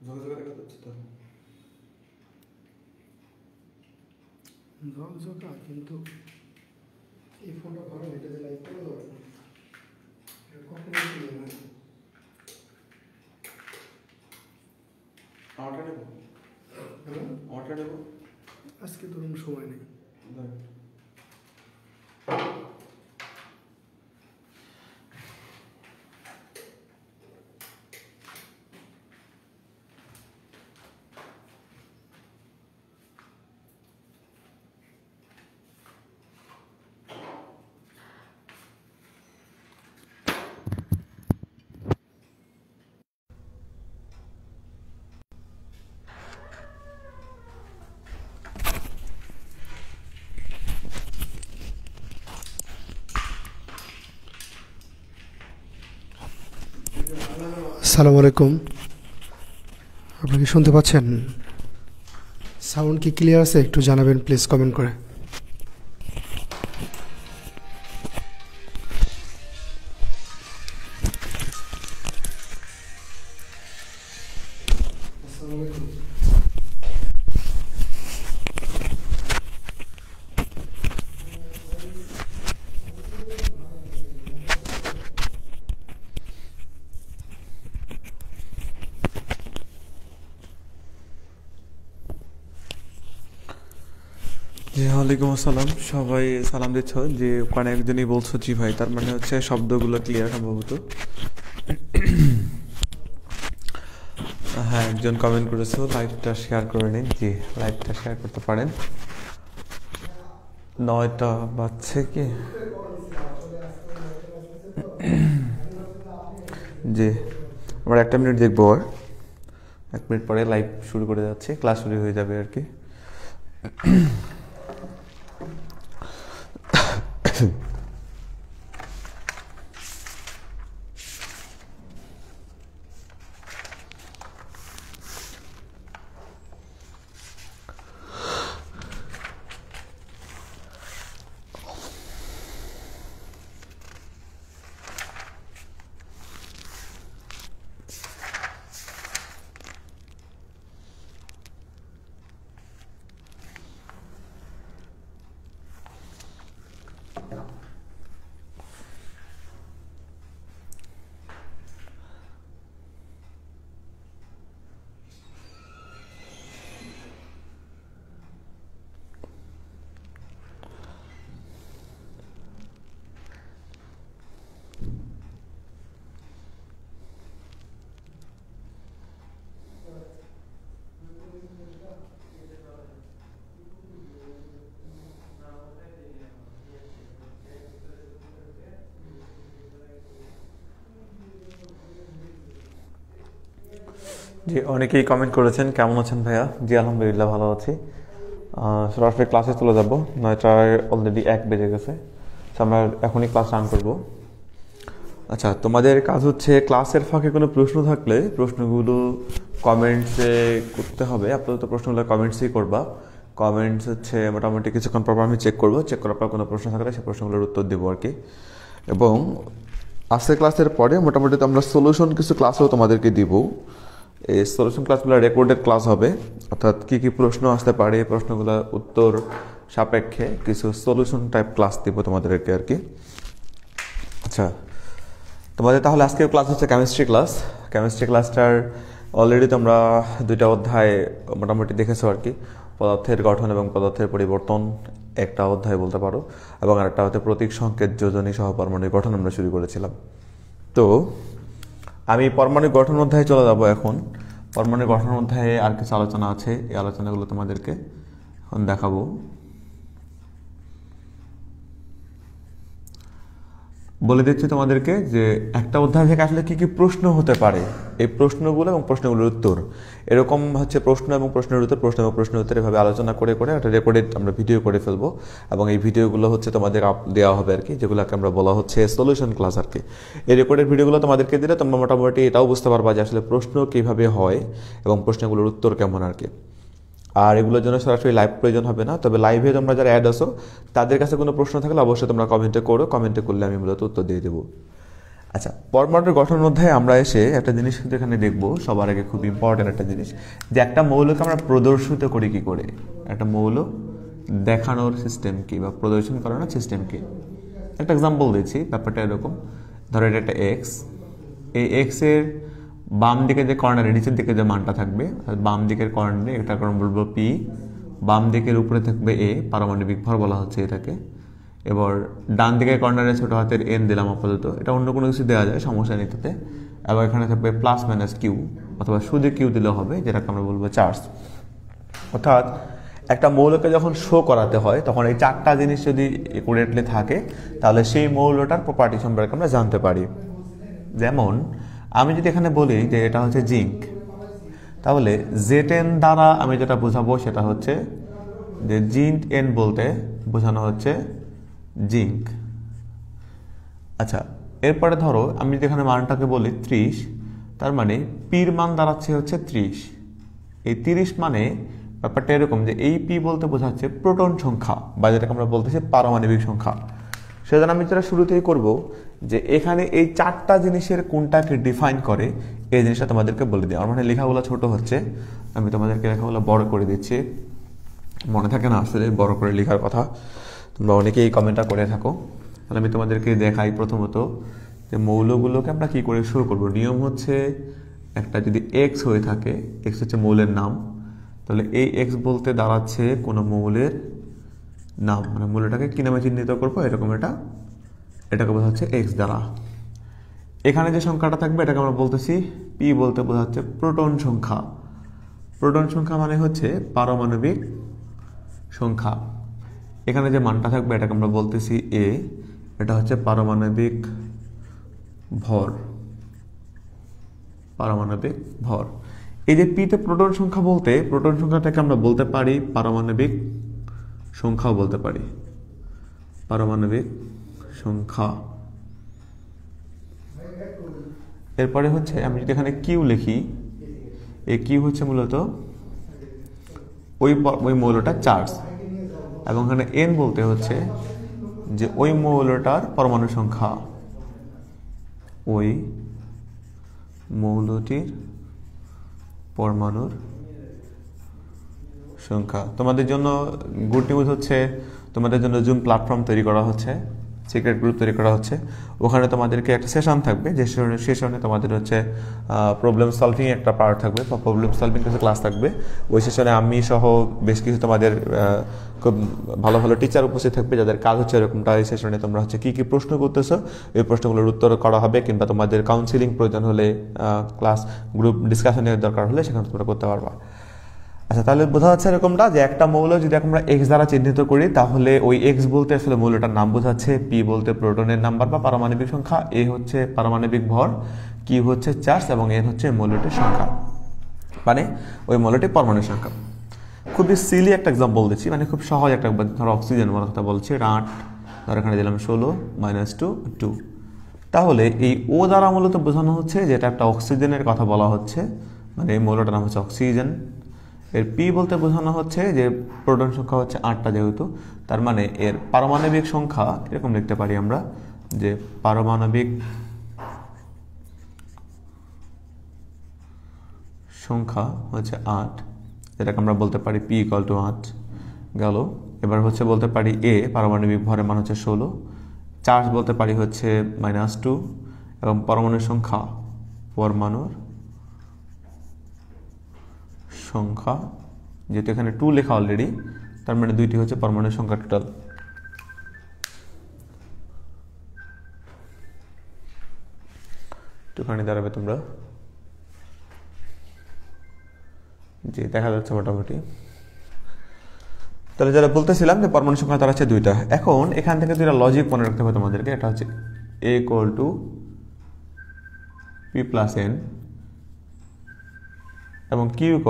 ঝকঝকে দেখা যাচ্ছে তো। ঝকঝকা, কিন্তু এই ফোনটা ঘরে এটা যে লাইভ করে দেবে কখনো ক্লিয়ার হয় না। আমারটা নেবো, আমারটা নেবো। আজকে ধরুন সময় নেই। আসসালামু আলাইকুম, আপনি কি শুনতে পাচ্ছেন? সাউন্ড কি ক্লিয়ার আছে? একটু জানাবেন প্লিজ কমেন্ট করে। জি ওয়ালাইকুম আসসালাম। সবাই সালাম দিচ্ছ, যে ওখানে একজনই বলছো জি ভাই, তার মানে হচ্ছে শব্দগুলো ক্লিয়ার সম্ভবত। হ্যাঁ, একজন কমেন্ট করেছো লাইভটা শেয়ার করে নিন। জি, লাইভটা শেয়ার করতে পারেন। 9টা বাজছে কি? জি, আমরা 1 মিনিট দেখবো, আর 1 মিনিট পরে লাইভ শুরু করে যাচ্ছি, ক্লাস শুরু হয়ে যাবে আর কি। জি, অনেকেই কমেন্ট করেছেন কেমন আছেন ভাইয়া। জি আলহামদুলিল্লাহ ভালো আছি। সরাসরি ক্লাসে চলে যাব, 9টায় অলরেডি 1 বেজে গেছে, তো আমরা এখনই ক্লাস রান করব। আচ্ছা, তোমাদের কাজ হচ্ছে ক্লাসের ফাঁকে কোনো প্রশ্ন থাকলে প্রশ্নগুলো কমেন্টসে করতে হবে। আপাতত প্রশ্নগুলো কমেন্টসেই করবা। কমেন্টস হচ্ছে মোটামুটি কিছুক্ষণ পর আমি চেক করবো, চেক করার পর কোনো প্রশ্ন থাকলে সেই প্রশ্নগুলোর উত্তর দেবো আর কি। এবং আজকের ক্লাসের পরে মোটামুটি তো আমরা সলিউশন কিছু ক্লাসও তোমাদেরকে দিব। এই সলিউশন ক্লাসগুলো রেকর্ডেড ক্লাস হবে, অর্থাৎ কী কী প্রশ্ন আসতে পারে এই প্রশ্নগুলোর উত্তর সাপেক্ষে কিছু সলিউশন টাইপ ক্লাস দিব তোমাদেরকে আর কি। আচ্ছা, তোমাদের তাহলে আজকের ক্লাস হচ্ছে কেমিস্ট্রি ক্লাস। কেমিস্ট্রি ক্লাসটার অলরেডি তোমরা 2টা অধ্যায় মোটামুটি দেখেছো আর কি। পদার্থের গঠন এবং পদার্থের পরিবর্তন একটা অধ্যায় বলতে পারো, এবং আরেকটা হচ্ছে প্রতীক সংকেত যোজনী সহ পারমাণবিক গঠন আমরা শুরু করেছিলাম। তো আমি পারমাণবিক গঠন অধ্যায়ে চলে যাব এখন। পারমাণবিক গঠন অধ্যায়ে আর কিছু আলোচনা আছে, এই আলোচনাগুলো তোমাদেরকে এখন দেখাবো। বলে দিচ্ছি তোমাদেরকে যে একটা অধ্যায় থেকে আসলে কি কি প্রশ্ন হতে পারে, এই প্রশ্নগুলো এবং প্রশ্নগুলোর উত্তর, এরকম হচ্ছে প্রশ্ন এবং প্রশ্নের উত্তর, প্রশ্ন এবং প্রশ্নের উত্তর এভাবে আলোচনা করে করে একটা রেকর্ডেড আমরা ভিডিও করে ফেলবো, এবং এই ভিডিওগুলো হচ্ছে তোমাদের দেওয়া হবে আর কি, যেগুলোকে আমরা বলা হচ্ছে সলিউশন ক্লাস আর কি। এই রেকর্ডেড ভিডিওগুলো তোমাদেরকে দিলে তোমরা মোটামুটি এটাও বুঝতে পারবা যে আসলে প্রশ্ন কীভাবে হয় এবং প্রশ্নগুলোর উত্তর কেমন আর কি। আর এগুলোর জন্য সরাসরি লাইভ প্রয়োজন হবে না, তবে লাইভে তোমরা যারা অ্যাড আসো তাদের কাছে কোনো প্রশ্ন থাকলে অবশ্যই তোমরা কমেন্টে করো, কমেন্টে করলে আমি মূলত উত্তর দিয়ে দেবো। আচ্ছা, পরমাণুর গঠন অধ্যায়ে আমরা এসে একটা জিনিস কিন্তু এখানে দেখবো সবার আগে, খুব ইম্পর্টেন্ট একটা জিনিস, যে একটা মৌলকে আমরা প্রদর্শিত করি কি করে, একটা মৌল দেখানোর সিস্টেম কি বা প্রদর্শন করানোর সিস্টেম কি। একটা এক্সাম্পল দিচ্ছি, ব্যাপারটা এরকম, ধরো এটা একটা এক্স, এই এক্স এর বাম দিকে যে কর্নারে নিচের দিকে যে মানটা থাকবে, বাম দিকের কর্নারে এটা কারণ বলবো পি, বাম দিকের উপরে থাকবে এ, পারমাণবিক ভর বলা হচ্ছে এটাকে। এবার ডান দিকের কর্নারে ছোট হাতের এন দিলাম আপাতত, এটা অন্য কোনো কিছু দেওয়া যায়, সমস্যা নেই তাতে। এবার এখানে থাকবে প্লাস মাইনাস কিউ, অথবা শুধু কিউ দিলে হবে, যেটাকে আমরা বলবো চার্জ। অর্থাৎ একটা মৌলকে যখন শো করাতে হয় তখন এই চারটা জিনিস যদি একুরেটলি থাকে তাহলে সেই মৌলটার প্রপার্টি সম্পর্কে আমরা জানতে পারি। যেমন আমি যদি এখানে বলি যে এটা হচ্ছে জিঙ্ক, তাহলে Z10 দ্বারা আমি যেটা বোঝাবো সেটা হচ্ছে যে জিঙ্ক এন বলতে বোঝানো হচ্ছে জিঙ্ক। আচ্ছা, এরপরে ধরো আমি যদি এখানে মানটাকে বলি 30, তার মানে পির মান দাঁড়াচ্ছে হচ্ছে 30। এই 30 মানে ব্যাপারটা এরকম যে এই পি বলতে বোঝাচ্ছে প্রোটন সংখ্যা, বা যেটাকে আমরা বলতেছি পারমাণবিক সংখ্যা। সেজন্য আমি যেটা শুরুতেই করব যে এখানে এই চারটা জিনিসের কোনটাকে ডিফাইন করে এই জিনিসটা তোমাদেরকে বলে দিই। আমার মানে লেখাগুলো ছোট হচ্ছে, আমি তোমাদেরকে লেখাগুলো বড় করে দিচ্ছি, মনে থাকে না আসলে বড় করে লেখার কথা, তোমরা অনেকেই এই কমেন্টটা করে থাকো। তাহলে আমি তোমাদেরকে দেখাই প্রথমত যে মৌলগুলোকে আমরা কি করে শুরু করব। নিয়ম হচ্ছে একটা যদি এক্স হয়ে থাকে, এক্স হচ্ছে মৌলের নাম, তাহলে এই এক্স বলতে দাঁড়াচ্ছে কোনো মৌলের নাম, মানে মৌলটাকে কি নামে চিহ্নিত করবো, এরকম এটাকে বোঝাচ্ছে এক্স দ্বারা। এখানে যে সংখ্যাটা থাকবে এটাকে আমরা বলতেছি পি, বলতে বোঝাচ্ছে প্রোটন সংখ্যা। প্রোটন সংখ্যা মানে হচ্ছে পারমাণবিক সংখ্যা। এখানে যে মানটা থাকবে এটাকে আমরা বলতেছি এ, এটা হচ্ছে পারমাণবিক ভর, পারমাণবিক ভর। এই যে পিতে প্রোটন সংখ্যা বলতে, প্রোটন সংখ্যাটাকে আমরা বলতে পারি পারমাণবিক সংখ্যাও বলতে পারি, পারমাণবিক সংখ্যা। এরপরে হচ্ছে আমি যদি এখানে কিউ লিখি, এই কিউ হচ্ছে মূলত ওই মৌলটার চার্জ, এবং এখানে এন বলতে হচ্ছে যে ওই মৌলটার পরমাণু সংখ্যা, ওই মৌলটির পরমাণুর সংখ্যা। তোমাদের জন্য গুড নিউজ হচ্ছে তোমাদের জন্য জুম প্ল্যাটফর্ম তৈরি করা হচ্ছে, সিক্রেট গ্রুপ তৈরি করা হচ্ছে। ওখানে তোমাদেরকে একটা সেশন থাকবে, যে সেশনে তোমাদের হচ্ছে প্রবলেম সলভিং একটা পার্ট থাকবে, বা প্রবলেম সলভিং কিছু ক্লাস থাকবে। ওই সেশনে আমি সহ বেশ কিছু তোমাদের খুব ভালো ভালো টিচার উপস্থিত থাকবে, যাদের কাজ হচ্ছে এরকমটা। এই সেশনে তোমরা হচ্ছে কী কী প্রশ্ন করতেছো এই প্রশ্নগুলোর উত্তর করা হবে, কিংবা তোমাদের কাউন্সিলিং প্রয়োজন হলে, ক্লাস গ্রুপ ডিসকাশনের দরকার হলে সেখানে তোমরা করতে পারবা। আচ্ছা, তাহলে বোঝা যাচ্ছে এরকমটা যে একটা মৌল যদি আমরা এক্স দ্বারা চিহ্নিত করি, তাহলে ওই এক্স বলতে আসলে মৌলটার নাম বোঝাচ্ছে, পি বলতে প্রোটনের নাম্বার বা পারমাণবিক সংখ্যা, এ হচ্ছে পারমাণবিক ভর, কি হচ্ছে চার্জ, এবং এন হচ্ছে মৌলটির সংখ্যা, মানে ওই মৌলটির পরমাণু সংখ্যা। খুবই সিলি একটা এক্সাম্পল দিচ্ছি, মানে খুব সহজ একটা, ধরো অক্সিজেন বলার কথা বলছি, এটা 8, ধরো এখানে দিলাম 16 -2 2। তাহলে এই ও দ্বারা মূলত বোঝানো হচ্ছে যে এটা একটা অক্সিজেনের কথা বলা হচ্ছে, মানে এই মৌলটার নাম হচ্ছে অক্সিজেন। এর পি বলতে বোঝানো হচ্ছে যে প্রোটন সংখ্যা হচ্ছে 8টা, যেহেতু তার মানে এর পারমাণবিক সংখ্যা এরকম লিখতে পারি আমরা যে পারমাণবিক সংখ্যা হচ্ছে 8, যেটাকে আমরা বলতে পারি পি = 8 গেল। এবার হচ্ছে বলতে পারি এ, পারমাণবিক ভরের মান হচ্ছে 16, চার্জ বলতে পারি হচ্ছে -2, এবং পরমাণুর সংখ্যা, পরমাণুর সংখ্যা যেহেতু এখানে 2 লেখা অলরেডি, তার মানে 2টি হচ্ছে পরমাণুর সংখ্যা টোটাল। একটুখানি দাঁড়াবে তোমরা, যে দেখা যাচ্ছে মোটামুটি। তাহলে যারা বলতেছিলাম যে পরমাণু সংখ্যা তার হচ্ছে 2টা। এখন এখান থেকে 2টা লজিক মনে রাখতে হবে তোমাদেরকে। এটা হচ্ছে A = P + N এবং Q =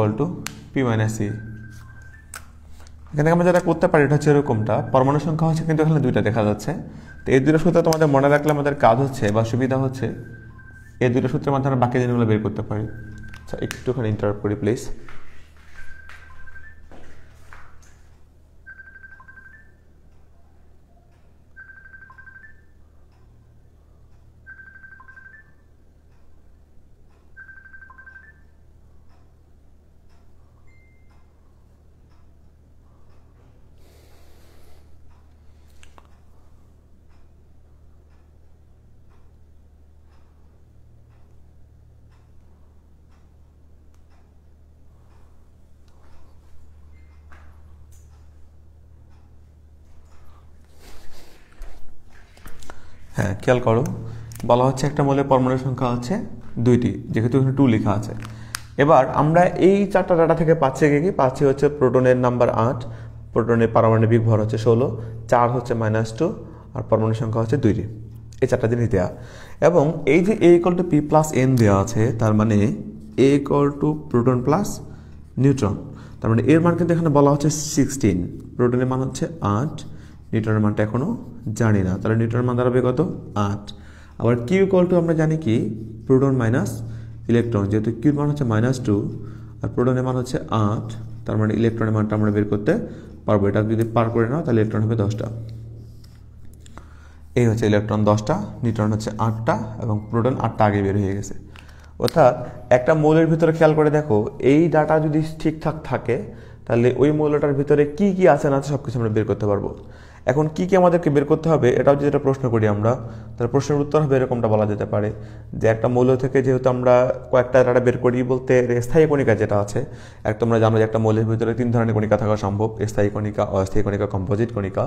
P - E। এখান থেকে আমরা যেটা করতে পারি এটা হচ্ছে এরকমটা, পরমাণু সংখ্যা হচ্ছে কিন্তু এখানে 2টা দেখা যাচ্ছে। তো এই 2টা সূত্র তোমাদের মনে রাখলে আমাদের কাজ হচ্ছে বা সুবিধা হচ্ছে, এই 2টা সূত্রের মাধ্যমে বাকি জিনিসগুলো বের করতে পারি। আচ্ছা, একটুখানি ইন্টারাপ্ট করি প্লিজ। হ্যাঁ, খেয়াল করো, বলা হচ্ছে একটা মৌলের পরমাণুর সংখ্যা হচ্ছে 2টি, যেহেতু এখানে 2 লেখা আছে। এবার আমরা এই 4টা ডাটা থেকে পাচ্ছি কি পাচ্ছি হচ্ছে প্রোটনের নাম্বার 8, প্রোটনের পারমাণবিক ভর হচ্ছে 16, চার হচ্ছে -2, আর পরমাণুর সংখ্যা হচ্ছে 2টি। এই 4টা জিনিস দেওয়া, এবং এই যে a = p + n দেওয়া আছে, তার মানে a = প্রোটন প্লাস নিউট্রন। তার মানে এর মান কিন্তু এখানে বলা হচ্ছে 16, প্রোটনের মান হচ্ছে 8, নিউট্রনের মানটা এখনো জানি না, তাহলে নিউট্রনের মান দাঁড়াবে কত? 8। আবার q = আমরা জানি কি প্রোটন মাইনাস ইলেকট্রন, যেহেতু q এর মান হচ্ছে -2 আর প্রোটনের মান হচ্ছে 8, তার মানে ইলেকট্রনের মানটা আমরা বের করতে পারবো। এটা যদি পার করে নাও তাহলে ইলেকট্রন হবে 10টা। এই হচ্ছে ইলেকট্রন 10টা, নিউট্রন হচ্ছে 8টা, এবং প্রোটন 8টা আগে বের হয়ে গেছে। অর্থাৎ একটা মৌলের ভিতরে খেয়াল করে দেখো, এই ডাটা যদি ঠিকঠাক থাকে তাহলে ওই মৌলটার ভিতরে কি কি আছে না আছে সব কিছু আমরা বের করতে পারবো। এখন কি কি আমাদেরকে বের করতে হবে, এটাও যদি একটা প্রশ্ন করি আমরা, তাহলে প্রশ্নের উত্তর হবে এরকমটা বলা যেতে পারে যে একটা মৌল থেকে যেহেতু আমরা কয়েকটা ডাটা বের করি, বলতে স্থায়ী কণিকা যেটা আছে, তোমরা জানো যে একটা মৌলের ভিতরে 3 ধরনের কণিকা থাকা সম্ভব, স্থায়ী কণিকা, অস্থায়ী কণিকা, কম্পোজিট কণিকা।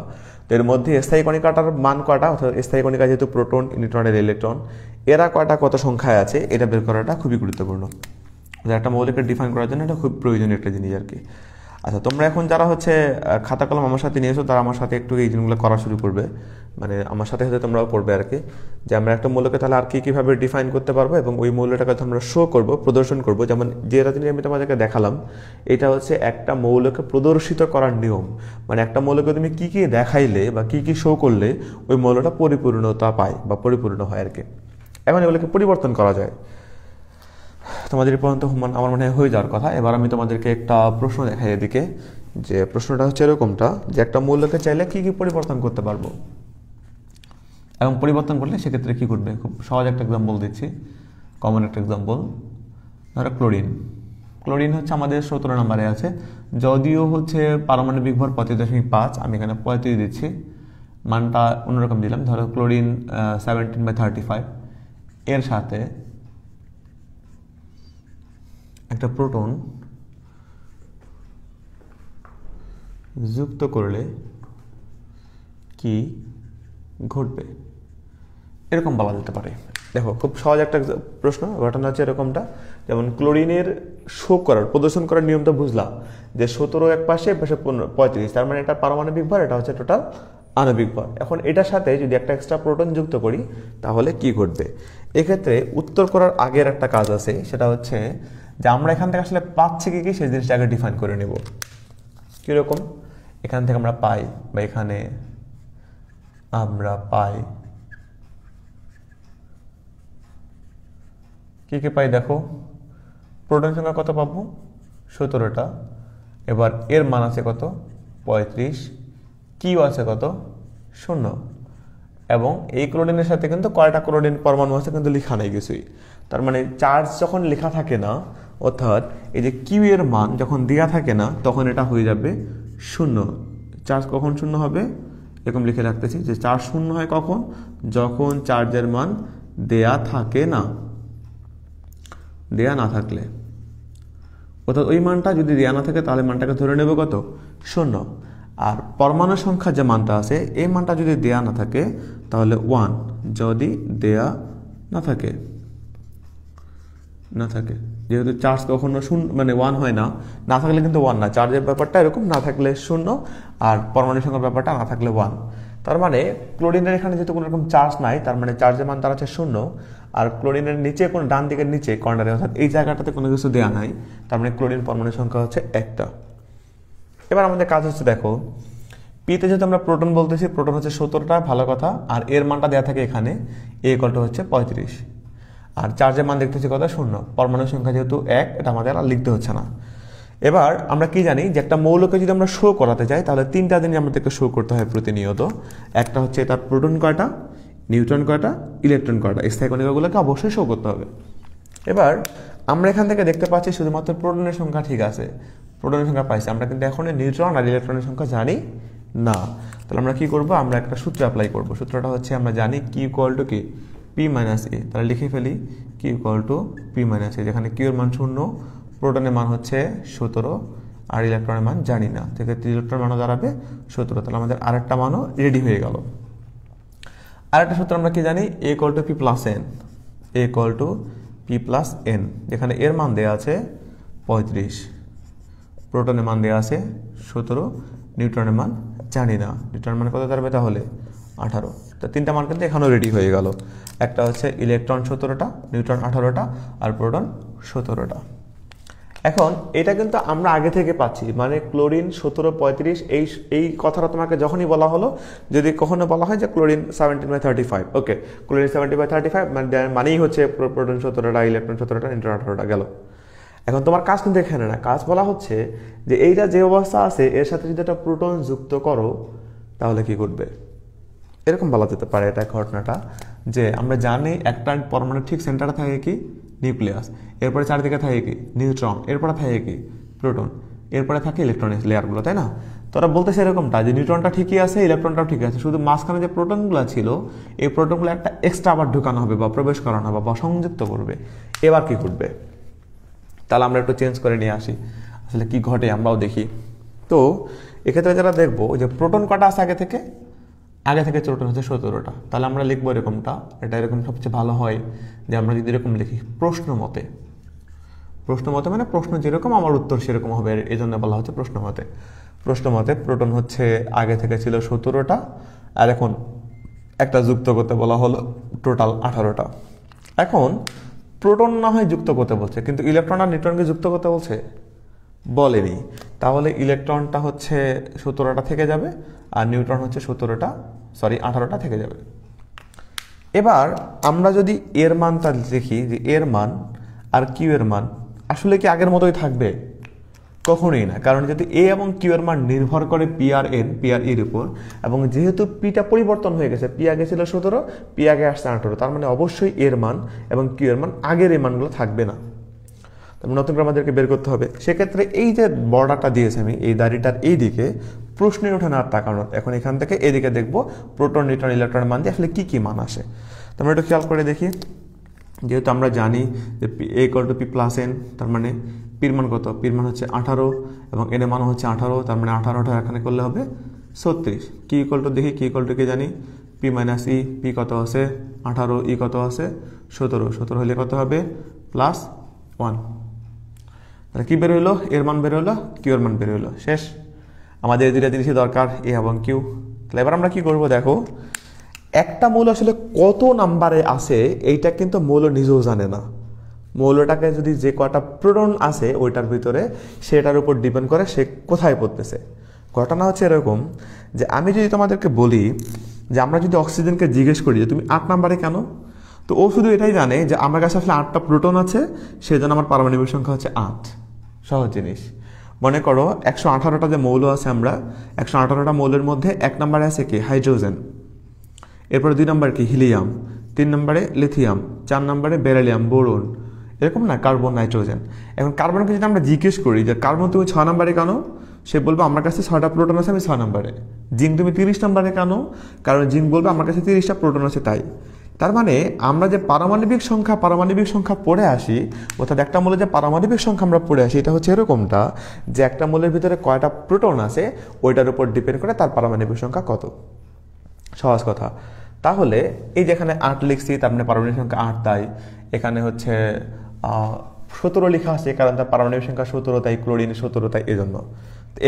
তো এর মধ্যে স্থায়ী কণিকাটার মান কয়টা, অর্থাৎ স্থায়ী কণিকা যেহেতু প্রোটন, নিউট্রন আর ইলেকট্রন, এরা কয়টা কত সংখ্যায় আছে এটা বের করাটা খুবই গুরুত্বপূর্ণ। একটা মৌলকে ডিফাইন করার জন্য এটা খুব প্রয়োজনীয় একটা জিনিস আর কি। আচ্ছা, তোমরা এখন যারা হচ্ছে খাতা কলম আমার সাথে নিয়েছো, তারা আমার সাথে একটু এই জিনিসগুলো করা শুরু করবে, মানে আমার সাথে সাথে তোমরাও করবে আর কি, যে আমরা একটা মৌলকে তাহলে আর কীভাবে ডিফাইন করতে পারবো, এবং ওই মৌলটাকে আমরা শো করব, প্রদর্শন করব। যেমন যেটা জিনিস আমি তোমাদেরকে দেখালাম, এটা হচ্ছে একটা মৌলকে প্রদর্শিত করার নিয়ম, মানে একটা মৌলকে তুমি কী কী দেখাইলে বা কী কী শো করলে ওই মৌলটা পরিপূর্ণতা পায় বা পরিপূর্ণ হয় আর কি। এখন এগুলোকে পরিবর্তন করা যায়, তোমাদের পর্যন্ত আমার মনে হয় হয়ে যাওয়ার কথা। এবার আমি তোমাদেরকে একটা প্রশ্ন দেখাই এদিকে, যে প্রশ্নটা হচ্ছে এরকমটা, যে একটা মৌলকে চাইলে কি কি পরিবর্তন করতে পারবো, এবং পরিবর্তন করলে সেক্ষেত্রে কি ঘটবে। খুব সহজ একটা এক্সাম্পল দিচ্ছি, কমন একটা এক্সাম্পল, ধরো ক্লোরিন। ক্লোরিন হচ্ছে আমাদের 17 নম্বরে আছে, যদিও হচ্ছে পারমাণবিক ভর 35.5, আমি এখানে 35 দিচ্ছি, মানটা অন্যরকম দিলাম। ধরো ক্লোরিন 17/35, এর সাথে একটা প্রোটন যুক্ত করলে কি ঘটবে, এরকম বলা যেতে পারে। দেখো, খুব সহজ একটা প্রশ্ন। ঘটনা হচ্ছে এরকমটা, যেমন ক্লোরিনের শো করার, প্রদর্শন করার নিয়মটা বুঝলাম, যে 17 এক পাশে, পাশে 35, তার মানে এটা পারমাণবিক ভর, এটা হচ্ছে টোটাল আণবিক ভর। এখন এটার সাথে যদি একটা এক্সট্রা প্রোটন যুক্ত করি তাহলে কি ঘটবে। এক্ষেত্রে উত্তর করার আগের একটা কাজ আছে, সেটা হচ্ছে যে আমরা এখান থেকে আসলে পাচ্ছি কি সেই জিনিসটা আগে ডিফাইন করে নেব। কীরকম, এখান থেকে আমরা পাই, বা এখানে আমরা পাই কি কি পাই, দেখো প্রোটন সংখ্যা কত পাবো, 17টা। এবার এর মান আছে কত, 35, কিউ আছে কত, 0, এবং এই ক্লোরিনের সাথে কিন্তু কয়টা ক্লোরিন পরমাণু আছে কিন্তু লেখা নেই কিছুই। তার মানে চার্জ যখন লেখা থাকে না, অর্থাৎ এই যে কিউ এর মান যখন দেওয়া থাকে না, তখন এটা হয়ে যাবে 0। চার্জ কখন 0 হবে, এরকম লিখে রাখতেছি, যে চার্জ 0 হয় কখন, যখন চার্জের মান দেয়া থাকে না, দেয়া না থাকলে, অর্থাৎ ওই মানটা যদি দেয়া না থাকে তাহলে মানটাকে ধরে নেব কত, 0। আর পরমাণু সংখ্যা যে মানটা আছে, এই মানটা যদি দেয়া না থাকে তাহলে 1, যদি দেয়া না থাকে, যেহেতু চার্জ কখনো 1 হয় না, না থাকলে কিন্তু 1 না, চার্জের ব্যাপারটা এরকম, না থাকলে 0, আর পরমাণু সংখ্যার ব্যাপারটা না থাকলে 1। তার মানে ক্লোরিনের এখানে যেহেতু কোনো রকম চার্জ নাই, তার মানে চার্জের মান দাঁড়াচ্ছে 0, আর ক্লোরিনের নিচে কোনো ডান দিকের নিচে কর্নারে, অর্থাৎ এই জায়গাটাতে কোনো কিছু দেওয়া নাই, তার মানে ক্লোরিন পরমাণু সংখ্যা হচ্ছে 1টা। এবার আমাদের কাজ হচ্ছে, দেখো পিতে যেহেতু আমরা প্রোটন বলতেছি, প্রোটন হচ্ছে 17টা, ভালো কথা, আর এর মানটা দেওয়া থাকে এখানে, এ = হচ্ছে 35, আর চার্জের মান দেখতেছি কত, 0, পরমাণু সংখ্যা যেহেতু 1, এটা আমাদের আর লিখতে হচ্ছে না। এবার আমরা কি জানি, যে একটা মৌলকে যদি আমরা শো করাতে চাই তাহলে 3টা জিনিস আমাদেরকে শো করতে হয় প্রতিনিয়ত। একটা হচ্ছে তার প্রোটন কয়টা, নিউট্রন কয়টা, ইলেকট্রন কয়টা, স্থায়ী কণিকাগুলোকে অবশ্যই শো করতে হবে। এবার আমরা এখান থেকে দেখতে পাচ্ছি শুধুমাত্র প্রোটনের সংখ্যা ঠিক আছে, প্রোটনের সংখ্যা পাইছি আমরা, কিন্তু এখন নিউট্রন আর ইলেকট্রনের সংখ্যা জানি না। তাহলে আমরা কি করব, আমরা একটা সূত্র অ্যাপ্লাই করব। সূত্রটা হচ্ছে, আমরা জানি কিউ = কি, p - a। তাহলে লিখে ফেলি কিউ = p - a, যেখানে কিউ এর মান 0, প্রোটনের মান হচ্ছে 17, আর ইলেকট্রনের মান জানি না, সেক্ষেত্রে ইলেকট্রনের মানও দাঁড়াবে 17। তাহলে আমাদের আরেকটা মানও রেডি হয়ে গেল। আরেকটা সূত্র আমরা কি জানি, a = p + n, a = p + n, যেখানে এর মান দেওয়া আছে 35, প্রোটনের মান দেওয়া আছে 17, নিউট্রনের মান জানি না, নিউট্রনের মান কত দাঁড়াবে তাহলে 18। তো তিনটা মান কিন্তু এখানেও রেডি হয়ে গেল, একটা হচ্ছে ইলেকট্রন 17টা, নিউট্রন 18টা আর প্রোটন 17টা। এখন এটা কিন্তু আমরা আগে থেকে পাচ্ছি, মানে ক্লোরিন 17, 35 এই কথাটা তোমাকে যখনই বলা হলো, যদি কখনো বলা হয় যে ক্লোরিন 17/35, ওকে ক্লোরিন 70/35 মানেই হচ্ছে প্রোটন 17টা, ইলেকট্রন 17টা, নিউট্রন 18টা গেল। এখন তোমার কাজ কিন্তু এখানে না, কাজ বলা হচ্ছে যে এইটা যে অবস্থা আছে এর সাথে যদি একটা প্রোটন যুক্ত করো তাহলে কি ঘটবে। এরকম বলা যেতে পারে এটা ঘটনাটা, যে আমরা জানি একটা পরমাণুর ঠিক সেন্টারে থাকে কি নিউক্লিয়াস, এরপরে চারিদিকে থাকে কি নিউট্রন, এরপরে থাকে কি প্রোটন, এরপরে থাকে ইলেকট্রনিক লেয়ারগুলো, তাই না? তোরা বলতেছে এরকমটা যে নিউট্রনটা ঠিকই আছে, ইলেকট্রনটাও ঠিক আছে, শুধু মাঝখানে যে প্রোটনগুলো ছিল এই প্রোটনগুলো একটা এক্সট্রা আবার ঢুকানো হবে বা প্রবেশ করানো হবে বা সংযুক্ত করবে। এবার কি ঘটবে, তাহলে আমরা একটু চেঞ্জ করে নিয়ে আসি, আসলে কি ঘটে আমরাও দেখি। তো এক্ষেত্রে যারা দেখবো যে প্রোটন কটা আছে আগে থেকে প্রোটন হচ্ছে 17টা, তাহলে আমরা লিখবো এরকমটা, এটা এরকম সবচেয়ে ভালো হয় যে আমরা যদি এরকম লিখি প্রশ্ন মতে মানে প্রশ্ন যেরকম আমার উত্তর সেরকম হবে, এই জন্য বলা হচ্ছে প্রশ্ন মতে প্রোটন হচ্ছে আগে থেকে ছিল 17টা, আর এখন একটা যুক্ত করতে বলা হলো টোটাল 18টা। এখন প্রোটন না হয় যুক্ত করতে বলছে, কিন্তু ইলেকট্রন আর নিউট্রনকে যুক্ত করতে বলছে বলেনি, তাহলে ইলেকট্রনটা হচ্ছে 17টা থেকে যাবে আর নিউট্রন হচ্ছে 18টা থেকে যাবে। এবার আমরা যদি এর মানটা দেখি যে এর মান আর কিউ এর মান আসলে কি আগের মতোই থাকবে, কখনোই না, কারণ যদি এ এবং কিউ এর মান নির্ভর করে পি আর এর উপর, এবং যেহেতু পিটা পরিবর্তন হয়ে গেছে, পি আগে ছিল 17, পি আগে আসছে 18, তার মানে অবশ্যই এর মান এবং কিউ এর মান আগের এই মানগুলো থাকবে না, নতুন করে আমাদেরকে বের করতে হবে। সেক্ষেত্রে এই যে বর্ডারটা দিয়েছে আমি, এই দাড়িটার এই দিকে প্রশ্নে ওঠে না আর তাকানোর, এখন এখান থেকে এদিকে দেখবো প্রোটন, নিউট্রন, ইলেকট্রনের মান দিয়ে আসলে কি মান আসে। তো আমরা একটু খেয়াল করে দেখি, যেহেতু আমরা জানি যে a = p + n, তার মানে পির মান কত, পির মান হচ্ছে 18 এবং এর মান হচ্ছে 18, তার মানে 18টা এখানে করলে হবে 36। কি ইকুয়াল টু দেখি, কি ইকুয়াল টু কি জানি, p - e, p কত আছে 18, e কত আছে 17 হলে কত হবে +1। তাহলে কি বের হইলো, এর মান বের হলো, কিউ এর মান বের হইলো, শেষ। আমাদের এই দুইটা জিনিসই দরকার, এ এবং কিউ। তাহলে এবার আমরা কি করবো দেখো, একটা মৌল আসলে কত নাম্বারে আছে এইটা কিন্তু মৌল নিজেও জানে না, মৌলটাকে যদি যে কটা প্রোটন আছে ওইটার ভিতরে সেটার উপর ডিপেন্ড করে সে কোথায় পড়তেছে। ঘটনা হচ্ছে এরকম যে আমি যদি তোমাদেরকে বলি যে আমরা যদি অক্সিজেনকে জিজ্ঞেস করি যে তুমি 8 নাম্বারে কেন, তো ও শুধু এটাই জানে যে আমার কাছে আসলে 8টা প্রোটন আছে, সেজন্য আমার পারমাণবিক সংখ্যা হচ্ছে 8। সহজ জিনিস, মনে করো 118টা যে মৌল আছে, আমরা 118টা মৌলের মধ্যে 1 নম্বরে আছে কি হাইড্রোজেন, এরপরে 2 নম্বরে কি হিলিয়াম, 3 নম্বরে লিথিয়াম, 4 নম্বরে বেরিলিয়াম, বোরন, এরকম না, কার্বন, নাইট্রোজেন। এখন কার্বনকে যদি আমরা জিজ্ঞেস করি যে কার্বন তুমি 6 নম্বরে কেন, সে বলবে আমার কাছে 6টা প্রোটন আছে, আমি 6 নম্বরে। জিঙ্ক তুমি 30 নম্বরে কেন, কারণ জিঙ্ক বলবে আমার কাছে 30টা প্রোটন আছে তাই। তার মানে আমরা যে পারমাণবিক সংখ্যা পড়ে আসি, অর্থাৎ একটা মৌলের যে পারমাণবিক সংখ্যা আমরা পড়ে আসি, এটা হচ্ছে এরকমটা যে একটা মৌলের ভিতরে কয়টা প্রোটন আছে ওইটার উপর ডিপেন্ড করে তার পারমাণবিক সংখ্যা কত। সহজ কথা। তাহলে এই যেখানে 8 লিখছি, তার মানে পারমাণবিক সংখ্যা 8, তাই এখানে হচ্ছে 17 লেখা আছে, কারণ তার পারমাণবিক সংখ্যা 17, তাই ক্লোরিন 17, তাই এজন্য।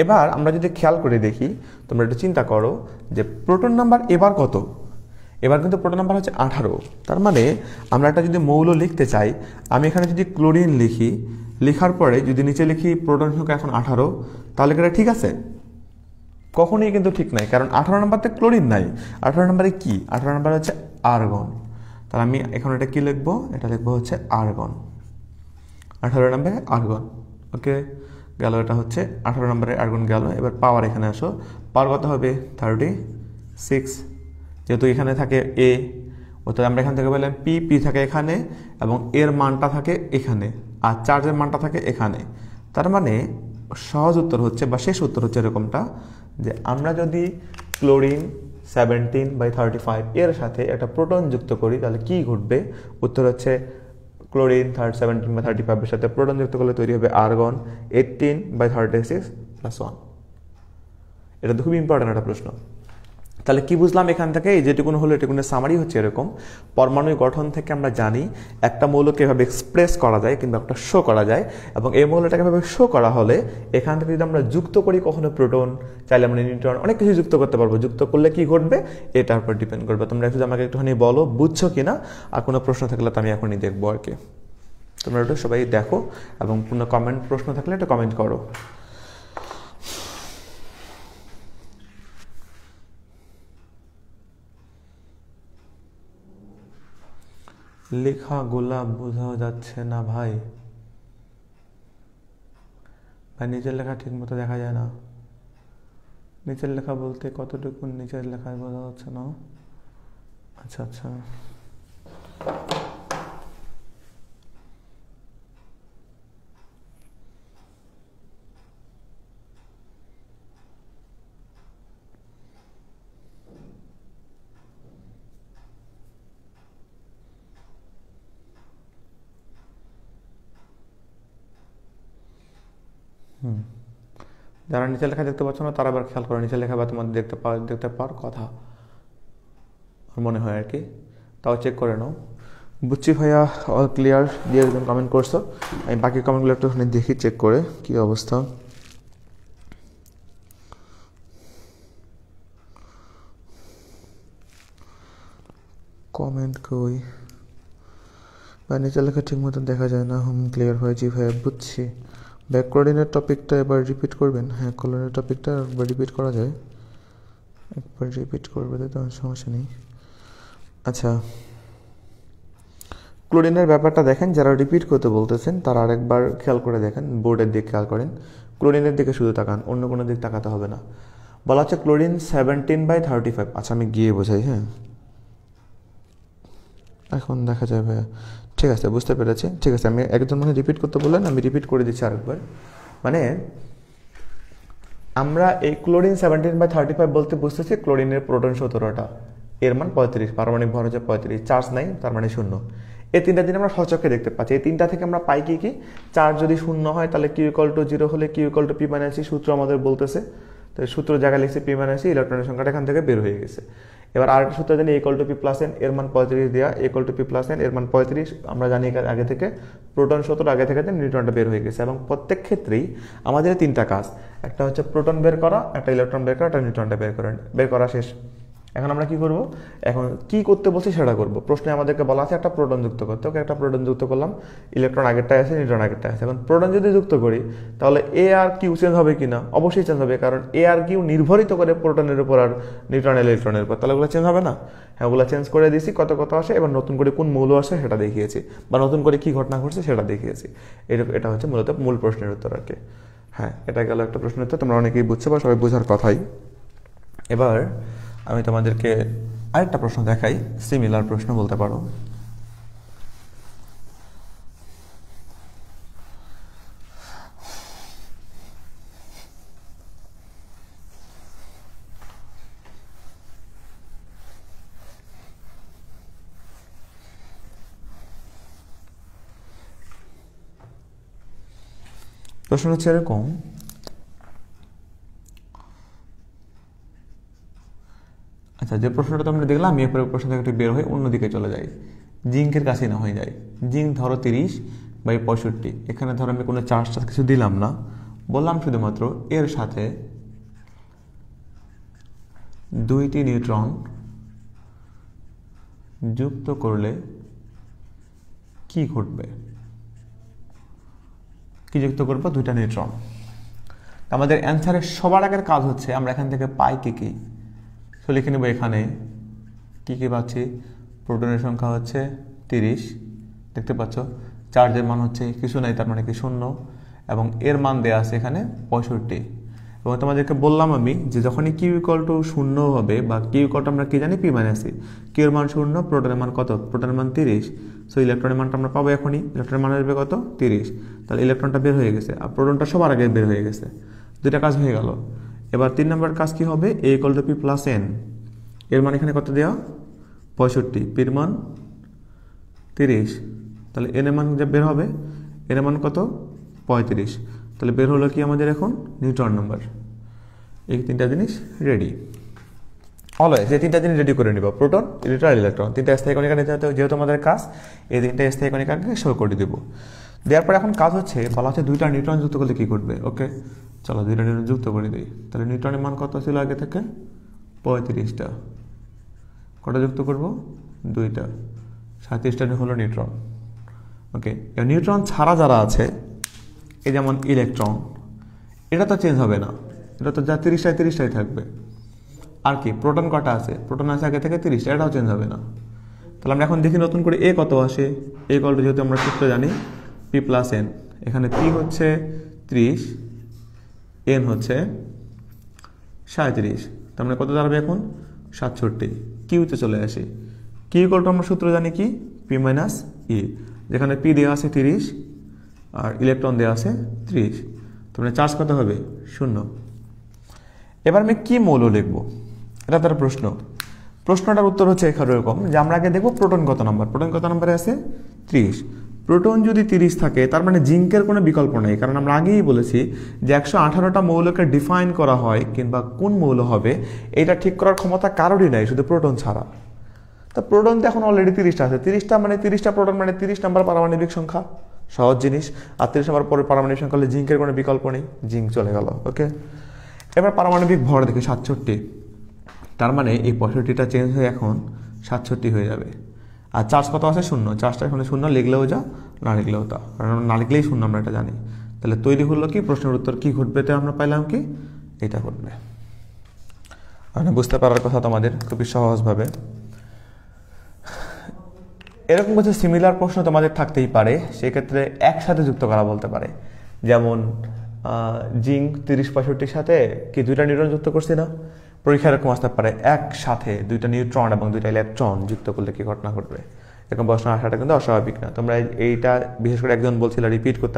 এবার আমরা যদি খেয়াল করে দেখি, তোমরা একটু চিন্তা করো যে প্রোটন নাম্বার এবার কত, এবার কিন্তু প্রোটন নাম্বার হচ্ছে 18। তার মানে আমরা একটা যদি মৌল লিখতে চাই, আমি এখানে যদি ক্লোরিন লিখি, লেখার পরে যদি নিচে লিখি প্রোটন সংখ্যা এখন 18, তাহলে এটা ঠিক আছে? কখনোই কিন্তু ঠিক নাই, কারণ 18 নম্বরতে ক্লোরিন নাই। 18 নম্বরে কি, 18 নম্বরে হচ্ছে আর্গন। তাহলে আমি এখন এটা কি লিখবো, এটা লিখবো হচ্ছে আর্গন, 18 নম্বরে আর্গন। ওকে, গেল, এটা হচ্ছে 18 নম্বরে আর্গন গেল। এবার পাওয়ার এখানে আসো, পাওয়ার কত হবে 36, যেহেতু এখানে থাকে এ, অর্থাৎ আমরা এখান থেকে বললাম পি থাকে এখানে এবং এর মানটা থাকে এখানে, আর চার্জের মানটা থাকে এখানে। তার মানে সহজ উত্তর হচ্ছে বা শেষ উত্তর হচ্ছে এরকমটা যে আমরা যদি ক্লোরিন 17/35 এর সাথে একটা প্রোটন যুক্ত করি তাহলে কি ঘটবে। উত্তর হচ্ছে ক্লোরিন 17/35 এর সাথে প্রোটন যুক্ত করলে তৈরি হবে আর্গন 18/36 + 1। এটা তো খুব ইম্পর্টেন্ট একটা প্রশ্ন। তাহলে কি বুঝলাম এখান থেকে? এই যেটুকুন হলো এটুকুনের সামারি হচ্ছে এরকম, পরমাণুর গঠন থেকে আমরা জানি একটা মৌলকে এভাবে এক্সপ্রেস করা যায় কিংবা একটা শো করা যায়, এবং এই মৌলটাকে এভাবে শো করা হলে এখান থেকে যদি আমরা যুক্ত করি কখনো প্রোটন, চাইলে আমরা নিউট্রন, অনেক কিছু যুক্ত করতে পারবো। যুক্ত করলে কি ঘটবে এটার উপর ডিপেন্ড করবে। তোমরা একটু আমাকে একটুখানি বলো বুঝছো কিনা, আর কোনো প্রশ্ন থাকলে তো আমি এখনই দেখবো আর কি। তোমরা একটু সবাই দেখো এবং কোনো কমেন্ট প্রশ্ন থাকলে একটু কমেন্ট করো। লেখাগুলা বোঝা যাচ্ছে না ভাই, নিচের লেখা ঠিক মতো দেখা যায় না। নিচের লেখা বলতে কতটুকু নিচের লেখায় বোঝা যাচ্ছে না? আচ্ছা আচ্ছা, যারা নিচের লেখা দেখতে পাচ্ছ না তারা আবার খেয়াল করো, নিচের লেখা বা তোমাদের দেখতে পাওয়ার কথা মনে হয় আর কি, তাও চেক করে নাও। বুঝছি ভাইয়া, অল ক্লিয়ার দিয়ে একদম কমেন্ট করছো। আমি বাকি কমেন্টগুলো একটুখানি দেখি চেক করে কি অবস্থা। কমেন্ট কই বা নিচের লেখা ঠিক মতো দেখা যায় না। ক্লিয়ার হয়েছি ভাইয়া, বুঝছি। ব্যাক কোঅর্ডিনেট টপিকটা এবার রিপিট করবেন? হ্যাঁ, কোঅর্ডিনেট টপিকটা একবার রিপিট করা যায়, একবার রিপিট করবে তো সমস্যা নেই। আচ্ছা, ক্লোরিনের ব্যাপারটা দেখেন, যারা রিপিট করতে বলতেছেন তারা আরেকবার খেয়াল করে দেখেন, বোর্ডের দিকে খেয়াল করেন, ক্লোরিনের দিকে শুধু তাকান, অন্য কোনো দিক তাকাতে হবে না। বলা হচ্ছে ক্লোরিন 17/35। আচ্ছা আমি গিয়ে বোঝাই। হ্যাঁ, এখন দেখা যাবে। ঠিক আছে, বুঝতে পেরেছি। ঠিক আছে, আমি একজন মানে রিপিট করতে বললেন, আমি রিপিট করে দিচ্ছি আরেকবার। মানে আমরা এই ক্লোরিন 17/35 বলতে বুঝতেছি ক্লোরিনের প্রোটন 17টা, এর মান 35, পারমাণবিক ভর হচ্ছে 35, চার্জ নাই তার মানে 0। এই তিনটা দিন আমরা সচক্ষে দেখতে পাচ্ছি। এই তিনটা থেকে আমরা পাই কি, চার্জ যদি 0 হয় তাহলে Q=0 হলে Q=P-, সূত্র আমাদের বলতেছে। তো সূত্র জায়গায় লিখছে P-, ইলেকট্রনের সংখ্যাটা এখান থেকে বের হয়ে গেছে। এবার আরেকটা সূত্র জানি A=P+N, এর মান 35 দেওয়া, A=P+N এর মান 35, আমরা জানি আগে থেকে প্রোটন 17, আগে থেকে নিউট্রনটা বের হয়ে গেছে। এবং প্রত্যেক ক্ষেত্রেই আমাদের তিনটা কাজ, একটা হচ্ছে প্রোটন বের করা, একটা ইলেকট্রন বের করা, একটা নিউট্রনটা বের করা শেষ। এখন আমরা কি করব? এখন কি করতে বলছি সেটা করব। প্রশ্নে আমাদেরকে বলা আছে একটা প্রোটন যুক্ত করতে, ওকে একটা প্রোটন যুক্ত করলাম, ইলেকট্রন আগেরটায় আছে, নিউট্রন আগেরটায় আছে। এখন প্রোটন যদি যুক্ত করি তাহলে এ আর কিউ চেঞ্জ হবে কিনা? অবশ্যই চেঞ্জ হবে, কারণ এ আর কিউ নির্ভরিত করে প্রোটনের উপর আর নিউট্রন ইলেকট্রনের উপর, তাহলে ওগুলো চেঞ্জ হবে না? হ্যাঁ, ওগুলো চেঞ্জ করে দিয়েছি, কত কত আসে, এবার নতুন করে কোন মৌল আসে সেটা দেখিয়েছি, বা নতুন করে কি ঘটনা ঘটছে সেটা দেখিয়েছি। এটা হচ্ছে মূলত মূল প্রশ্নের উত্তর আর কি। হ্যাঁ, এটা গেল একটা প্রশ্নের উত্তর, তোমরা অনেকেই বুঝছো বা সবাই বোঝার কথাই। এবার আমি তোমাদেরকে আরেকটা প্রশ্ন দেখাই, সিমিলার প্রশ্ন বলতে পারো। প্রশ্ন হচ্ছে এরকম, আচ্ছা যে প্রশ্নটা তোমরা দেখলাম, আমি এরপরে প্রশ্ন থেকে একটু বের হয়ে অন্যদিকে চলে যাই, জিঙ্কের কাছে না হয়ে যায়। জিঙ্ক ধরো 30/65, এখানে ধরো আমি কোনো চার্জ কিছু দিলাম না, বললাম শুধুমাত্র এর সাথে 2টি নিউট্রন যুক্ত করলে কি ঘটবে? কি যুক্ত করবো? 2টা নিউট্রন। আমাদের অ্যান্সারের সবার আগের কাজ হচ্ছে আমরা এখান থেকে পাই কি, তো লিখে নেব এখানে কি পাচ্ছি। প্রোটনের সংখ্যা হচ্ছে 30, দেখতে পাচ্ছ, চার্জের মান হচ্ছে কিছু নাই, তার মানে কি 0, এবং এর মান দেয়া আছে এখানে 65। এবং তোমাদেরকে বললাম আমি যে যখনই Q=0 হবে, বা Q= আমরা কি জানি P-, Q এর মান 0, প্রোটনের মান কত? প্রোটনের মান 30, সো ইলেকট্রনের মানটা আমরা পাবো এখনই, ইলেকট্রনের মান আসবে কত? 30, তাহলে ইলেকট্রনটা বের হয়ে গেছে, আর প্রোটনটা সবার আগে বের হয়ে গেছে, দুইটা কাজ হয়ে গেল। এবার 3 নম্বর কাজ কি হবে? A=P+N, এর মান এখানে কত দেওয়া? 65, পির মান 30, তাহলে এন এর মান যে বের হবে, এর মান কত? 35, তাহলে বের হলো কি আমাদের এখন? Neutron number. এই তিনটা জিনিস রেডি। অলওয়েজ এই তিনটা জিনিস রেডি করে নিব, প্রোটন, নিউট্রন, ইলেকট্রন, তিনটা স্থায়ী কণিকা নিতে হতে যেহেতু আমাদের কাজ এই তিনটা স্থায়ী কণিকাকে শো করে দিব। দেওয়ার পর এখন কাজ হচ্ছে বলা হচ্ছে দুইটা নিউট্রন যুক্ত করলে কী ঘটবে। ওকে, চলো দুইটা নিউট্রন যুক্ত করে দিই। তাহলে নিউট্রনের মান কত ছিল আগে থেকে? 35টা। কটা যুক্ত করব? 2টা। 37টা হলো নিউট্রন। ওকে, নিউট্রন ছাড়া যারা আছে এই যেমন ইলেকট্রন, এটা তো চেঞ্জ হবে না, এটা তো যা 30টাই থাকবে। আর কি প্রোটন কটা আছে? প্রোটন আছে আগে থেকে 30টা, এটাও চেঞ্জ হবে না। তাহলে আমরা এখন দেখি নতুন করে এ কত আসে। এ কলটা যেহেতু আমরা সূত্র জানি P+N, এখানে P হচ্ছে 30, N হচ্ছে 37, তার মানে কত দাঁড়াবে এখন? 67। কিউতে চলে আসি। কিউ কলটা আমরা সূত্র জানি কি P - E, যেখানে P দেওয়া আছে 30 আর ইলেকট্রন দেওয়া আছে 30, তার মানে চার্জ কত হবে? 0। এবার আমি কি মৌল লিখবো, এটা তার প্রশ্ন। প্রশ্নটার উত্তর হচ্ছে এরকম যে আমরা আগে দেখবো প্রোটন কত নাম্বার। প্রোটন কত নাম্বারে আছে? 30। প্রোটন যদি 30 থাকে তার মানে জিঙ্কের কোনো বিকল্প নেই, কারণ আমরা আগেই বলেছি যে 118টা মৌলকে ডিফাইন করা হয় কিংবা কোন মৌল হবে এটা ঠিক করার ক্ষমতা কারোরই নাই, শুধু প্রোটন ছাড়া। তা প্রোটন তো এখন অলরেডি 30টা আছে, 30টা মানে 30টা প্রোটন মানে 30 নাম্বার পারমাণবিক সংখ্যা, সহজ জিনিস। আর 30 নাম্বার পরে পারমাণবিক সংখ্যা হলে জিঙ্কের কোনো বিকল্প নেই, জিঙ্ক চলে গেল। ওকে, এবার পারমাণবিক ভর দেখি 67, তার মানে এই 65টা চেঞ্জ হয়ে এখন 67 হয়ে যাবে। আর চার্জ কত আছে? 0। চার্জটা এখানে 0 লিখলেও যা, না লিখলেও তা, কারণ না লিখলেই 0 আমরা এটা জানি। তাহলে তৈরি হলো কি, প্রশ্নের উত্তর কি ঘটবে তো আমরা পাইলাম কি এটা ঘটবে। মানে বুঝতে পারার কথা তোমাদের খুবই সহজভাবে। এরকম কিছু সিমিলার প্রশ্ন তোমাদের থাকতেই পারে, সেক্ষেত্রে একসাথে যুক্ত করা বলতে পারে। যেমন জিঙ্ক 30-65 সাথে কি 2টা নিউট্রন যুক্ত করছি না, পরীক্ষা এরকম আসতে পারে একসাথে 2টা নিউট্রন এবং 2টা ইলেকট্রন যুক্ত করলে কি ঘটনা ঘটবে। এরকম প্রশ্ন আসাটা কিন্তু অস্বাভাবিক না। তোমরা এইটা বিশেষ করে একজন বলছিল রিপিট করতে,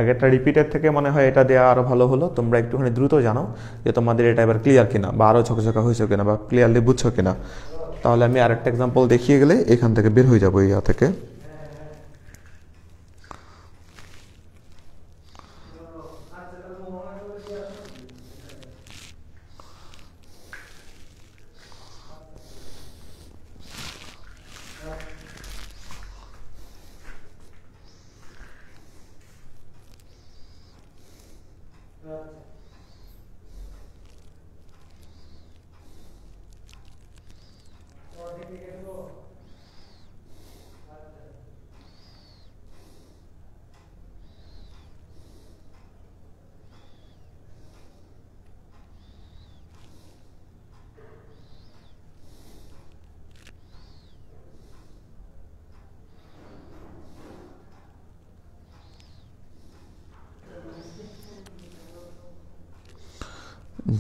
আগেরটা রিপিটের থেকে মনে হয় এটা দেওয়া আরও ভালো হলো। তোমরা একটুখানি দ্রুত জানো যে তোমাদের এটা এবার ক্লিয়ার কিনা, বা আরও ঝকঝকা হয়েছে কিনা, বা ক্লিয়ারলি বুঝছো কিনা। তাহলে আমি আরেকটা এক্সাম্পল দেখিয়ে গেলে এখান থেকে বের হয়ে যাবো ইয়া থেকে।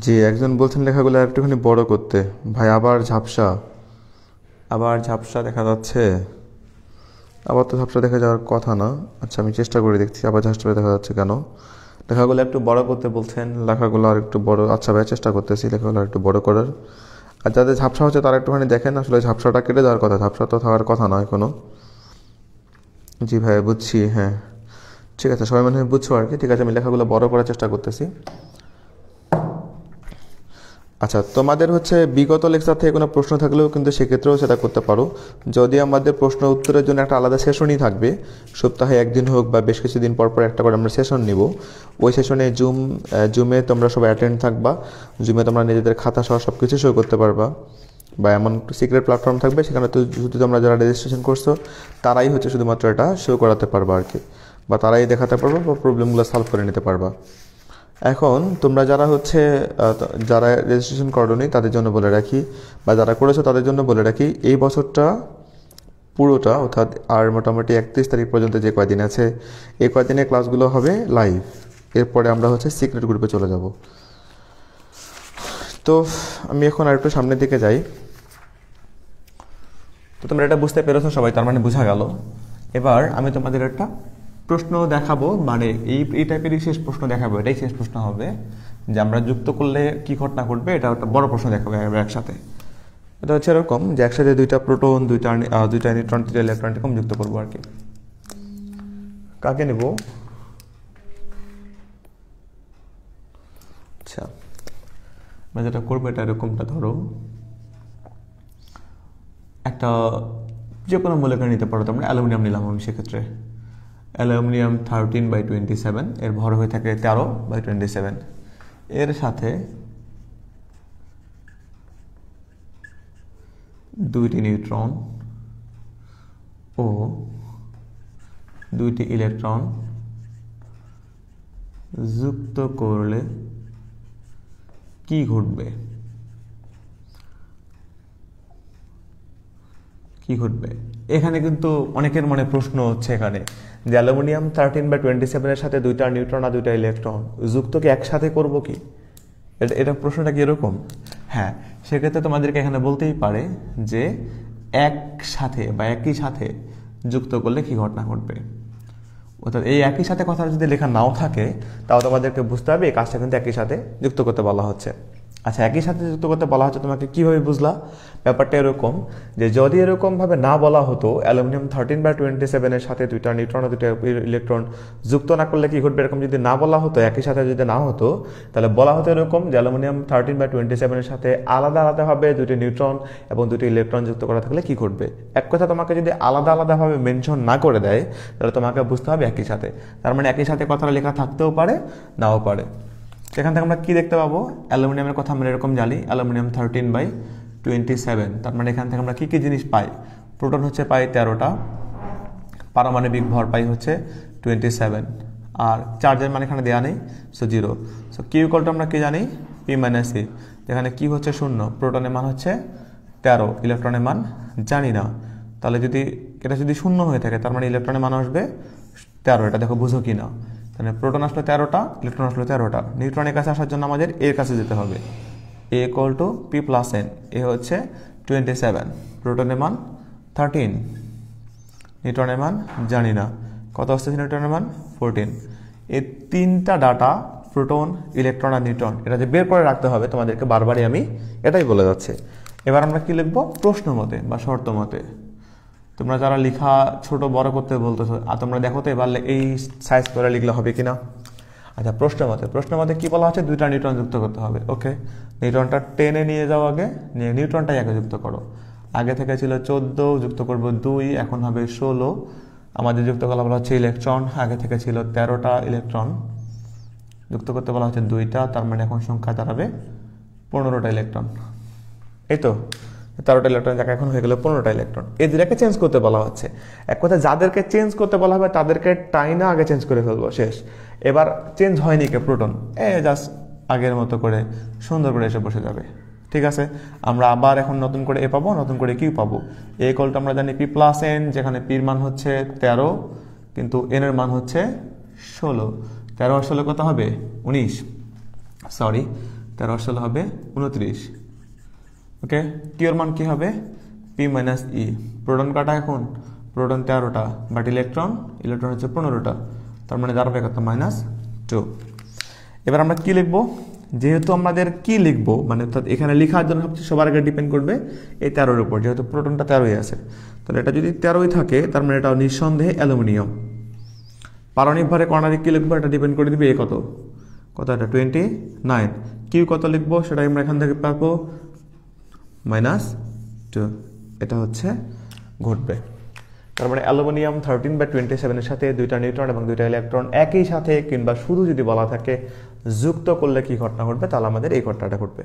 জি, একজন বলছেন লেখাগুলো একটুখানি বড় করতে। ভাই আবার ঝাপসা দেখা যাচ্ছে। আবার তো ঝাপসা দেখা যাওয়ার কথা না। আচ্ছা, আমি চেষ্টা করে দেখছি আবার ঝাপসা দেখা যাচ্ছে কেন। লেখাগুলো একটু বড় করতে বলছেন, লেখাগুলো আর একটু বড়। আচ্ছা ভাই, চেষ্টা করতেছি লেখাগুলো আর একটু বড় করার। আর যাদের ঝাপসা হচ্ছে তারা একটুখানি দেখেন, আসলে ঝাপসাটা কেটে যাওয়ার কথা, ঝাপসা তো থাকার কথা নয় কোনো। জি ভাই, বুঝছি। হ্যাঁ ঠিক আছে, সবাই মনে হয় বুঝছো আর কি। ঠিক আছে, আমি লেখাগুলো বড় করার চেষ্টা করতেছি। আচ্ছা, তোমাদের হচ্ছে বিগত লেকচার থেকে কোনো প্রশ্ন থাকলেও কিন্তু সেক্ষেত্রেও সেটা করতে পারো। যদি আমাদের প্রশ্ন উত্তরের জন্য একটা আলাদা সেশনই থাকবে, সপ্তাহে একদিন হোক বা বেশ কিছুদিন পর পর একটা করে আমরা সেশন নিব। ওই সেশনে জুমে তোমরা সবাই অ্যাটেন্ড থাকবা। জুমে তোমরা নিজেদের খাতা সহ সব কিছু শো করতে পারবা, বা এমন সিক্রেট প্ল্যাটফর্ম থাকবে সেখানে তো শুধু তোমরা যারা রেজিস্ট্রেশন করছো তারাই হচ্ছে শুধুমাত্র এটা শো করাতে পারবা আর কি, বা তারাই দেখাতে পারবা বা প্রবলেমগুলো সলভ করে নিতে পারবা। এখন তোমরা যারা রেজিস্ট্রেশন করোনি তাদের জন্য বলে রাখি, বা যারা করেছো তাদের জন্য বলে রাখি, এই বছরটা পুরোটা অর্থাৎ আর মোটামুটি 31 তারিখ পর্যন্ত যে কয়দিন আছে এই কয়দিনের ক্লাসগুলো হবে লাইভ। এরপরে আমরা সিক্রেট গ্রুপে চলে যাব। তো আমি এখন আর একটু সামনের দিকে যাই। তো তোমরা এটা বুঝতে পেরেছো সবাই, তার মানে বোঝা গেল। এবার আমি তোমাদের একটা প্রশ্ন দেখাবো, মানে এই টাইপেরই শেষ প্রশ্ন দেখাবো। এটাই শেষ প্রশ্ন হবে যে আমরা যুক্ত করলে কি ঘটনা ঘটবে, এটা একটা বড় প্রশ্ন দেখাবো একসাথে। এটা হচ্ছে এরকম যে একসাথে 2টা প্রোটন, 2টা নিউট্রন, 3টা ইলেকট্রন এরকম যুক্ত করবো আর কি। কাকে নেব? আচ্ছা, আমরা যেটা করবো এটা এরকমটা, ধরো একটা যে কোনো মূল্যকে নিতে পারো, তোমরা অ্যালুমিনিয়াম নিলাম আমি সেক্ষেত্রে। অ্যালুমিনিয়াম 13/27, এর ভর হয়ে থাকে 13/27। এর সাথে 2টি নিউট্রন ও 2টি ইলেকট্রন যুক্ত করলে কি ঘটবে? এখানে কিন্তু অনেকের মনে প্রশ্ন হচ্ছে এখানে যে অ্যালুমিনিয়াম 13/27 এর সাথে 2টা নিউট্রন আর 2টা ইলেকট্রন যুক্ত কি একসাথে করব কি? এটা প্রশ্নটা কি এরকম? হ্যাঁ, সেক্ষেত্রে তোমাদেরকে এখানে বলতেই পারে যে একসাথে বা একই সাথে যুক্ত করলে কি ঘটনা ঘটবে। অর্থাৎ এই একই সাথে কথা যদি লেখা নাও থাকে তাও তোমাদেরকে বুঝতে হবে এই কাজটা কিন্তু একই সাথে যুক্ত করতে বলা হচ্ছে। আচ্ছা, একই সাথে যুক্ত করতে বলা হচ্ছে, তোমাকে কিভাবে বুঝলা? ব্যাপারটা এরকম যে যদি এরকমভাবে না বলা হতো অ্যালুমিনিয়াম 13/27 এর সাথে 2টা নিউট্রন ও 2টা ইলেকট্রন যুক্ত না করলে কি ঘটবে, এরকম যদি না বলা হতো, একই সাথে যদি না হতো, তাহলে বলা হতো এরকম যে অ্যালুমিনিয়াম 13/27 এর সাথে আলাদা আলাদাভাবে 2টি নিউট্রন এবং 2টি ইলেকট্রন যুক্ত করা থাকলে কি ঘটবে। এক কথা, তোমাকে যদি আলাদা আলাদাভাবে মেনশন না করে দেয় তাহলে তোমাকে বুঝতে হবে একই সাথে। তার মানে একই সাথে কথাটা লেখা থাকতেও পারে, নাও পারে। সেখান থেকে আমরা কি দেখতে পাবো? অ্যালুমিনিয়ামের কথা আমরা এরকম জানি, অ্যালুমিনিয়াম 13/27। তার মানে এখান থেকে আমরা কি কি জিনিস পাই? প্রোটন হচ্ছে পাই 13টা, পারমাণবিক ভর পাই হচ্ছে 27, আর চার্জের মান এখানে দেওয়া নেই, so 0। So Q equal to আমরা কি জানি? P minus C. যেখানে কি হচ্ছে 0, প্রোটনের মান হচ্ছে 13, ইলেকট্রনের মান জানি না। তাহলে যদি এটা যদি 0 হয়ে থাকে তার মানে ইলেকট্রনের মান আসবে 13। এটা দেখো বুঝো কি না? তাহলে প্রোটন আসলো 13টা, ইলেকট্রন আসলো 13টা। নিউট্রনের কাছে আসার জন্য আমাদের এর কাছে যেতে হবে। A equal to P plus N. A হচ্ছে 27, প্রোটনের মান 13, নিউট্রনের মান জানি না। কত আসতেছে নিউট্রনের মান? 14। এই 3টা ডাটা, প্রোটন, ইলেকট্রন আর নিউট্রন, এটা যে বের করে রাখতে হবে তোমাদেরকে, বারবারই আমি এটাই বলে যাচ্ছে। এবার আমরা কি লিখবো? প্রশ্ন মতে বা শর্ত মতে। তোমরা যারা লেখা ছোট বড় করতে বলতেছো, আর তোমরা দেখো তো এবার এই সাইজ করে লিখলে হবে কিনা। আচ্ছা, প্রশ্ন মতে কি বলা হচ্ছে? 2টা নিউট্রন যুক্ত করতে হবে। ওকে, নিউট্রনটা টেনে নিয়ে যাও, আগে নিয়ে নিউট্রনটাই আগে যুক্ত করো। আগে থেকে ছিল 14, যুক্ত করবো 2, এখন হবে 16। আমাদের যুক্ত করা বলা হচ্ছে ইলেকট্রন, আগে থেকে ছিল 13টা ইলেকট্রন, যুক্ত করতে বলা হচ্ছে 2টা, তার মানে এখন সংখ্যা দাঁড়াবে 15টা ইলেকট্রন। এই তো 13টা ইলেকট্রন জায়গায় এখন হয়ে গেল 15টা ইলেকট্রন। এই দুটাকে চেঞ্জ করতে বলা হচ্ছে। এক কথা, যাদেরকে চেঞ্জ করতে বলা হবে তাদেরকে টাইনা আগে চেঞ্জ করে ফেলবো, শেষ। এবার চেঞ্জ হয়নি কে প্রোটন, জাস্ট আগের মতো করে সুন্দর করে এসে বসে যাবে। ঠিক আছে, আমরা আবার এখন নতুন করে এ পাবো, নতুন করে কিউ পাবো। এ ইকুয়াল টু আমরা জানি পি প্লাস এন, যেখানে পির মান হচ্ছে 13 কিন্তু এন এর মান হচ্ছে 16। 13 আর 16 কত হবে? 19, সরি 13 আর 16 হবে 29। ওকে, কিউর মান কি হবে? P minus E. প্রোটন কাটা এখন, প্রোটন 13টা, বাট ইলেকট্রন হচ্ছে 15টা, তার মানে দাঁড়াবে কত? -2। এবার আমরা কি লিখবো? যেহেতু আমাদের কি লিখবো, মানে অর্থাৎ এখানে লেখার জন্য সবচেয়ে সবার আগে ডিপেন্ড করবে এই 13-এর উপর, যেহেতু প্রোটনটা 13ই আছে। তাহলে এটা যদি 13ই থাকে তার মানে এটা নিঃসন্দেহে অ্যালুমিনিয়াম। পারমাণবিক ভরে কণার কি লিখবো এটা ডিপেন্ড করে দিবে এ কত এটা 29। কিউ কত লিখবো সেটা আমরা এখান থেকে পাবো -2। এটা হচ্ছে ঘটবে। তার মানে অ্যালুমিনিয়াম 13/27 এর সাথে 2টা নিউট্রন এবং 2টা ইলেকট্রন একই সাথে কিংবা শুধু যদি বলা থাকে যুক্ত করলে কি ঘটনা ঘটবে, তাহলে আমাদের এই ঘটনাটা ঘটবে।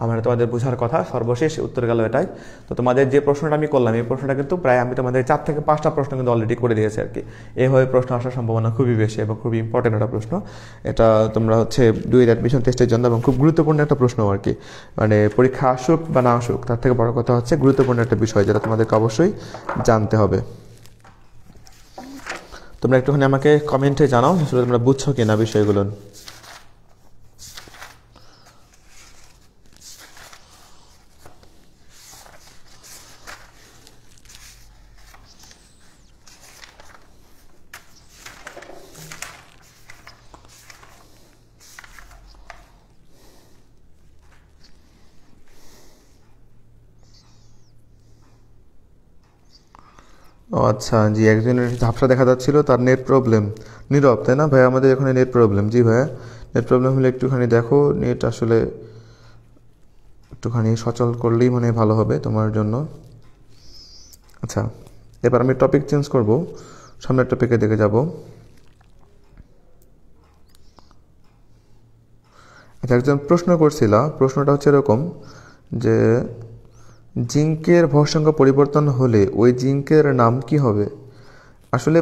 আমার তোমাদের বোঝার কথা, সর্বশেষ উত্তর গেল এটাই। তো তোমাদের যে প্রশ্নটা আমি করলাম এই প্রশ্নটা কিন্তু প্রায় আমি তোমাদের 4 থেকে 5টা প্রশ্ন কিন্তু অলরেডি করে দিয়েছি আর কি। এইভাবে প্রশ্ন আসার সম্ভাবনা খুবই বেশি এবং খুবই ইম্পর্টেন্ট একটা প্রশ্ন। এটা তোমরা হচ্ছে ডুয়েট অ্যাডমিশন টেস্টের জন্য এবং খুব গুরুত্বপূর্ণ একটা প্রশ্ন আর কি। মানে পরীক্ষা আসুক বা না আসুক, তার থেকে বড় কথা হচ্ছে গুরুত্বপূর্ণ একটা বিষয় যেটা তোমাদেরকে অবশ্যই জানতে হবে। তোমরা একটুখানি আমাকে কমেন্টে জানাও আসলে তোমরা বুঝছো কিনা বিষয়গুলো। ও আচ্ছা, জি, একজনের ঝাপসা দেখা যাচ্ছিল, তার নেট প্রবলেম। নীরব, তাই না ভাই? আমাদের এখানে নেট প্রবলেম। জি ভাইয়া, নেট প্রবলেম হলে একটুখানি দেখো, নেট আসলে একটুখানি সচল করলেই মানে ভালো হবে তোমার জন্য। আচ্ছা, এবার আমি টপিক চেঞ্জ করব, সামনের টপিকে দেখে যাব। আচ্ছা, একজন প্রশ্ন করছিল, প্রশ্নটা হচ্ছে এরকম যে জিঙ্কের ভর সংখ্যা পরিবর্তন হলে ওই জিঙ্কের নাম কি হবে? আসলে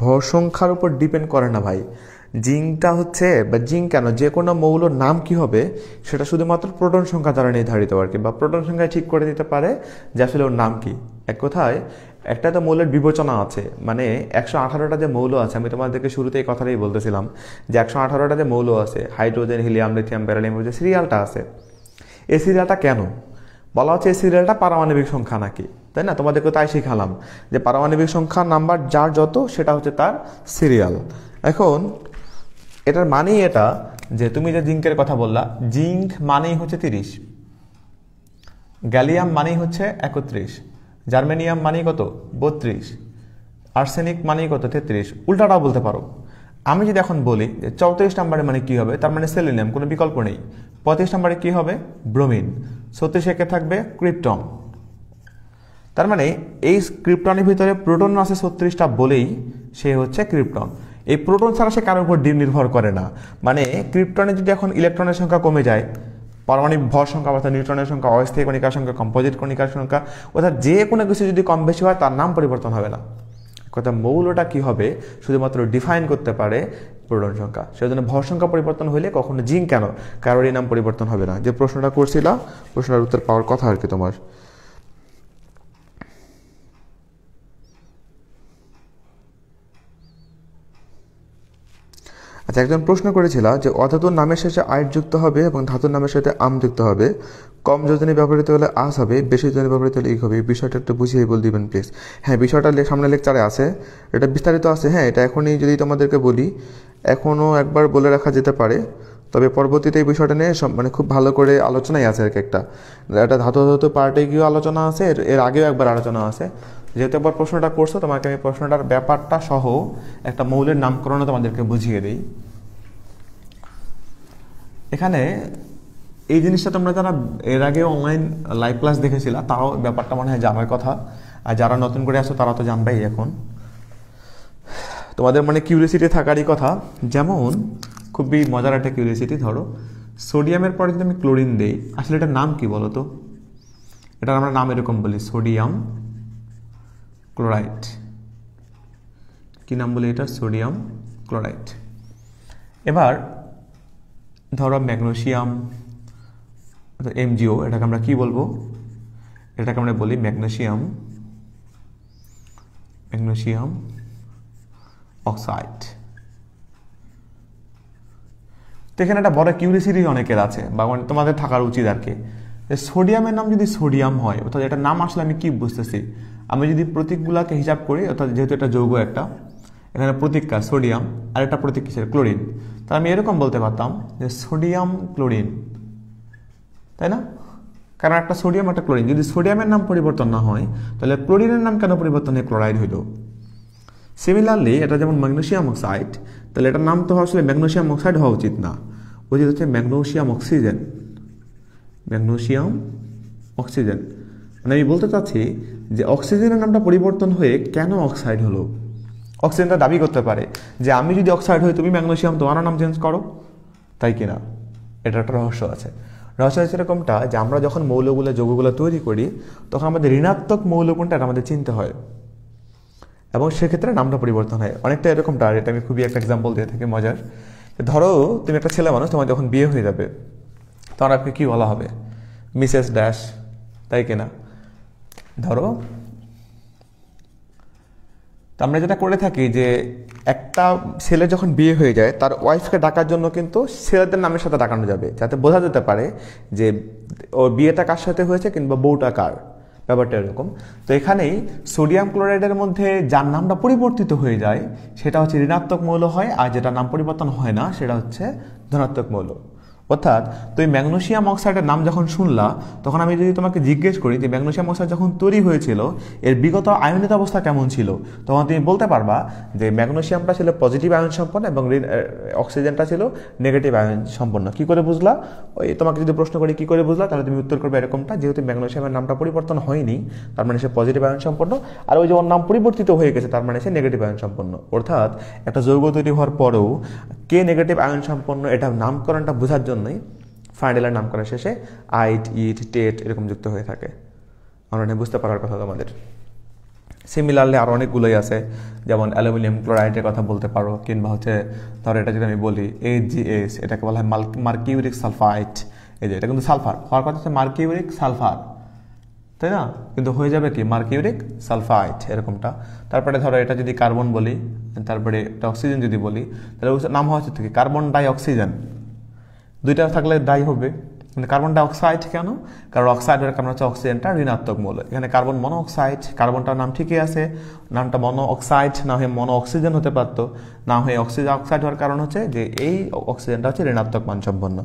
ভর সংখ্যার উপর ডিপেন্ড করে না ভাই। জিঙ্কটা হচ্ছে, বা জিঙ্ক কেন, যে কোনো মৌলর নাম কি হবে সেটা শুধুমাত্র প্রোটন সংখ্যা দ্বারা নির্ধারিত আর কি, বা প্রোটন সংখ্যায় ঠিক করে দিতে পারে যে আসলে ওর নাম কি। এক কথায় একটা তো মৌলের বিবেচনা আছে, মানে 118টা যে মৌল আছে, আমি তোমাদেরকে শুরুতে এই কথাটাই বলতেছিলাম যে 118টা যে মৌল আছে, হাইড্রোজেন, হিলিয়াম, লিথিয়াম, বেরিলিয়াম, যে সিরিয়ালটা আছে, এই সিরিয়ালটা কেন বলা হচ্ছে? এই সিরিয়ালটা পারমাণবিক সংখ্যা নাকি, তাই না? তোমাদেরকে তাই শিখালাম যে পারমাণবিক সংখ্যা নাম্বার যার যত সেটা হচ্ছে তার সিরিয়াল। এখন এটার মানেই এটা যে তুমি যে জিঙ্কের কথা বললা, জিঙ্ক মানেই হচ্ছে 30, গ্যালিয়াম মানেই হচ্ছে 31, জার্মেনিয়াম মানেই কত 32, আর্সেনিক মানেই কত 33। উল্টাটাও বলতে পারো। আমি যদি এখন বলি যে 34 নম্বরে মানে কি হবে, তার মানে সেলেনিয়াম, কোনো বিকল্প নেই। 35 নম্বরে কি হবে? ব্রোমিন। 36 একে থাকবে ক্রিপ্টন। তার মানে এই ক্রিপ্টনের ভিতরে প্রোটন আছে 36টা বলেই সে হচ্ছে ক্রিপ্টন। এই প্রোটন ছাড়া সে কারোর উপর নির্ভর করে না। মানে ক্রিপ্টনে যদি এখন ইলেকট্রনের সংখ্যা কমে যায়, পারমাণবিক ভর সংখ্যা অর্থাৎ নিউট্রনের সংখ্যা, অস্থায়ী কণিকার সংখ্যা, কম্পোজিট কণিকার সংখ্যা, অর্থাৎ যে কোনো কিছু যদি কম বেশি হয় তার নাম পরিবর্তন হবে না। কথা মৌলটা কি হবে শুধুমাত্র ডিফাইন করতে পারে প্রোটন সংখ্যা। সেজন্য ভর সংখ্যা পরিবর্তন হলে কখনো জিঙ্ক কেন, কারোরই নাম পরিবর্তন হবে না। যে প্রশ্নটা করছিলা, প্রশ্নের উত্তর পাওয়ার কথা আর কি তোমার। আচ্ছা, একজন প্রশ্ন করেছিল যে অধাতুর নামের শেষে আইট যুক্ত হবে এবং ধাতুর নামের সাথে আম যুক্ত হবে, কম যোজনী ব্যবহৃত হলে আস হবে, বেশি যোজনী ব্যবহৃত হলে ইক হবে। এই বিষয়টা একটু বুঝিয়ে বল দিবেন প্লিজ। হ্যাঁ, বিষয়টা সামনে লেকচারে আছে, এটা বিস্তারিত আছে। হ্যাঁ, এটা এখনই যদি তোমাদেরকে বলি, এখনও একবার বলে রাখা যেতে পারে, তবে পরবর্তীতে এই বিষয়টা নিয়ে মানে খুব ভালো করে আলোচনাই আছে আর কি। একটা ধাতু পার্টে গিয়েও আলোচনা আছে, এর আগেও একবার আলোচনা আছে। যেহেতু একবার প্রশ্নটা করছো, তোমাকে আমি প্রশ্নটার ব্যাপারটা সহ একটা মৌলের নামকরণও তোমাদেরকে বুঝিয়ে দিই। এখানে এই জিনিসটা তোমরা যারা এর আগে অনলাইন লাইভ ক্লাস দেখেছিলা তারাও ব্যাপারটা মনে হয় জানার কথা, আর যারা নতুন করে আসো তারা তো জানবেই। এখন তোমাদের মানে কিউরিয়াসিটি থাকারই কথা। যেমন খুবই মজার একটা কিউরিয়াসিটি, ধরো সোডিয়ামের পরে যদি আমি ক্লোরিন দেই, আসলে এটার নাম কি বলো তো? এটার আমরা নাম এরকম বলি, সোডিয়াম ক্লোরাইড। কি নাম বলি এটা? Sodium chloride. এবার ধরো ম্যাগনেসিয়াম, MgO, এটাকে আমরা কি বলবো? এটাকে আমরা বলি ম্যাগনেসিয়াম অক্সাইড। তো এখানে একটা বড় কিউরিয়াসিটি অনেকের আছে, বা তোমাদের থাকার উচিত আর কি, সোডিয়ামের নাম যদি সোডিয়াম হয়, অর্থাৎ এটার নাম আসলে আমি কি বুঝতেছি? আমি যদি প্রতীকগুলাকে হিসাব করি, অর্থাৎ যেহেতু এটা যৌগ একটা, এখানে প্রতীকটা সোডিয়াম আর একটা প্রতীক কিসের? ক্লোরিন। তাহলে আমি এরকম বলতে পারতাম যে সোডিয়াম ক্লোরিন, তাই না? কারণ একটা সোডিয়াম একটা ক্লোরিন, যদি সোডিয়ামের নাম পরিবর্তন না হয় তাহলে ক্লোরিনের নাম কেন পরিবর্তন হয়ে ক্লোরাইড হইল? সিমিলারলি এটা যেমন ম্যাগনেসিয়াম অক্সাইড, তাহলে এটার নাম তো আসলে ম্যাগনেসিয়াম অক্সাইড হওয়া উচিত না, উচিত হচ্ছে ম্যাগনেসিয়াম অক্সিজেন। মানে আমি বলতে চাচ্ছি যে অক্সিজেনের নামটা পরিবর্তন হয়ে কেন অক্সাইড হলো? অক্সিজেনটা দাবি করতে পারে যে আমি যদি অক্সাইড হই, তুমি ম্যাগনেসিয়াম, তোমার নাম চেঞ্জ করো, তাই কিনা? এটা একটা রহস্য আছে। রহস্য হচ্ছে এরকমটা যে আমরা যখন মৌলগুলো, যৌগগুলো তৈরি করি, তখন আমাদের ঋণাত্মক মৌল কোনটা এটা আমাদের চিনতে হয়, এবং সেক্ষেত্রে নামটা পরিবর্তন হয়। অনেকটা এরকমটা, এটা আমি খুবই একটা এক্সাম্পল দিয়ে থাকি মজার। ধরো তুমি একটা ছেলে মানুষ, তোমার যখন বিয়ে হয়ে যাবে তখন আপনি কি বলা হবে? মিসেস ড্যাশ, তাই কিনা? ধরো আমরা যেটা করে থাকি যে একটা ছেলে যখন বিয়ে হয়ে যায়, তার ওয়াইফকে ডাকার জন্য কিন্তু ছেলেদের নামের সাথে ডাকানো যাবে, যাতে বোঝা যেতে পারে যে ওর বিয়েটা কার সাথে হয়েছে কিংবা বউটা কার। ব্যাপারটা এরকম। তো এখানেই সোডিয়াম ক্লোরাইডের মধ্যে যার নামটা পরিবর্তিত হয়ে যায় সেটা হচ্ছে ঋণাত্মক মৌল হয়, আর যেটা নাম পরিবর্তন হয় না সেটা হচ্ছে ধনাত্মক মৌল। অর্থাৎ তুমি ম্যাগনেসিয়াম অক্সাইডের নাম যখন শুনলা তখন আমি যদি তোমাকে জিজ্ঞেস করি যে ম্যাগনেসিয়াম অক্সাইড যখন তৈরি হয়েছিল এর বিগত আয়নিত অবস্থা কেমন ছিল, তখন তুমি বলতে পারবা যে ম্যাগনেসিয়ামটা ছিল পজিটিভ আয়ন সম্পন্ন এবং অক্সিজেনটা ছিল নেগেটিভ আয়ন সম্পন্ন। কি করে বুঝলা? ওই তোমাকে যদি প্রশ্ন করি কি করে বুঝলা, তাহলে তুমি উত্তর করবে এরকমটা, যেহেতু ম্যাগনেসিয়ামের নামটা পরিবর্তন হয়নি তার মানে সে পজিটিভ আয়ন সম্পন্ন, আর ওই যে ওর নাম পরিবর্তিত হয়ে গেছে তার মানে সে নেগেটিভ আয়ন সম্পন্ন। অর্থাৎ একটা যৌগ তৈরি হওয়ার পরেও কে নেগেটিভ আয়ন সম্পন্ন এটা নামকরণটা বোঝার জন্যই ফাইনালের নামকরণ শেষে আইট, ইট, টেট এরকম যুক্ত হয়ে থাকে। আমরা বুঝতে পারার কথা তোমাদের। সিমিলারলি আরও অনেকগুলোই আছে, যেমন অ্যালুমিনিয়াম ক্লোরাইডের কথা বলতে পারো, কিংবা হচ্ছে ধরো এটা যদি আমি বলি AgS, এটাকে বলা হয় মার্কিউরিক সালফাইড। এই যে এটা কিন্তু সালফার, হওয়ার কথা হচ্ছে মার্কিউরিক সালফার, তাই না? কিন্তু হয়ে যাবে কি মার্কিউরিক সালফাইড এরকমটা। তারপরে ধরো এটা যদি কার্বন বলি, তারপরে এটা অক্সিজেন যদি বলি, তাহলে নাম হচ্ছে কি কার্বন ডাই অক্সিজেন। দুইটা থাকলে ডাই হবে, মানে কার্বন ডাই অক্সাইড কেন? কারণ অক্সাইডের কারণ হচ্ছে অক্সিজেনটা ঋণাত্মক মৌল। এখানে কার্বন মনো অক্সাইড, কার্বনটার নাম ঠিকই আছে, নামটা মনো অক্সাইড না হয়ে মনো অক্সিজেন হতে পারত, না হয়ে অক্সিজেন অক্সাইড হওয়ার কারণ হচ্ছে যে এই অক্সিজেনটা হচ্ছে ঋণাত্মক মান সম্পন্ন।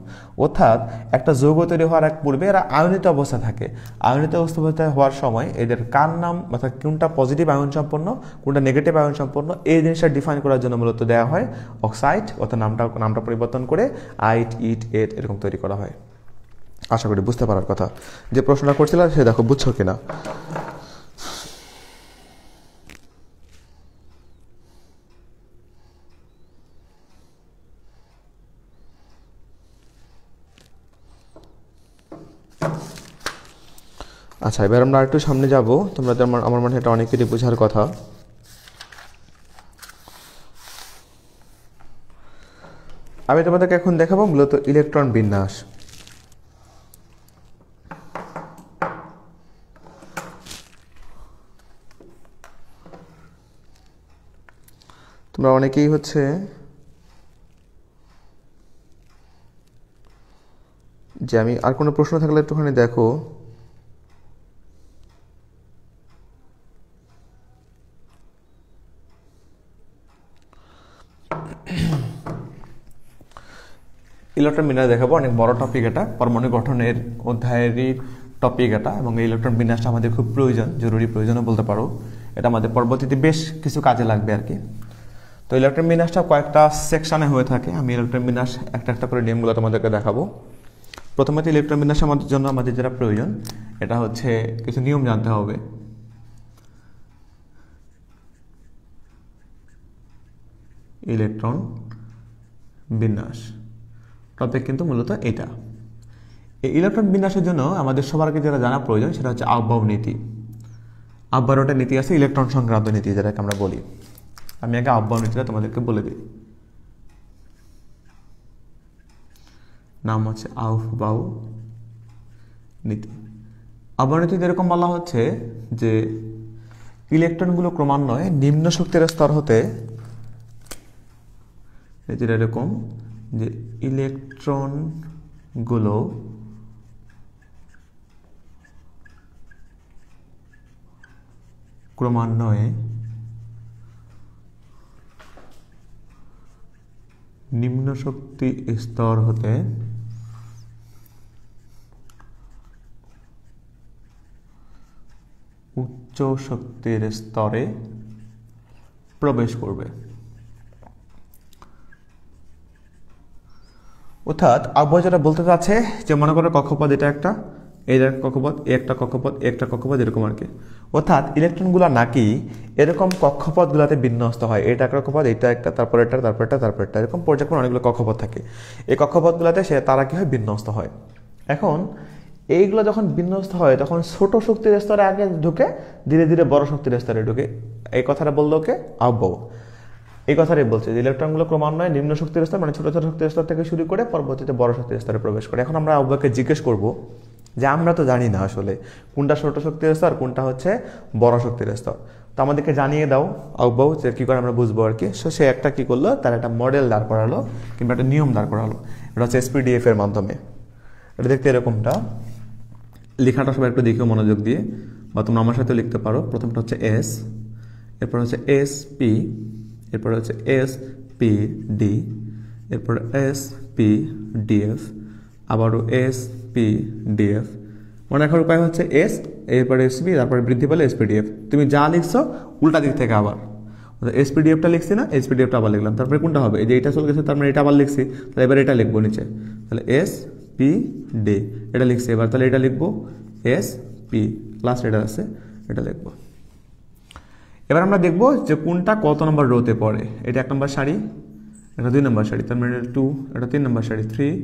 অর্থাৎ একটা যৌগ তৈরি হওয়ার এক পূর্বে এরা আয়নিত অবস্থা থাকে। আয়নিত অবস্থা হওয়ার সময় এদের কার নাম, অর্থাৎ কোনটা পজিটিভ আয়ন সম্পন্ন কোনটা নেগেটিভ আয়ন সম্পন্ন, এই জিনিসটা ডিফাইন করার জন্য মূলত দেওয়া হয় অক্সাইড, অর্থাৎ নামটা পরিবর্তন করে আইট, ইট, এট এরকম তৈরি করা হয়। আশা করি বুঝতে পারার কথা। যে প্রশ্নটা করছিল সে দেখো বুঝছো কিনা। আচ্ছা, এবার আমরা একটু সামনে যাব। তোমরা আমার মনে হয় এটা অনেকেরই বোঝার কথা। আমি তোমাদেরকে এখন দেখাবো মূলত ইলেকট্রন বিন্যাস। তোমরা অনেকেই হচ্ছে যে আমি আর কোনো প্রশ্ন থাকলে একটুখানি দেখো। ইলেকট্রন বিন্যাস দেখাবো, অনেক বড় টপিক এটা, পরমাণু গঠনের অধ্যায়েরই টপিক এটা, এবং এই ইলেকট্রন বিন্যাসটা আমাদের খুব প্রয়োজন, জরুরি প্রয়োজনও বলতে পারো। এটা আমাদের পরবর্তীতে বেশ কিছু কাজে লাগবে আর কি। তো ইলেকট্রন বিন্যাসটা কয়েকটা সেকশনে হয়ে থাকে। আমি ইলেকট্রন বিন্যাস একটা একটা করে নিয়মগুলো তোমাদেরকে দেখাবো। প্রথমত ইলেকট্রন বিন্যাস আমাদের জন্য আমাদের যেটা প্রয়োজন এটা হচ্ছে কিছু নিয়ম জানতে হবে। ইলেকট্রন বিন্যাস টপিক কিন্তু মূলত এটা। এই ইলেকট্রন বিন্যাসের জন্য আমাদের সবার আগে যেটা জানা প্রয়োজন সেটা হচ্ছে আহ্বাব নীতি। আহ্বাবটা নীতি আছে ইলেকট্রন সংক্রান্ত নীতি যেটাকে আমরা বলি। আমি আগে আহ্বাব নীতিটা তোমাদেরকে বলে দিই। নাম হচ্ছে আহ্বাব নীতি। আহ্বাব নীতিতে এরকম বলা হচ্ছে যে ইলেকট্রনগুলো ক্রমান্বয়ে নিম্ন শক্তির স্তর হতে, যেটা এরকম যে ইলেকট্রনগুলো ক্রমান্বয়ে নিম্ন শক্তি স্তর হতে উচ্চ শক্তির স্তরে প্রবেশ করবে। অর্থাৎ আহ্বাব যেটা বলতে চাচ্ছে যে মনে করো কক্ষপথ এটা একটা, এই কক্ষপথ, একটা কক্ষপথ, একটা কক্ষপথ, এরকম আর কি। অর্থাৎ ইলেকট্রনগুলো নাকি এরকম কক্ষপথগুলোতে বিন্যস্ত হয়। এটা একটা কক্ষপথ, এটা একটা, তারপর এটা, তারপর এটা, তারপর এটা, এরকম পর্যায়ক্রমে অনেকগুলো কক্ষপথ থাকে। এই কক্ষপথগুলোতে তারা কি হয়, বিন্যস্ত হয়। এখন এইগুলো যখন বিন্যস্ত হয় তখন ছোট শক্তির স্তরে আগে ঢুকে ধীরে ধীরে বড় শক্তির স্তরে ঢুকে। এই কথাটা বললো কে? আহ্বাব। এই কথাটাই বলছে যে ইলেকট্রনগুলো ক্রমান্বয়ে নিম্ন শক্তির স্তর মানে ছোট ছোট শক্তির স্তর থেকে শুরু করে পরবর্তীতে বড় শক্তির স্তরে প্রবেশ করে। এখন আমরা আহ্বাবকে জিজ্ঞেস করব যে আমরা তো জানি না আসলে কোনটা ছোট শক্তির স্তর কোনটা হচ্ছে বড় শক্তির স্তর, তো আমাদেরকে জানিয়ে দাও আহ্বাব, যে কী করে আমরা বুঝবো আর কি। সে একটা কী করলো, তার একটা মডেল দাঁড় করালো কিংবা একটা নিয়ম দাঁড় করালো। এটা হচ্ছে SPDF এর মাধ্যমে। এটা দেখতে এরকমটা, লেখাটা সবাই একটু দেখিও মনোযোগ দিয়ে, বা তোমরা আমার সাথে লিখতে পারো। প্রথমটা হচ্ছে S, এরপর হচ্ছে SP, এরপর হচ্ছে SPD, এরপর SPDF, আবারও এস পি ডিএফ। মনে রাখার উপায় হচ্ছে এস, এরপরে এসপি, তারপরে বৃদ্ধি পেলে এসপিডিএফ। তুমি যা লিখছো উল্টা দিক থেকে আবার এসপিডিএফটা লিখছি না, এসপিডিএফটা আবার লিখলাম, তারপরে কোনটা হবে, এই যে এটা চলে গেছে, তার মানে এটা আবার লিখছি, তাহলে এবার এটা লিখবো নিচে, তাহলে এস পি ডি এটা লিখছি, এবার তাহলে এটা লিখবো এস পি, লাস্ট এটা আছে, এটা লিখবো। এবার আমরা দেখবো যে কোনটা কত নম্বর রোতে পড়ে। এটা 1 নম্বর সারি, এটা 2 নম্বর সারি, তার মানে এটা 2, এটা 3 নম্বর সারি, 3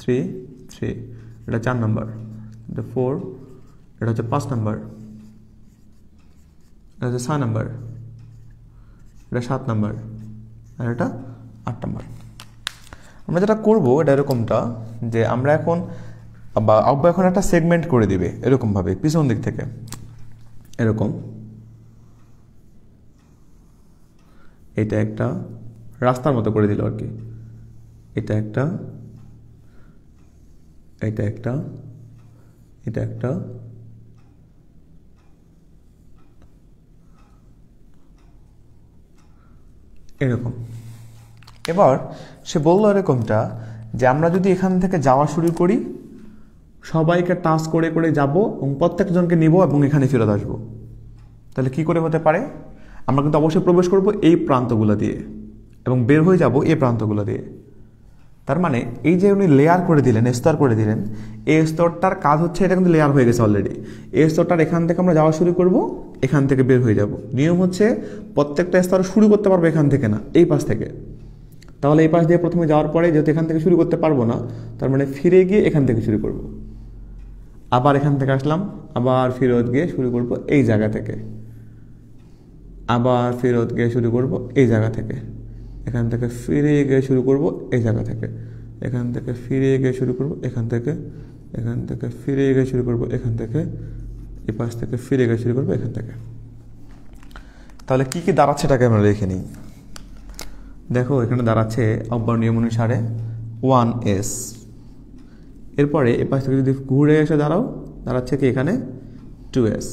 3 3, এটা 4 নম্বর, এটা 4, এটা হচ্ছে 5 নম্বর, এটা হচ্ছে 6 নম্বর, এটা 7 নম্বর, আর এটা 8 নম্বর। আমরা যেটা করবো এটা এরকমটা, যে আমরা এখন আব্বা এখন একটা সেগমেন্ট করে দিবে এরকমভাবে পিছন দিক থেকে, এরকম। এটা একটা রাস্তার মতো করে দিল আর কি, এটা একটা, এটা একটা, এটা একটা, এরকম। এবার সে বললো এরকমটা যে আমরা যদি এখান থেকে যাওয়া শুরু করি, সবাইকে টাচ করে করে যাব এবং প্রত্যেকজনকে নিব এবং এখানে ফেরত আসবো, তাহলে কি করে হতে পারে? আমরা কিন্তু অবশ্যই প্রবেশ করব এই প্রান্তগুলো দিয়ে এবং বের হয়ে যাব এই প্রান্তগুলো দিয়ে। তার মানে এই যে উনি লেয়ার করে দিলেন, স্তর করে দিলেন, এই স্তরটার কাজ হচ্ছে, এটা কিন্তু লেয়ার হয়ে গেছে অলরেডি। এই স্তরটার এখান থেকে আমরা যাওয়া শুরু করব, এখান থেকে বের হয়ে যাব। নিয়ম হচ্ছে প্রত্যেকটা স্তর শুরু করতে পারবো এখান থেকে না, এই পাশ থেকে। তাহলে এই পাশ দিয়ে প্রথমে যাওয়ার পরে যেহেতু এখান থেকে শুরু করতে পারবো না, তার মানে ফিরে গিয়ে এখান থেকে শুরু করব। আবার এখান থেকে আসলাম, আবার ফেরত গিয়ে শুরু করব এই জায়গা থেকে, আবার ফেরত গিয়ে শুরু করব এই জায়গা থেকে, এখান থেকে ফিরে গিয়ে শুরু করব এই জায়গা থেকে, এখান থেকে ফিরে গিয়ে শুরু করব এখান থেকে, এখান থেকে ফিরে গিয়ে শুরু করব এখান থেকে, এই পাশ থেকে ফিরে গিয়ে শুরু করব এখান থেকে। তাহলে কি কি দাঁড়াচ্ছে এটাকে আমরা লিখে নিই। দেখো এখানে দাঁড়াচ্ছে অব্বার নিয়ম অনুসারে 1s। এরপরে এই পাশ থেকে যদি ঘুরে এসে দাঁড়াচ্ছে কি এখানে 2s,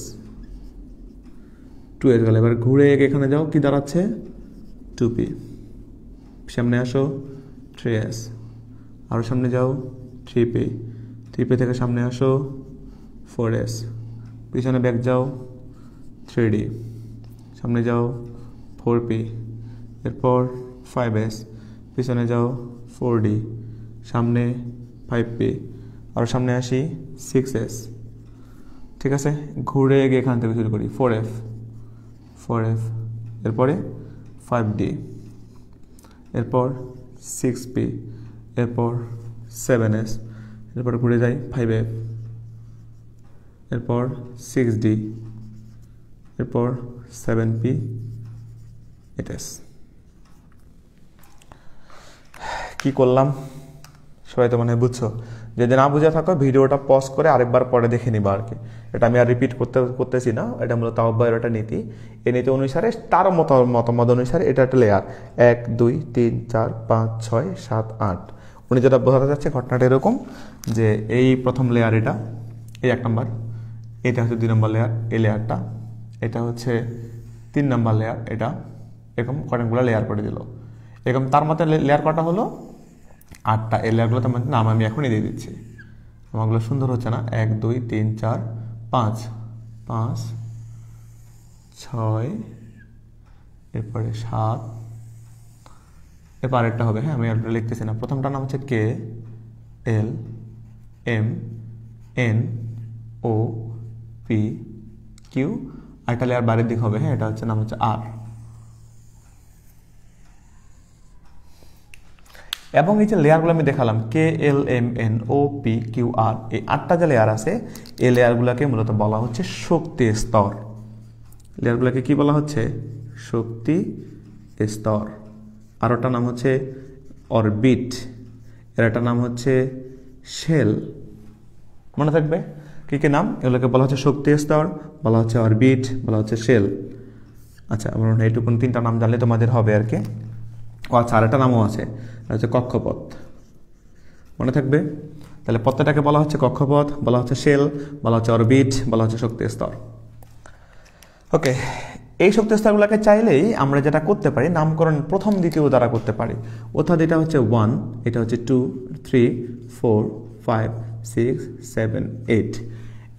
2s গেল। এবার ঘুরে এখানে যাও, কি দাঁড়াচ্ছে 2p। সামনে আসো 3s, আরও সামনে যাও 3p, 3p থেকে সামনে আসো 4s, পিছনে ব্যাক যাও 3d, সামনে যাও 4p, এরপর 5s, পিছনে যাও 4d, সামনে 5p, আর সামনে আসি 6s। ঠিক আছে, ঘুরে গিয়ে এখান থেকে শুরু করি 4f, 4f, এরপরে 5d, এরপর 6p, এরপর 7s, এরপর ঘুরে যাই 5f, এরপর 6d, এরপর 7p, 8s। কি করলাম সবাই তো মানে বুঝছো? যদি না বুঝে থাকো ভিডিওটা পজ করে আরেকবার পরে দেখে নিবা আর কি। এটা আমি আর রিপিট করতেছি না, এটা মূলত আহ্বায়ের একটা নীতি। এই নীতি অনুসারে তার মতামত অনুসারে এটা একটা লেয়ার 1 2 3 4 5 6 7 8। উনি যেটা বোঝাতে যাচ্ছে ঘটনাটা এরকম যে এই প্রথম লেয়ার, এটা এই 1 নম্বর, এটা হচ্ছে 2 নম্বর লেয়ার, এই লেয়ারটা, এটা হচ্ছে 3 নম্বর লেয়ার, এটা এরকম কয়েকগুলো লেয়ার করে দিল। এরকম তার মধ্যে লেয়ার কটা হলো 8টা। এই লেয়ারগুলোতে মধ্যে নাম আমি এখনই দিয়ে দিচ্ছি, আমাগুলো সুন্দর হচ্ছে না। 1 2 3 4 5 5 6, এরপরে 7, এরপর আরেকটা হবে। হ্যাঁ, আমি আরেকটা লিখতেছি না। প্রথমটার নাম হচ্ছে K L M N O P Q, আরেকটা লেয়ার বাইরের দিক হবে। হ্যাঁ, এটা হচ্ছে নাম হচ্ছে আর। এবং এই যে লেয়ারগুলো আমি দেখালাম K L M N O P Q আর, এই 8টা যে লেয়ার আছে এই লেয়ারগুলোকে মূলত বলা হচ্ছে শক্তি স্তর। লেয়ারগুলোকে কি বলা হচ্ছে? শক্তি স্তর। আর ওটার নাম হচ্ছে অরবিট, এর একটা নাম হচ্ছে শেল। মনে থাকবে কি কি নাম? এগুলোকে বলা হচ্ছে শক্তি স্তর, বলা হচ্ছে অরবিট, বলা হচ্ছে শেল। আচ্ছা, আমার এইটুকু 3টা নাম জানলে তোমাদের হবে আর কি। ও আচ্ছা, আর একটা নামও আছে, হচ্ছে কক্ষপথ। মনে থাকবে? তাহলে পথটাকে বলা হচ্ছে কক্ষপথ, বলা হচ্ছে শেল, বলা হচ্ছে অরবিট, বলা হচ্ছে শক্তি স্তর। ওকে, এই শক্তি স্তরগুলোকে চাইলেই আমরা যেটা করতে পারি নামকরণ প্রথম দ্বিতীয় দ্বারা করতে পারি। অর্থাৎ এটা হচ্ছে 1, এটা হচ্ছে 2 3 4 5 6 7 8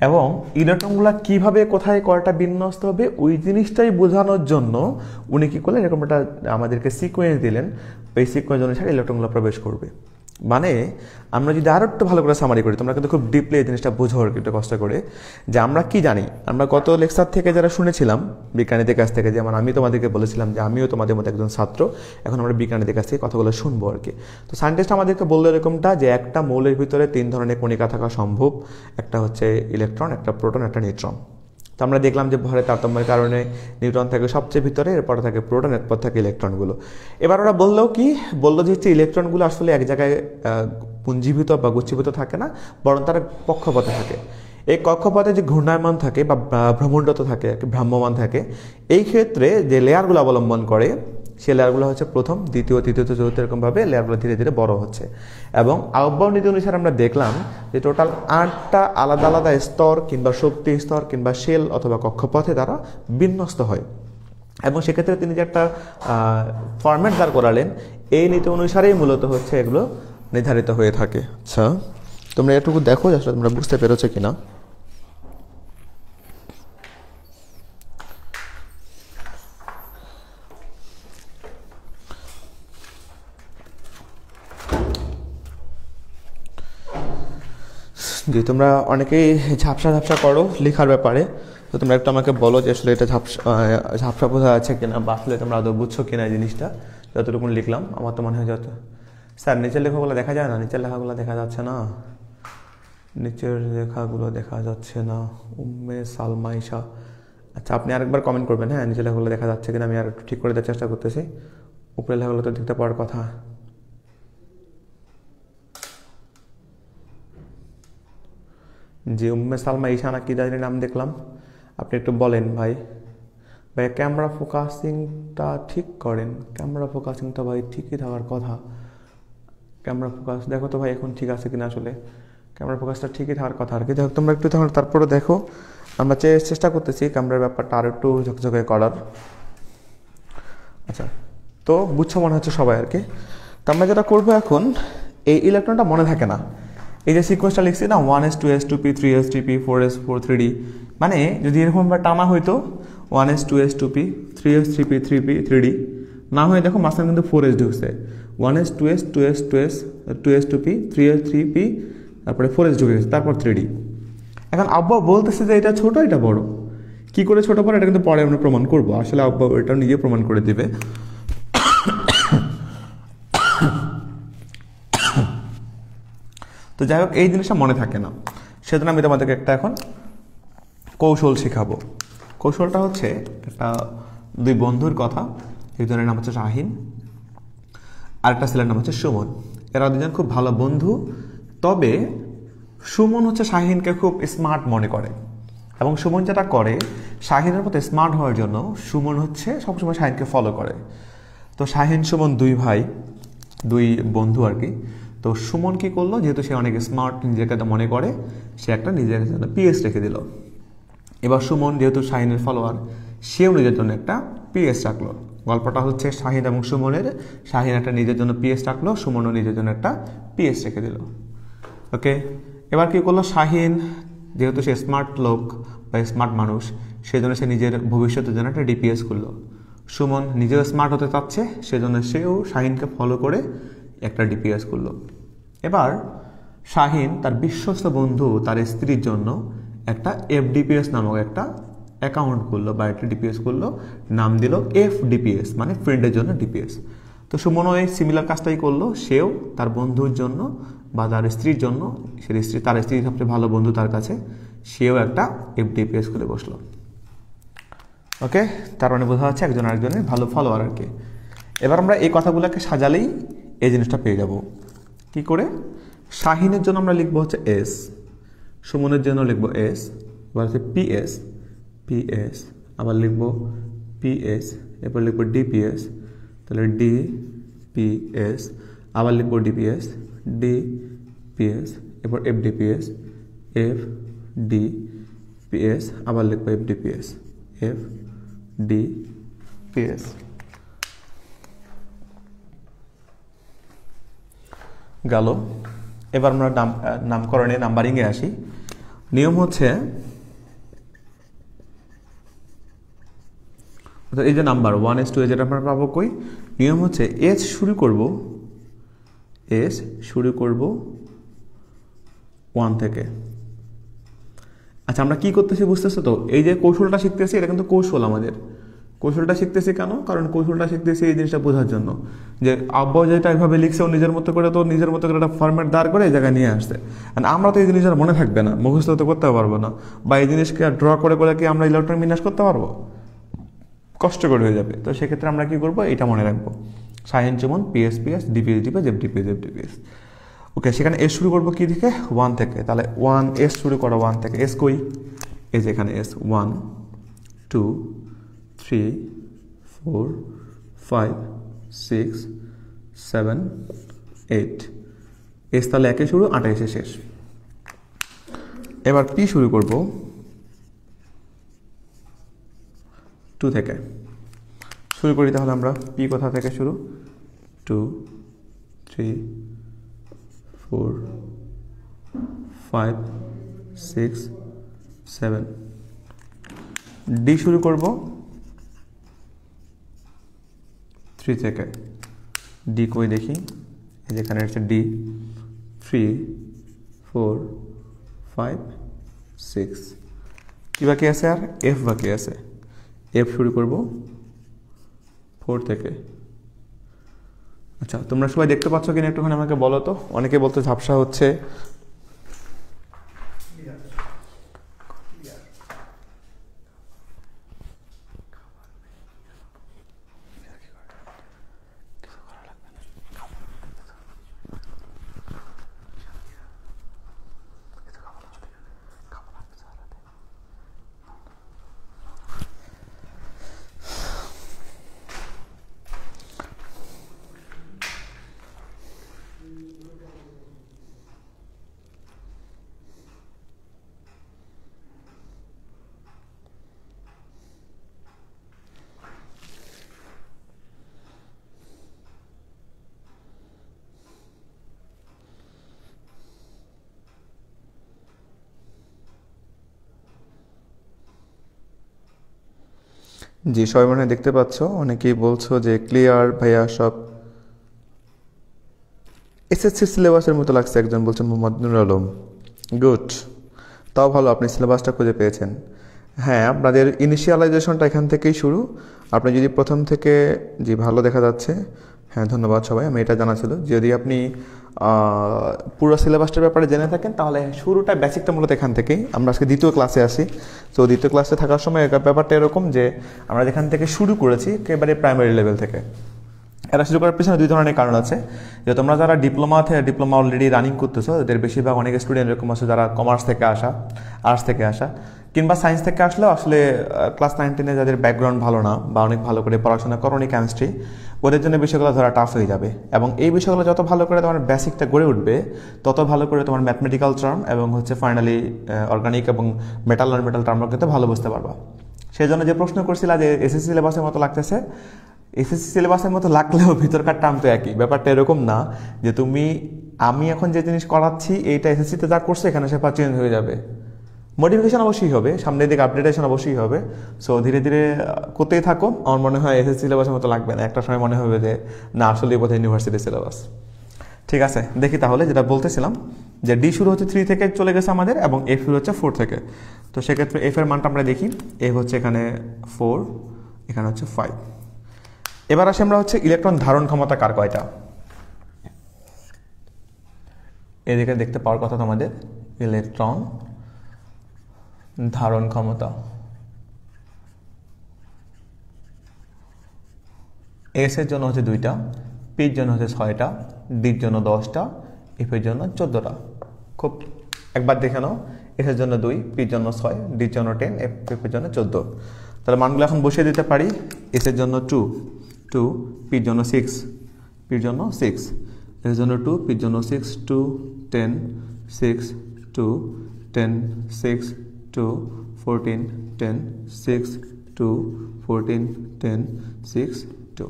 এবং ইলেকট্রনগুলো কিভাবে কোথায় কয়টা বিন্যস্ত হবে ওই জিনিসটাই বোঝানোর জন্য উনি কি করলেন, এরকম একটা আমাদেরকে সিকোয়েন্স দিলেন। ওই সিকোয়েন্স অনুসারে ইলেকট্রনগুলো প্রবেশ করবে। মানে আমরা যদি আরও একটু ভালো করে সামারি করি, তোমরা কিন্তু খুব ডিপলি এই জিনিসটা বোঝো আর কি একটু কষ্ট করে, যে আমরা কি জানি। আমরা গত লেকচার থেকে যারা শুনেছিলাম বিজ্ঞানীদের কাছ থেকে, যেমন আমি তোমাদেরকে বলেছিলাম যে আমিও তোমাদের মতো একজন ছাত্র, এখন আমরা বিজ্ঞানীদের কাছ থেকে কথাগুলো শুনবো আর কি। তো সায়েন্টিস্ট আমাদেরকে বললো এরকমটা যে একটা মৌলের ভিতরে 3 ধরনের কণিকা থাকা সম্ভব, একটা হচ্ছে ইলেকট্রন, একটা প্রোটন, একটা নিউট্রন। তো আমরা দেখলাম যে ভরের তারতম্যের কারণে নিউট্রন থাকে সবচেয়ে ভিতরে, এরপর থাকে প্রোটন, এরপর থাকে ইলেকট্রনগুলো। এবার ওরা বললো যে হচ্ছে ইলেকট্রনগুলো আসলে এক জায়গায় পুঞ্জীভূত বা গুচ্ছীভূত থাকে না, বরং তারা কক্ষপথে থাকে। এই কক্ষপথে যে ঘূর্ণায়মান থাকে বা ভ্রমণরত থাকে, ভ্রাম্যমান থাকে, এই ক্ষেত্রে যে লেয়ারগুলো অবলম্বন করে সে লেয়ারগুলো হচ্ছে প্রথম, দ্বিতীয়, তৃতীয়, চতুর্থ, এরকমভাবে লেয়ারগুলো ধীরে ধীরে বড় হচ্ছে। এবং আহ্বান নীতি অনুসারে আমরা দেখলাম যে টোটাল 8টা আলাদা আলাদা স্তর কিংবা শক্তি স্তর কিংবা শেল অথবা কক্ষপথে তারা বিন্যস্ত হয়। এবং সেক্ষেত্রে তিনি যে একটা ফরম্যাট দাঁড় করালেন, এই নীতি অনুসারেই মূলত হচ্ছে এগুলো নির্ধারিত হয়ে থাকে। আচ্ছা, তোমরা এটুকু দেখো আসলে তোমরা বুঝতে পেরেছো কিনা। যে তোমরা অনেকেই ঝাপসা করো লেখার ব্যাপারে, তো তোমরা একটু আমাকে বলো যে আসলে এটা ঝাপসা বোঝা আছে কিনা, বা আসলে তোমরা আদৌ বুঝছো কিনা এই জিনিসটা। যতটুকু লিখলাম আমার তো মনে হয় স্যার নিচের লেখাগুলো দেখা যায় না, নিচের লেখাগুলো দেখা যাচ্ছে না, নিচের লেখাগুলো দেখা যাচ্ছে না। উম্মে সালমা ঈশা, আচ্ছা আপনি আরেকবার কমেন্ট করবেন, হ্যাঁ নিচের লেখাগুলো দেখা যাচ্ছে কিনা, আমি আর একটু ঠিক করে দেওয়ার চেষ্টা করতেছি। উপরের লেখাগুলো তো দেখতে পাওয়ার কথা। যে উম্মে সালমা ঈশা না কি জানি নাম দেখলাম, আপনি একটু বলেন ভাই। ক্যামেরা ফোকাসিংটা ঠিক করেন, ক্যামেরা ফোকাসিংটা ভাই ঠিকই থাকার কথা। ক্যামেরা ফোকাস দেখো তো ভাই এখন ঠিক আছে কিনা, আসলে ক্যামেরা ফোকাসটা ঠিকই থাকার কথা আর কি। দেখো তোমরা একটু তারপরে দেখো, আমরা চেষ্টা করতেছি ক্যামেরার ব্যাপারটা আরও একটু ঝকঝকে করার। আচ্ছা, তো বুঝছো মনে হচ্ছে সবাই আর কি। তো আমরা যেটা করবো এখন, এই ইলেকট্রনটা মনে থাকে না, এই যে সিকোয়েন্সটা লিখছি না 1s 2s 2p 3s 3p 4s 4 3d, মানে যদি এরকমভাবে টানা হইতো 1s 2s 2p 3s 3p 3p 3d, না হয়ে দেখো মাঝখানে কিন্তু 4s ঢুকছে, 1s 2s 2s 2s 2s 2p 3s 3p, তারপরে 4s ঢুকে গেছে, তারপর 3d। এখন আব্বা বলতেছে যে এটা ছোট এটা বড়, কি করে ছোট বড় এটা কিন্তু পরে আমরা প্রমাণ করবো, আসলে আব্বা এটা নিজে প্রমাণ করে দিবে। তো যাই হোক এই জিনিসটা মনে থাকে না, সেজন্য আমি তোমাদেরকে একটা এখন কৌশল শেখাবো। কৌশলটা হচ্ছে একটা 2 বন্ধুর কথা, একজনের নাম হচ্ছে শাহিন, আরেকটা ছেলের নাম হচ্ছে সুমন। এরা 2জন খুব ভালো বন্ধু, তবে সুমন হচ্ছে শাহিনকে খুব স্মার্ট মনে করে, এবং সুমন যেটা করে শাহিনের মতো স্মার্ট হওয়ার জন্য সুমন হচ্ছে সবসময় শাহিনকে ফলো করে। তো শাহিন সুমন 2 ভাই, 2 বন্ধু আর কি। তো সুমন কি করলো, যেহেতু সে অনেক স্মার্ট নিজেকে মনে করে, সে একটা নিজের জন্য পিএস রেখে দিল। এবার সুমন যেহেতু শাহিনের ফলোয়ার, সেও নিজের জন্য একটা পিএস রাখলো। গল্পটা হচ্ছে শাহিন এবং সুমনের, শাহিন একটা নিজের জন্য পিএস রাখলো, সুমনও নিজের জন্য একটা পিএস রেখে দিল। ওকে, এবার কি করলো শাহিন, যেহেতু সে স্মার্ট লোক বা স্মার্ট মানুষ, সেজন্য সে নিজের ভবিষ্যতের জন্য একটা ডিপিএস করলো। সুমন নিজেও স্মার্ট হতে চাচ্ছে, সেজন্য সেও শাহিনকে ফলো করে একটা ডিপিএস করলো। এবার শাহিন তার বিশ্বস্ত বন্ধু তার স্ত্রীর জন্য একটা এফডিপিএস নামক একটা অ্যাকাউন্ট করলো বা একটা ডিপিএস করলো, নাম দিল এফডিপিএস, মানে ফ্রেন্ডের জন্য ডিপিএস। তো সুমনও এই সিমিলার কাজটাই করলো, সেও তার বন্ধুর জন্য বা তার স্ত্রীর জন্য, তার স্ত্রী সবচেয়ে ভালো বন্ধু তার কাছে, সেও একটা এফডিপিএস করে বসলো। ওকে, তার মানে বোঝা যাচ্ছে একজন আরেকজনের ভালো ফলোয়ার আর কি। এবার আমরা এই কথাগুলোকে সাজালেই এই জিনিসটা পেয়ে যাব। কি করে? শাহিনের জন্য আমরা লিখবো হচ্ছে এস, সুমনের জন্য লিখবো এস, এবার হচ্ছে পিএস, পিএস আবার লিখবো পিএস, এরপর লিখবো ডিপিএস, তাহলে ডিপিএস, আবার লিখবো ডিপিএস, ডিপিএস, এরপর এফডিপিএস, এফডিপিএস, আবার লিখবো এফডিপিএস, এফডিপিএস। গেল। এবার আমরা নামকরণে নাম্বারিংয়ে আসি। নিয়ম হচ্ছে এই যে নাম্বার 1s 2s যেটা আমরা পাবো কই, নিয়ম হচ্ছে এস শুরু করব 1 থেকে। আচ্ছা আমরা কি করতেছি বুঝতেছো তো? এই যে কৌশলটা শিখতেছি এটা কিন্তু কৌশল, আমাদের কৌশলটা শিখতেছি কেন? কারণ কৌশলটা শিখতেছি এই জিনিসটা বোঝার জন্য যে আব্বাও যেটা এইভাবে লিখছে ও নিজের মতো করে একটা ফরম্যাট দাঁড় করে এই জায়গায় নিয়ে আসছে। আমরা তো এই জিনিসটা মনে থাকবে না, মুখস্থ তো করতে পারবো না, বা এই জিনিসকে ড্র করে কি আমরা ইলেকট্রন বিন্যাস করতে পারবো? কষ্টকর হয়ে যাবে। তো সেক্ষেত্রে আমরা কি করবো, এটা মনে রাখবো, সাইন যেমন PS PS DPS DPS FDPS FDPS. Okay, সেখানে এস শুরু করবো কি থেকে? 1 থেকে। তাহলে 1s শুরু করো 1 থেকে। এস কই? এই যে এখানে এস 1 2 3 4 5 6 7 8। এস তাহলে 1 শুরু, 8 এসে শেষ। এবার পি শুরু করব 2 থেকে। শুরু করি তাহলে আমরা পি কোথা থেকে শুরু? 2 3 4 5 6 7। ডি শুরু করব 3 থেকে। ডি কই দেখি? এই যেখানে হচ্ছে ডি 3 4 5 6। কি বাকি আছে? আর এফ বাকি আছে। এফ শুরু করব 4 থেকে। আচ্ছা তোমরা সবাই দেখতে পাচ্ছ কিনা একটুখানি আমাকে বলো তো। অনেকে বলতে ঝাপসা হচ্ছে। জি সবাই মনে হয় দেখতে পাচ্ছ। অনেকেই বলছো যে ক্লিয়ার ভাইয়া, সব এসএসসি সিলেবাসের মতো লাগছে। একজন বলছে মোহাম্মদ নুর আলম, গুড, তাও ভালো আপনি সিলেবাসটা খুঁজে পেয়েছেন। হ্যাঁ, আপনাদের ইনিশিয়ালাইজেশনটা এখান থেকেই শুরু। আপনি যদি প্রথম থেকে, জি ভালো দেখা যাচ্ছে, হ্যাঁ ধন্যবাদ সবাই, আমি এটা জানা ছিল। যদি আপনি পুরো সিলেবাসটার ব্যাপারে জেনে থাকেন তাহলে শুরুটা বেসিকটা মূলত এখান থেকেই। আমরা আজকে দ্বিতীয় ক্লাসে আসি। তো দ্বিতীয় ক্লাসে থাকার সময় ব্যাপারটা এরকম যে আমরা যেখান থেকে শুরু করেছি একেবারে প্রাইমারি লেভেল থেকে। এটা শুরু করার পিছনে দুই ধরনের কারণ আছে। যে তোমরা যারা ডিপ্লোমা অলরেডি রানিং করতেছো, এদের বেশিরভাগ অনেক স্টুডেন্ট এরকম আছে যারা কমার্স থেকে আসা, আর্টস থেকে আসা, কিংবা সায়েন্স থেকে আসলেও আসলে ক্লাস 9-10-এ যাদের ব্যাকগ্রাউন্ড ভালো না বা অনেক ভালো করে পড়াশোনা করোনি কেমিস্ট্রি, ওদের জন্য বিষয়গুলো ধরা টাফ হয়ে যাবে। এবং এই বিষয়গুলো যত ভালো করে তোমার বেসিকটা গড়ে উঠবে, তত ভালো করে তোমার ম্যাথমেটিক্যাল টার্ম এবং ফাইনালি অর্গানিক এবং মেটাল নন মেটাল টার্মগুলো কিন্তু ভালো বুঝতে পারবা। সেই জন্য যে প্রশ্ন করছিলা যে এসএসসি সিলেবাসের মতো লাগতেছে, এসএসসি সিলেবাসের মতো লাগলেও ভিতরকার টার্ম তো একই। ব্যাপারটা এরকম না যে আমি এখন যে জিনিস করাচ্ছি এইটা এসএসসিতে যা করছে এখানে সেটা চেঞ্জ হয়ে যাবে। মডিফিকেশন অবশ্যই হবে, সামনের দিকে আপডেটেশন অবশ্যই হবে। সো ধীরে ধীরে করতেই থাকো। আমার মনে হয় এসএসসি সিলেবাসের মতো লাগবে না, একটা সময় মনে হবে যে না আসলেই বোধহয় ইউনিভার্সিটি সিলেবাস। ঠিক আছে, দেখি তাহলে যেটা বলতেছিলাম যে ডি শুরু হচ্ছে 3 থেকে চলে গেছে আমাদের, এবং এফ শুরু হচ্ছে 4 থেকে। তো সেক্ষেত্রে এফ এর মানটা আমরা দেখি। এফ হচ্ছে এখানে 4, এখানে হচ্ছে 5। এবার আসি আমরা হচ্ছে ইলেকট্রন ধারণ ক্ষমতা কার কয়টা, এদিকে দেখতে পাওয়ার কথা তোমাদের। ইলেকট্রন ধারণ ক্ষমতা এস এর জন্য হচ্ছে 2টা, পির জন্য হচ্ছে 6টা, ডির জন্য 10টা, এফ এর জন্য 14টা। খুব একবার দেখে নাও, এস এর জন্য 2, পির জন্য 6, ডির জন্য 10, এফ এর জন্য 14। তাহলে মানগুলো এখন বসিয়ে দিতে পারি। এস এর জন্য 2, পির জন্য 6, পির জন্য 6, এস এর জন্য 2, পির জন্য 6, 2 10 6 2 10 6 2 14 10 6 2 14 10 6 2।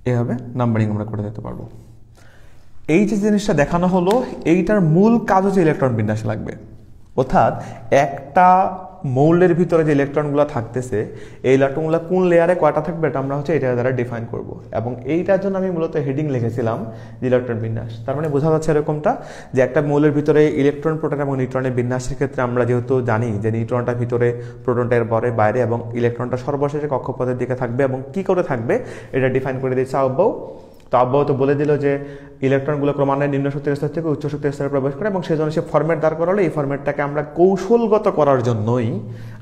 এভাবে নাম্বারিং আমরা করে দিতে পারবো। এই যে জিনিসটা দেখানো হলো, এইটার মূল কাজ হচ্ছে ইলেকট্রন বিন্যাস লাগবে। অর্থাৎ একটা মৌলের ভিতরে যে ইলেকট্রনগুলো থাকতেছে, এই ইলেকট্রনগুলো কোন লেয়ারে কয়টা থাকবে এটা আমরা হচ্ছে এটা দ্বারা ডিফাইন করব। এবং এইটার জন্য আমি মূলত হেডিং লিখেছিলাম যে ইলেকট্রন বিন্যাস। তার মানে বোঝা যাচ্ছে এরকমটা যে একটা মৌলের ভিতরে ইলেকট্রন, প্রোটন এবং নিউট্রনের বিন্যাসের ক্ষেত্রে আমরা যেহেতু জানি যে নিউট্রনটা ভিতরে, প্রোটনটা এর বাইরে এবং ইলেকট্রনটা সর্বশেষে কক্ষপথের দিকে থাকবে এবং কি করে থাকবে এটা ডিফাইন করে দিয়েছে আব্বাউ। তো আব্বাউ তো বলে দিল যে ইলেকট্রনগুলো ক্রমান্বয়ে নিম্ন শক্তির স্তর থেকে উচ্চ শক্তির স্তরে প্রবেশ করে এবং সেজন্য সে ফরম্যাট দাঁড় করালো। এই ফরম্যাটটাকে আমরা কৌশলগত করার জন্যই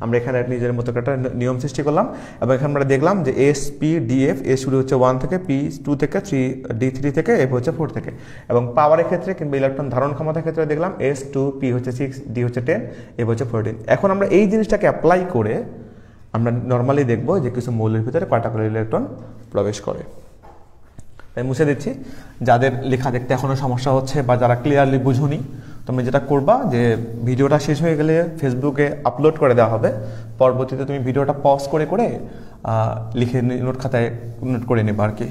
আমরা এখানে নিজের মতো একটা নিয়ম সৃষ্টি করলাম এবং এখানে আমরা দেখলাম যে S P D F, S শুরু হচ্ছে 1 থেকে, পি 2 থেকে, 3 ডি 3 থেকে, এফ হচ্ছে 4 থেকে। এবং পাওয়ারের ক্ষেত্রে কিংবা ইলেকট্রন ধারণ ক্ষমতার ক্ষেত্রে দেখলাম এস 2, পি হচ্ছে 6, ডি হচ্ছে 10, এফ হচ্ছে 14। এখন আমরা এই জিনিসটাকে অ্যাপ্লাই করে আমরা নর্মালি দেখব যে কিছু মৌলের ভিতরে কয়টা করে ইলেকট্রন প্রবেশ করে। তাই মুছে দিচ্ছি, যাদের লেখা দেখতে এখনো সমস্যা হচ্ছে বা যারা ক্লিয়ারলি বুঝুনি, তুমি যেটা করবা যে ভিডিওটা শেষ হয়ে গেলে ফেসবুকে আপলোড করে দেওয়া হবে, পরবর্তীতে তুমি ভিডিওটা পজ করে করে লিখে নোট খাতায় নোট করে নেবে আর কি।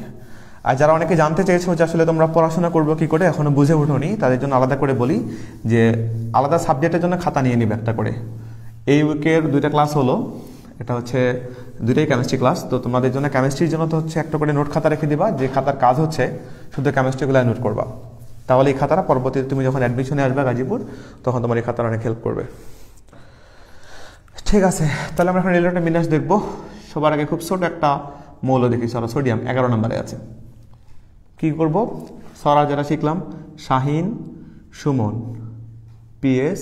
আর যারা অনেকে জানতে চেয়েছো যে আসলে তোমরা পড়াশোনা করবো কি করে, এখনো বুঝে ওঠোনি, তাদের জন্য আলাদা করে বলি যে আলাদা সাবজেক্টের জন্য খাতা নিয়ে নিবে একটা করে। এই উইকের 2টা ক্লাস হলো, এটা হচ্ছে 2টাই কেমিস্ট্রি ক্লাস। তো তোমাদের জন্য কেমিস্ট্রির জন্য তো হচ্ছে একটা করে নোট খাতা রেখে দিবা, যে খাতার কাজ হচ্ছে শুধু কেমিস্ট্রিগুলো নোট করবা। তাহলে এই খাতাটা পরবর্তীতে তুমি যখন অ্যাডমিশনে আসবে গাজীপুর, তখন তোমার এই খাতাটা অনেক হেল্প করবে। ঠিক আছে, তাহলে আমরা এখন ইলেকট্রন বিন্যাস দেখব। সবার আগে খুব ছোট একটা মৌল দেখি, সরা সোডিয়াম 11 নম্বরে আছে। কি করব? সরা যেটা শিখলাম, শাহিন, সুমন, পিএস,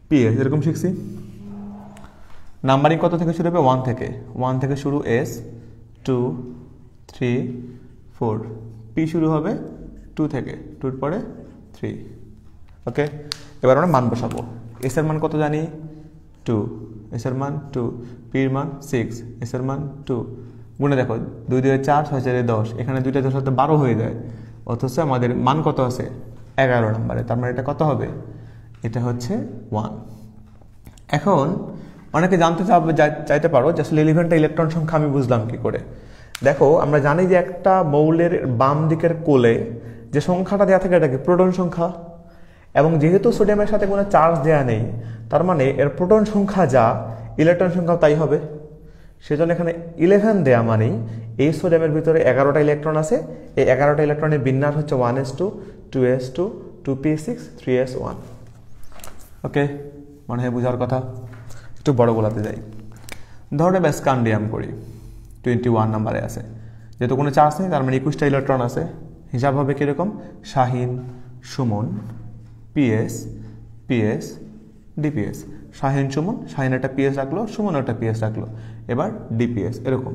পিএস এরকম শিখছি। নাম্বারিং কত থেকে শুরু হবে? 1 থেকে। 1 থেকে শুরু, এস 2 3 4, পি শুরু হবে 2 থেকে, 2 এর পরে 3। ওকে, এবার আমরা মান বসাবো। এস এর মান কত জানি? 2, এস এর মান 2, পির মান 6, এস এর মান 2। গুণে দেখো, 2 2 4, 6 4 10, এখানে 2টা 10 সাথে 12 হয়ে যায়, অথচ আমাদের মান কত আছে? 11 নম্বরে। তার মানে এটা কত হবে? এটা হচ্ছে 1। এখন অনেকে জানতে চাইতে পারো যে আসলে 11টা ইলেকট্রন সংখ্যা আমি বুঝলাম কি করে। দেখো, আমরা জানি যে একটা মৌলের বাম দিকের কোলে যে সংখ্যাটা দেওয়া থাকে এটা কি? প্রোটন সংখ্যা। এবং যেহেতু সোডিয়ামের সাথে কোনো চার্জ দেওয়া নেই, তার মানে এর প্রোটন সংখ্যা যা, ইলেকট্রন সংখ্যাও তাই হবে। সেজন্য এখানে 11 দেওয়া মানেই এই সোডিয়ামের ভিতরে 11টা ইলেকট্রন আছে। এই 11টা ইলেকট্রনের বিন্যাস হচ্ছে 1s2, 2s2, 2p6, 3s1। ওকে, মনে হয় বোঝার কথা। একটু বড় গোলাতে যাই। ধরো স্ক্যান্ডিয়াম করি, 21 নম্বরে আছে। যেহেতু কোনো চার্জ নেই, তার মানে 21টা ইলেকট্রন আছে। হিসাব হবে কিরকম? Shahin, Suman, PS, PS, DPS. Shahin, Suman, Shahin একটা পিএস রাখলো, সুমন একটা পিএস রাখলো, এবার ডিপিএস, এরকম,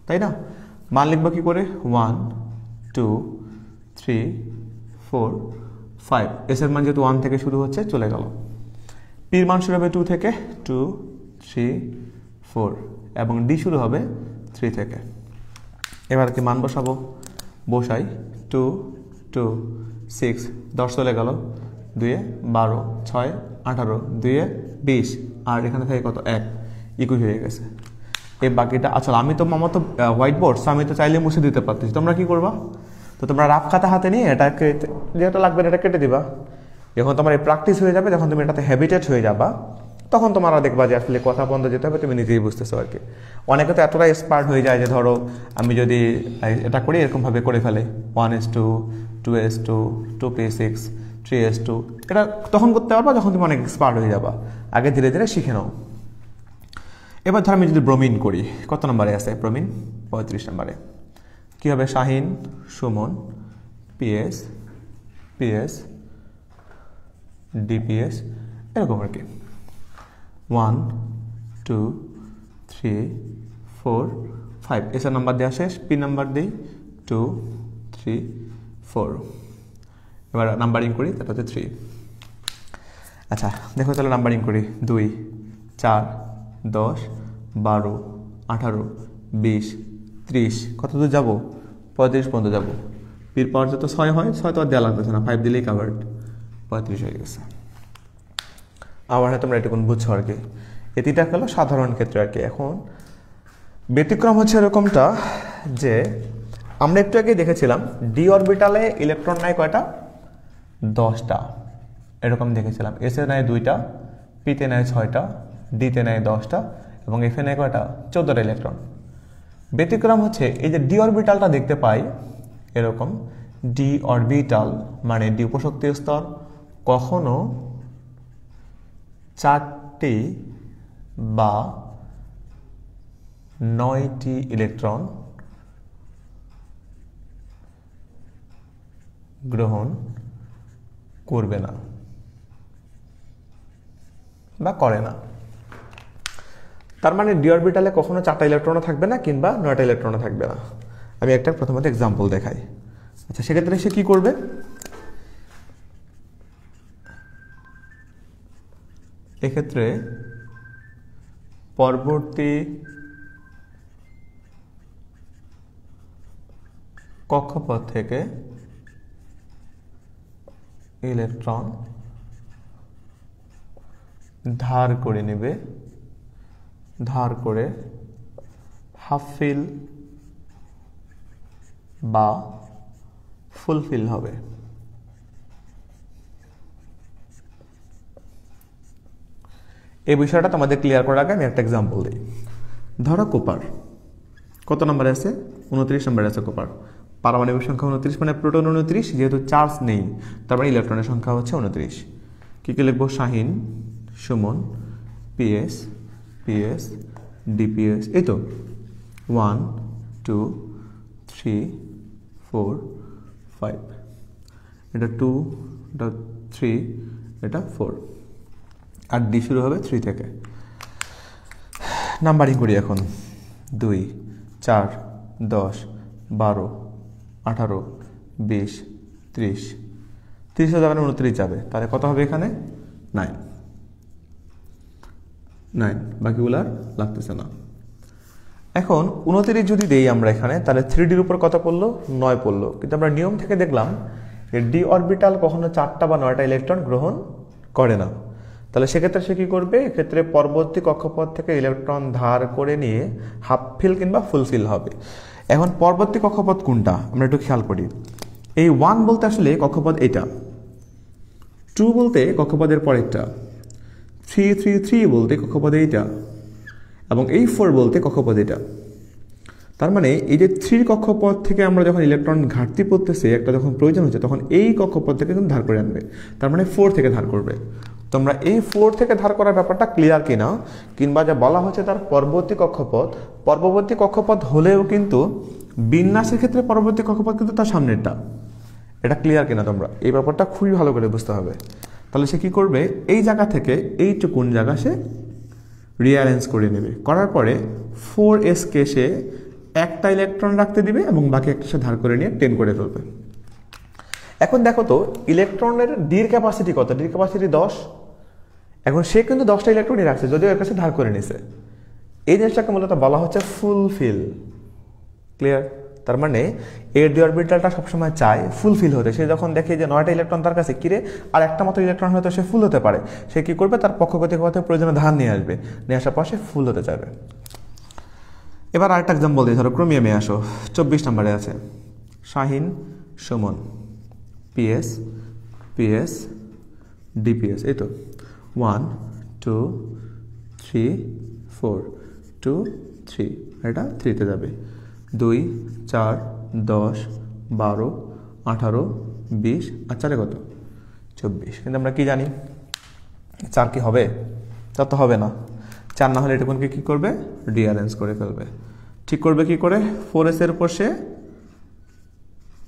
তাই না? মান লিখবো কি করে? 1 2 3 4 5। এস এর মান যেহেতু 1 থেকে শুরু হচ্ছে, চলে গেল। পির মান শুরু হবে 2 থেকে, 2 3 4, এবং ডি শুরু হবে 3 থেকে। এবার কি মান বসাবো? বসাই। 2 2 6, 10 চলে গেল, 2 12, 6 18, 2 20, আর এখানে থেকে কত? 1, ইকুই হয়ে গেছে। এই বাকিটা আসলে আমি তো আমার তো হোয়াইট বোর্ড, আমি তো চাইলে মুছে দিতে পারতেছি। তোমরা কি করবা? তো তোমরা রাফ খাতা হাতে নিয়ে এটাকে যেটা লাগবে এটা কেটে দিবা। যখন তোমার এই প্র্যাকটিস হয়ে যাবে, যখন তুমি এটাতে হ্যাবিটেট হয়ে যাবা, তখন তোমরা দেখবা যে আসলে কথা বন্ধ যেতে হবে, তুমি নিজেই বুঝতেছো আর কি। অনেকে তো এতটা এক্সপার্ট হয়ে যায় যে ধরো আমি যদি এটা করি, এরকমভাবে করে ফেলে 1s2, 2s2, 2p6, 3s2। এটা তখন করতে পারবা যখন তুমি অনেক এক্সপার্ট হয়ে যাবা। আগে ধীরে ধীরে শিখে নাও। এবার ধর আমি যদি ব্রোমিন করি, কত নম্বরে আছে ব্রোমিন? 35 নম্বরে। কী হবে? Shahin, Suman, PS, PS, DPS, এরকম আর কি। 1 2 3 4 5, এসের নাম্বার দেওয়া শেষ। পি নাম্বার দিই 2 3 4। এবার নাম্বারিং করি, তারপর হচ্ছে 3। আচ্ছা দেখো, তাহলে নাম্বারিং করি। 2 4 10 12 18 20 30, কত দূর যাবো? 35 পর্যন্ত যাবো। পির পাওয়ার যত 6 হয়, 6 তো আর দেওয়া লাগতেছে না, 5 দিলেই কাভার্ড, 35 হয়ে গেছে। আবার হয়তো তোমরা এটুকুন বুঝছো আর কি। এটিটা গেল সাধারণ ক্ষেত্রে আর কি। এখন ব্যতিক্রম হচ্ছে এরকমটা যে আমরা একটু আগে দেখেছিলাম ডি অরবিটালে ইলেকট্রন নেয় কয়টা? 10টা। এরকম দেখেছিলাম। এসে নেয় 2টা, পিতে নেয় 6টা, ডিতে নেয় 10টা এবং এফে নেয় কয়টা? 14টা ইলেকট্রন। ব্যতিক্রম হচ্ছে এই যে ডি অরবিটালটা দেখতে পাই এরকম, ডি অরবিটাল মানে ডি উপশক্তি স্তর কখনো 4টি বা 9টি ইলেকট্রন গ্রহণ করবে না বা করে না। তার মানে ডি অরবিটালে কখনো 4টা ইলেকট্রনও থাকবে না কিংবা 9টা ইলেকট্রনও থাকবে না। আমি একটা প্রথমত এক্সাম্পল দেখাই। আচ্ছা, সেক্ষেত্রে সে কি করবে? এক্ষেত্রে পরবর্তী কক্ষপথ থেকে ইলেকট্রন ধার করে নেবে, ধার করে হাফ ফিল বা ফুলফিল হবে। এই বিষয়টা তোমাদের ক্লিয়ার করার আগে আমি একটা এক্সাম্পল দিই। ধরো কোপার কত নম্বরে আছে? 29 নম্বরে আছে কোপার। পারমাণবিক সংখ্যা 29 মানে প্রোটন 29, যেহেতু চার্জ নেই তার মানে ইলেকট্রনের সংখ্যা হচ্ছে 29। কি কি লিখবো? Shahin, Suman, PS, PS, DPS. এই তো 1 2 3 4 5, এটা 2, এটা 3, এটা 4, আর ডি শুরু হবে 3 থেকে। নাম্বারিং করি এখন। 2 4 10 12 18 20 30, 30 যাবে না 29 যাবে, তাহলে কত হবে এখানে? 9। বাকিগুলার লাগতেছে না। এখন 29 যদি দেই আমরা এখানে, তাহলে 3ডির উপর কত পড়লো? 9 পড়লো। কিন্তু আমরা নিয়ম থেকে দেখলাম যে ডি অরবিটাল কখনো 4টা বা 9টা ইলেকট্রন গ্রহণ করে না। তাহলে সেক্ষেত্রে সে কি করবে? এক্ষেত্রে পরবর্তী কক্ষপথ থেকে ইলেকট্রন ধার করে নিয়ে হাফ ফিল কিংবা ফুল ফিল হবে। এখন পরবর্তী কক্ষপথ কোনটা আমরা একটু খেয়াল করি। এই 1 বলতে আসলে কক্ষপথ এটা, 2 বলতে কক্ষপথের পরেরটা, 3 বলতে কক্ষপথ এইটা, এবং এই 4 বলতে কক্ষপথ এটা। তার মানে এই যে 3 কক্ষপথ থেকে আমরা যখন ইলেকট্রন ঘাটতি পড়তেছে, একটা যখন প্রয়োজন হচ্ছে, তখন এই কক্ষপথ থেকে কিন্তু ধার করে আনবে। তার মানে 4 থেকে ধার করবে। তোমরা এই 4 থেকে ধার করার ব্যাপারটা ক্লিয়ার কিনা, কিংবা যা বলা হচ্ছে তার পরবর্তী কক্ষপথ হলেও কিন্তু বিন্যাসের ক্ষেত্রে পরবর্তী কক্ষপথ কিন্তু তার সামনেরটা, এটা ক্লিয়ার কিনা তোমরা এই ব্যাপারটা খুবই ভালো করে বুঝতে হবে। তাহলে সে কি করবে? এই জায়গা থেকে এইটুকুন জায়গা সে রিঅ্যারেঞ্জ করে নেবে, করার পরে 4s কে সে একটা ইলেকট্রন রাখতে দিবে এবং বাকি একটা সে ধার করে নিয়ে 10 করে ফেলবে। এখন দেখো তো ইলেকট্রনের ডির ক্যাপাসিটি কত? ডির ক্যাপাসিটি 10। এখন সে কিন্তু 10টা ইলেকট্রনই রাখছে, যদিও এর কাছে ধার করে নিছে। এই জিনিসটাকে মূলত বলা হচ্ছে ফুলফিল। ক্লিয়ার? তার মানে এর ডি অরবিটালটা সবসময় চায় ফুলফিল হতে। সে যখন দেখে যে 9টা ইলেকট্রন তার কাছে, কিরে আর একটা মাত্র ইলেকট্রন হয়তো সে ফুল হতে পারে, সে কি করবে? তার পক্ষগতিকভাবে প্রয়োজনে ধার নিয়ে আসবে, নিয়ে আসার পর সে ফুল হতে চাইবে। এবার আরেকটা এক্সাম্পল দিই। ধরো ক্রোমিয়ামে আসো, 24 নম্বরে আছে Shahin, Suman, PS, PS, DPS. এই তো 1 2 3 4 2 3, এটা 3তে যাবে। 2 4 10 12 18 20, আর 4 কত? 24। কিন্তু আমরা কি জানি 4 কি হবে? 4 তো হবে না। 4 না হলে এটুকুনকে কি করবে? রিঅ্যারেঞ্জ করে ফেলবে। ঠিক করবে কি করে? 4s এর উপর সে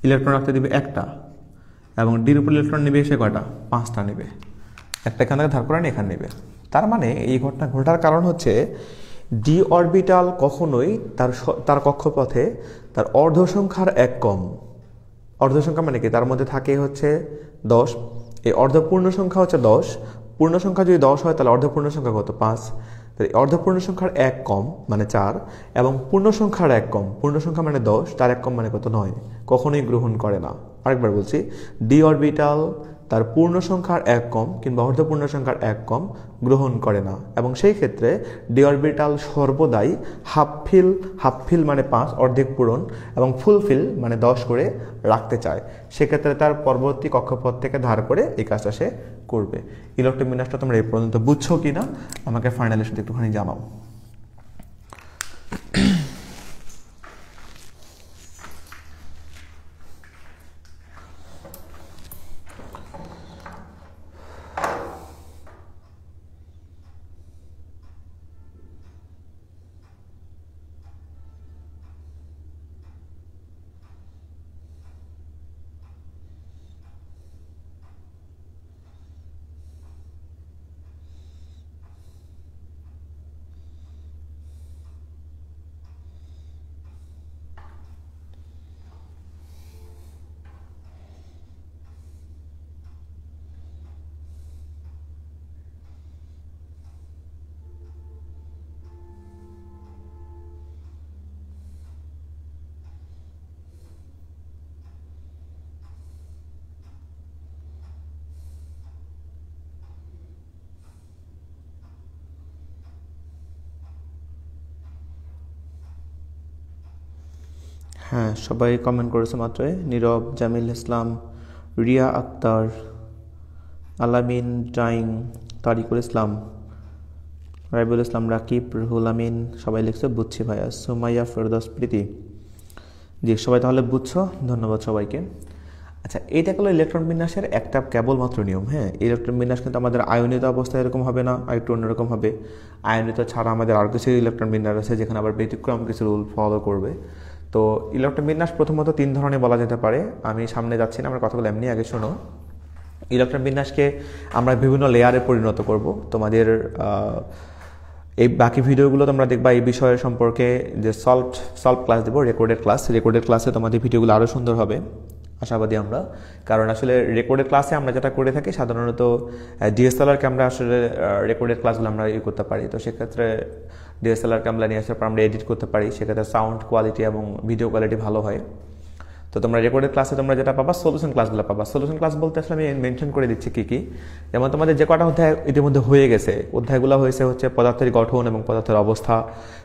ইলেকট্রন রাখতে দিবে একটা, এবং ডির উপর ইলেকট্রন নেবে সে কয়টা? 5টা নেবে। একটা এখান থেকে ধার করে নিয়ে এখানে নেবে। তার মানে এই ঘটনা ঘটার কারণ হচ্ছে ডি অরবিটাল কখনোই তার কক্ষপথে তার অর্ধ সংখ্যার 1 কম। অর্ধ সংখ্যা মানে কি? তার মধ্যে থাকে হচ্ছে 10। এই অর্ধপূর্ণ সংখ্যা হচ্ছে 10। পূর্ণ সংখ্যা যদি 10 হয় তাহলে অর্ধপূর্ণ সংখ্যা কত? 5। তাই অর্ধপূর্ণ সংখ্যার 1 কম মানে 4, এবং পূর্ণ সংখ্যার 1 কম, পূর্ণ সংখ্যা মানে 10, তার 1 কম মানে কত? 9। কখনোই গ্রহণ করে না। আরেকবার বলছি, ডি অরবিটাল তার পূর্ণ সংখ্যার এক কম কিংবা অর্ধপূর্ণ সংখ্যার এক কম গ্রহণ করে না, এবং সেই ক্ষেত্রে ডি অরবিটাল সর্বদাই হাফ ফিল মানে 5 অর্ধেক পূরণ এবং ফুল ফিল মানে 10 করে রাখতে চায়। সেক্ষেত্রে তার পরবর্তী কক্ষপথ থেকে ধার করে এই কাজটা সে করবে। ইলেকট্রন বিন্যাসটা তোমরা এই পর্যন্ত বুঝছো কিনা আমাকে ফাইনালের সাথে একটুখানি জানাও। হ্যাঁ, সবাই কমেন্ট করেছে মাত্রই। নীরব, জামিল ইসলাম, রিয়া আক্তার, আলামিন ড্রাইং, তারিকুল ইসলাম, রাইবুল ইসলাম, রাকিব, রুহুল আমিন সবাই লিখছে বুঝছি ভাইয়া। সুমাইয়া, ফেরদৌস, প্রীতি, জি সবাই তাহলে বুঝছো, ধন্যবাদ সবাইকে। আচ্ছা, এইটা হলো ইলেকট্রন বিন্যাসের একটা কেবলমাত্র নিয়ম। হ্যাঁ, ইলেকট্রন বিন্যাস কিন্তু আমাদের আয়নিত অবস্থায় এরকম হবে না, আর একটু অন্যরকম হবে। আয়নিত ছাড়া আমাদের আরও কিছু ইলেকট্রন বিন্যাস আছে যেখানে আবার ব্যতিক্রম কিছু রুল ফলো করবে। তো ইলেকট্রন বিন্যাস প্রথমত 3 ধরনের বলা যেতে পারে। আমি সামনে যাচ্ছি না, আমার কথাগুলো এমনি আগে শোনো। ইলেকট্রন বিন্যাসকে আমরা বিভিন্ন লেয়ারে পরিণত করব। তোমাদের এই বাকি ভিডিওগুলো তোমরা দেখবা এই বিষয়ের সম্পর্কে যে সলভ ক্লাস দেবো, রেকর্ডেড ক্লাসে তোমাদের ভিডিওগুলো আরও সুন্দর হবে আশাবাদী আমরা। কারণ আসলে রেকর্ডেড ক্লাসে আমরা যেটা করে থাকি সাধারণত ডিএসএলআর ক্যামেরা আসলে রেকর্ডেড ক্লাসগুলো আমরা করতে পারি। তো সেক্ষেত্রে ডিএসএলআর ক্যামেরা নিয়ে আসার পর আমরা এডিট করতে পারি, সেক্ষেত্রে সাউন্ড কোয়ালিটি এবং ভিডিও কোয়ালিটি ভালো হয়। তো তোমরা রেকর্ডেড ক্লাসে তোমরা যেটা পাবা সলিউশন ক্লাসগুলো পাবা। সলিউশন ক্লাস বলতে আসলে আমি মেনশন করে দিচ্ছি কী কী। যেমন তোমাদের যে কটা অধ্যায় ইতিমধ্যে হয়ে গেছে, অধ্যায়গুলো হচ্ছে পদার্থের গঠন এবং পদার্থের অবস্থা,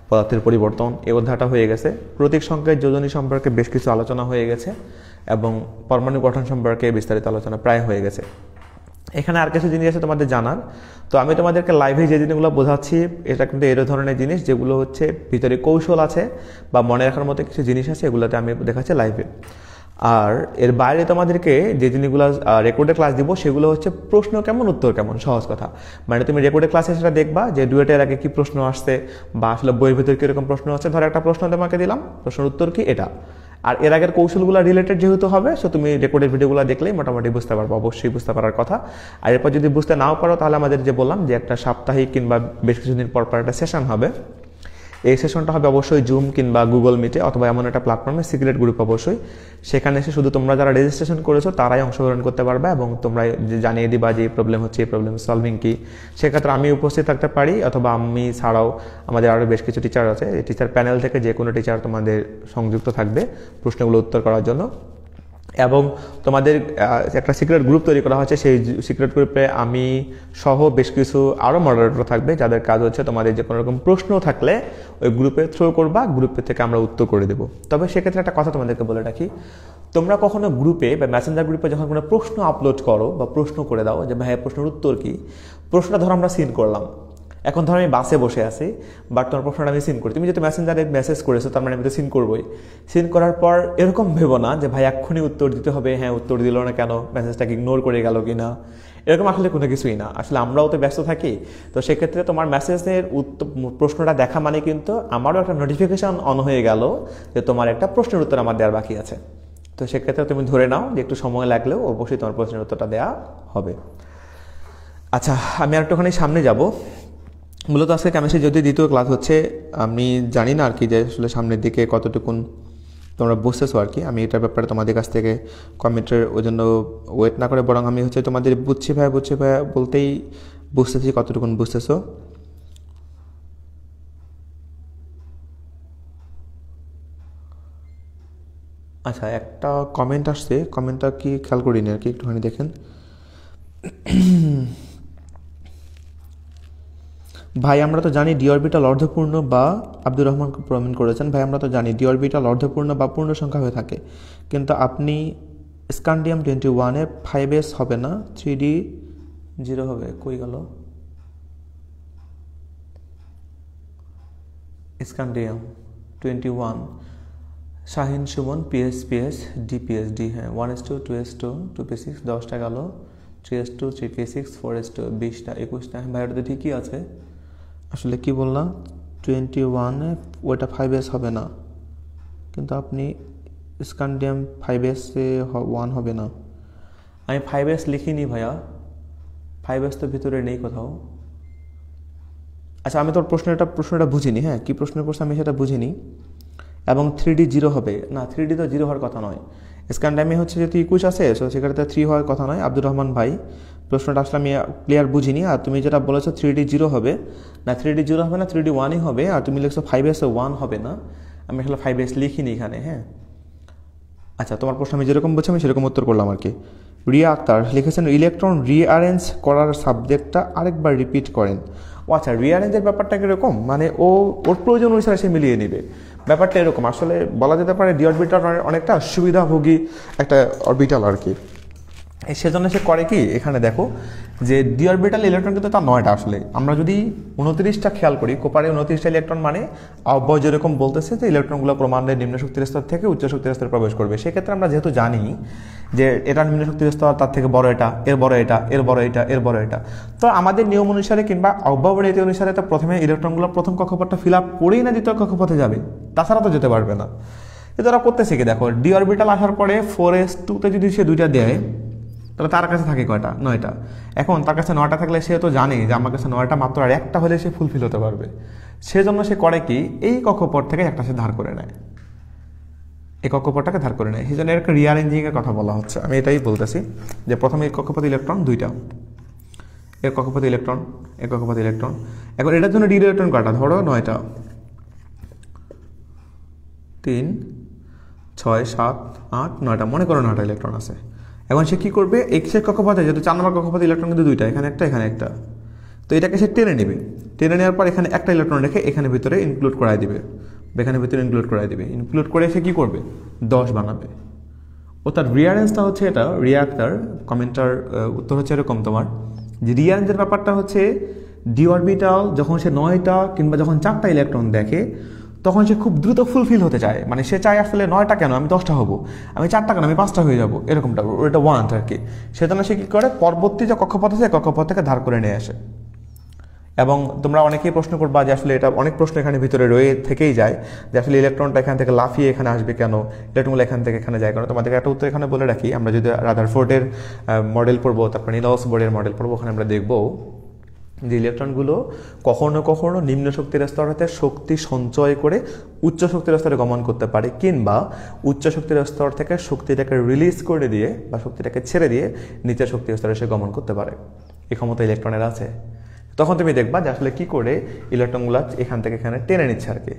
পদার্থের পরিবর্তন, এই অধ্যায়টা হয়ে গেছে। প্রতীক সংকেত যোজনী সম্পর্কে বেশ কিছু আলোচনা হয়ে গেছে এবং পরমাণু গঠন সম্পর্কে বিস্তারিত আলোচনা প্রায় হয়ে গেছে। এখানে আর কিছু জিনিস আছে তোমাদের জানার। তো আমি তোমাদেরকে লাইভে যে জিনিসগুলো বোঝাচ্ছি এটা কিন্তু এর ধরনের জিনিস যেগুলো হচ্ছে ভিতরে কৌশল আছে বা মনে রাখার মতো কিছু জিনিস আছে, এগুলোতে আমি দেখাচ্ছি লাইভে। আর এর বাইরে তোমাদেরকে যে জিনিসগুলো রেকর্ডে ক্লাস দিব সেগুলো হচ্ছে প্রশ্ন কেমন উত্তর কেমন, সহজ কথা। মানে তুমি রেকর্ডে ক্লাসে সেটা দেখবা যে ডুয়েটের আগে কি প্রশ্ন আসছে বা আসলে বইয়ের ভিতরে কীরকম প্রশ্ন আছে। ধরো একটা প্রশ্ন তোমাকে দিলাম, প্রশ্নের উত্তর কি এটা, আর এর আগের কৌশলগুলো রিলেটেড যেহেতু হবে, সো তুমি রেকর্ডের ভিডিওগুলো দেখলেই মোটামুটি বুঝতে পারবো, অবশ্যই বুঝতে পারার কথা। আর এরপর যদি বুঝতে নাও পারো তাহলে আমাদের যে বললাম যে একটা সাপ্তাহিক কিংবা বেশ কিছুদিন পর একটা সেশন হবে, এই সেশনটা হবে অবশ্যই জুম কিংবা গুগল মিটে অথবা এমন একটা প্ল্যাটফর্মে, সিক্রেট গ্রুপ অবশ্যই। সেখানে এসে শুধু তোমরা যারা রেজিস্ট্রেশন করেছো তারাই অংশগ্রহণ করতে পারবে এবং তোমরা জানিয়ে দিবা যে এই প্রবলেম হচ্ছে, এই প্রবলেম সলভিং কি। সেক্ষেত্রে আমি উপস্থিত থাকতে পারি অথবা আমি ছাড়াও আমাদের আরও বেশ কিছু টিচার আছে, এই টিচার প্যানেল থেকে যে কোনো টিচার তোমাদের সংযুক্ত থাকবে প্রশ্নগুলো উত্তর করার জন্য। এবং তোমাদের একটা সিক্রেট গ্রুপ তৈরি করা হচ্ছে, সেই সিক্রেট গ্রুপে আমি সহ বেশ কিছু আরও মডারেটর থাকবে যাদের কাজ হচ্ছে তোমাদের যে কোনো রকম প্রশ্ন থাকলে ওই গ্রুপে থ্রো করবা, গ্রুপে থেকে আমরা উত্তর করে দেবো। তবে সেক্ষেত্রে একটা কথা তোমাদেরকে বলে রাখি, তোমরা কখনো গ্রুপে বা মেসেঞ্জার গ্রুপে যখন কোনো প্রশ্ন আপলোড করো বা প্রশ্ন করে দাও যে ভাই প্রশ্নের উত্তর কি, প্রশ্নটা ধরো আমরা সিন করলাম, এখন ধরো আমি বাসে বসে আছি বাট তোমার প্রশ্নটা আমি সিন করি, তুমি যেহেতু মেসেঞ্জারে মেসেজ করেছো তার মানে আমি তো সিন করবোই। সিন করার পর এরকম ভেবো না যে ভাই এক্ষুনি উত্তর দিতে হবে, হ্যাঁ উত্তর দিল না কেন, মেসেজটাকে ইগনোর করে গেল কি না, এরকম আসলে কোনো কিছুই না। আসলে আমরাও তো ব্যস্ত থাকি, তো সেক্ষেত্রে তোমার মেসেজের প্রশ্নটা দেখা মানে কিন্তু আমারও একটা নোটিফিকেশান অন হয়ে গেল যে তোমার একটা প্রশ্নের উত্তর আমার দেওয়ার বাকি আছে। তো সেক্ষেত্রে তুমি ধরে নাও যে একটু সময় লাগলেও অবশ্যই তোমার প্রশ্নের উত্তরটা দেওয়া হবে। আচ্ছা, আমি আর একটুখানি সামনে যাব। মূলত আজকে কেমিস্ট্রি যদি দ্বিতীয় ক্লাস হচ্ছে, আমি জানি না আর কি যে আসলে সামনের দিকে কতটুকুন তোমরা বুঝতেছো আর কি। আমি এটার ব্যাপারে তোমাদের কাছ থেকে কমেন্টের ওই জন্য ওয়েট না করে বরং আমি হচ্ছে তোমাদের বুঝছি ভাইয়া বলতেই বুঝতেছি কতটুকুন বুঝতেছো। আচ্ছা, একটা কমেন্ট আসছে, কমেন্টটা কি খেয়াল করিনি আর কি, একটুখানি দেখেন। ভাই আমরা তো জানি ডি অরবিটাল অর্ধপূর্ণ, বা আব্দুর রহমান কমেন্ট করেছেন, ভাই আমরা তো জানি ডি অরবিটাল অর্ধপূর্ণ বা পূর্ণ সংখ্যা হয়ে থাকে, কিন্তু আপনি স্ক্যান্ডিয়াম 21-এ 5s হবে না, 3D 0 হবে, কই গেল স্ক্যান্ডিয়াম 21? শাহিন সুমন পিএস ডিপিএসডি, হ্যাঁ 1:2 2:2 2p6 10টা গেল, 3:2 3p6 4:2 20টা 21টা, ভাই ওটা তো ঠিকই আছে। আসলে কি বললাম, 21-এ ওইটা 5s হবে না, কিন্তু আপনি স্ক্যান্ডিয়াম 5s-এ 1 হবে না। আমি 5s লিখিনি ভাইয়া, 5s তো ভিতরে নেই কোথাও। আচ্ছা আমি তোর প্রশ্নটা বুঝিনি, হ্যাঁ কী প্রশ্ন করছে আমি সেটা বুঝিনি। এবং 3D 0 হবে না, 3D তো 0 হওয়ার কথা নয়, স্ক্যান্ডিয়ামে হচ্ছে যেহেতু 21 আছে, সো সেক্ষেত্রে 3 হওয়ার কথা নয়। আব্দুর রহমান ভাই প্রশ্নটা আসলে আমি ক্লিয়ার বুঝিনি, আর তুমি যেটা বলেছো 3D 0 হবে না, 3D 0 হবে না, 3D 1-ই হবে, আর তুমি লিখছো 5s-এ 1 হবে না, আমি আসলে 5s লিখিনি এখানে, হ্যাঁ। আচ্ছা তোমার প্রশ্ন আমি যেরকম বলছি আমি সেরকম উত্তর করলাম আর কি। রিয়া আক্তার লিখেছেন ইলেকট্রন রিঅ্যারেঞ্জ করার সাবজেক্টটা আরেকবার রিপিট করেন। ও আচ্ছা, রিঅ্যারেঞ্জের ব্যাপারটা কীরকম, মানে ওর প্রয়োজন অনুসারে সে মিলিয়ে নেবে, ব্যাপারটা এরকম। আসলে বলা যেতে পারে ডি অরবিটাল অনেকটা সুবিধাভোগী একটা অরবিটাল আর কি। সেজন্য সে করে কি, এখানে দেখো যে ডি অরবিটাল ইলেকট্রন কিন্তু তার 9টা। আসলে আমরা যদি 29টা খেয়াল করি, কোপারে 29টা ইলেকট্রন, মানে অব্যয় যেরকম বলতেছে যে ইলেকট্রনগুলো ক্রমান্বয়ে নিম্ন শক্তির স্তর থেকে উচ্চ শক্তির স্তরে প্রবেশ করবে। সেক্ষেত্রে আমরা যেহেতু জানি যে এটা নিম্ন শক্তির স্তর, তার থেকে বড় এটা, এর বড় এটা, এর বড় এটা, এর বড় এটা, তো আমাদের নিয়ম অনুসারে কিংবা অব্যয়ের রীতি অনুসারে তো প্রথমে ইলেকট্রনগুলো প্রথম কক্ষপথটা ফিল আপ করেই না দ্বিতীয় কক্ষপথে যাবে, তাছাড়া তো যেতে পারবে না। এটা ওরা করতেছে কি দেখো, ডি অরবিটাল আসার পরে 4s2-তে যদি সে 2টা দেয়, তাহলে তার কাছে থাকে কয়টা, 9টা। এখন তার কাছে 9টা থাকলে সে তো জানে যে আমার কাছে 9টা মাত্র আর একটা হলে সে ফুলফিল হতে পারবে। সেজন্য সে করে কি, এই কক্ষপথ থেকে একটা সে ধার করে নেয়, এই কক্ষপথটাকে ধার করে নেয়। সেই জন্য একটা রিঅ্যারেঞ্জিংয়ের কথা বলা হচ্ছে। আমি এটাই বলতেছি যে প্রথমে এই কক্ষপথ ইলেকট্রন 2টা, এর কক্ষপথ ইলেকট্রন, এর কক্ষপথ ইলেকট্রন। এখন এটার জন্য ডি ইলেকট্রন কয়টা, ধরো 9টা, 3 6 7 8 9টা, মনে করো 9টা ইলেকট্রন আছে। এখন সে কী করবে, এক্সের কক্ষপথে যেহেতু 4 নম্বর কক্ষপথে ইলেকট্রন কিন্তু 2টা, এখানে একটা এখানে একটা, তো এটাকে সে টেনে নেবে, টেনে নেওয়ার পর এখানে একটা ইলেকট্রন রেখে এখানে ভিতরে ইনক্লুড করাই দিবে, এখানে ভিতরে ইনক্লুড করাই দিবে, ইনক্লুড করে সে কী করবে, 10 বানাবে। ও তার রিঅ্যারেঞ্জটা হচ্ছে এটা, রিয়াক্টার কমেন্টার উত্তর হচ্ছে এরকম তোমার, যে রিঅ্যারেঞ্জের ব্যাপারটা হচ্ছে ডি অরবিটাল যখন সে 9টা কিংবা যখন 4টা ইলেকট্রন দেখে, তখন সে খুব দ্রুত ফুলফিল হতে চায়, মানে সে চায় আসলে 9টা কেন, আমি 10টা হবো, আমি 4টা কেন, আমি 5টা হয়ে যাবো, এরকমটা ওটা ওয়ান্ট আর কি। সেজন্য সে কী করে, পরবর্তী যে কক্ষপথ আছে কক্ষপথ থেকে ধার করে নিয়ে আসে। এবং তোমরা অনেকেই প্রশ্ন করবা যে আসলে এটা অনেক প্রশ্ন এখানে ভিতরে রয়ে থেকেই যায়, যে আসলে ইলেকট্রনটা এখান থেকে লাফিয়ে এখানে আসবে কেন, ইলেকট্রনগুলো এখান থেকে এখানে যায় কেন। তোমাদেরকে একটা উত্তর এখানে বলে রাখি, আমরা যদি রাদারফোর্ডের মডেল পড়বো, তারপর নিলস বোর্ডের মডেল পড়বো, ওখানে আমরা দেখবো যে ইলেকট্রনগুলো কখনো কখনো নিম্ন শক্তির স্তর হতে শক্তি সঞ্চয় করে উচ্চ শক্তির স্তরে গমন করতে পারে, কিংবা উচ্চ শক্তির স্তর থেকে শক্তিটাকে রিলিজ করে দিয়ে বা শক্তিটাকে ছেড়ে দিয়ে নিচের শক্তির স্তরে সে গমন করতে পারে। এই ক্ষমতা ইলেকট্রনের আছে। তখন তুমি দেখবা যে আসলে কী করে ইলেকট্রনগুলো এখান থেকে এখানে টেনে নিচ্ছে আর কি।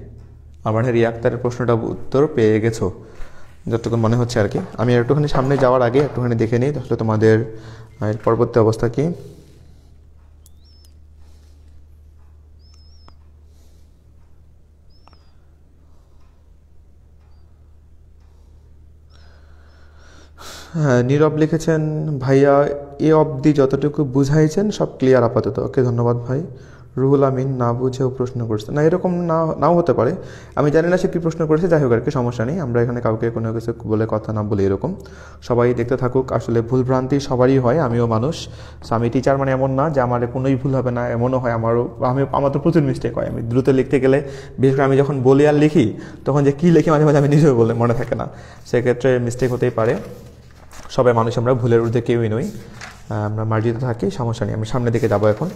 আমার রিয়াক্টারের প্রশ্নটা উত্তর পেয়ে গেছো যতটুকু মনে হচ্ছে আর কি। আমি একটুখানি সামনে যাওয়ার আগে একটুখানি দেখে নিই আসলে তোমাদের পরবর্তী অবস্থা কি। হ্যাঁ, নীরব লিখেছেন ভাইয়া এ অবধি যতটুকু বুঝাইছেন সব ক্লিয়ার আপাতত। ওকে ধন্যবাদ ভাই। রুহুল আমিন না বুঝেও প্রশ্ন করছে, না এরকম নাও হতে পারে, আমি জানি না সে কী প্রশ্ন করেছে, যাই হোক আর কি সমস্যা নেই। আমরা এখানে কাউকে কোনো কিছু বলে কথা না বলি এরকম, সবাই দেখতে থাকুক। আসলে ভুলভ্রান্তি সবারই হয়, আমিও মানুষ। সো আমি টিচার মানে এমন না যে আমার কোনোই ভুল হবে না, এমনও হয় আমার তো প্রচুর মিস্টেক হয়। আমি দ্রুত লিখতে গেলে, বিশেষ করে আমি যখন বলি আর লিখি তখন যে কী লিখি মাঝে মাঝে আমি নিজেও বলে মনে থাকে না, সেক্ষেত্রে মিস্টেক হতেই পারে। সবাই মানুষ, আমরা ভুলের ঊর্ধ্বে কেউই নই, আমরা মার্জিত থাকি, সমস্যা নেই। আমি সামনের দিকে যাবো এখন।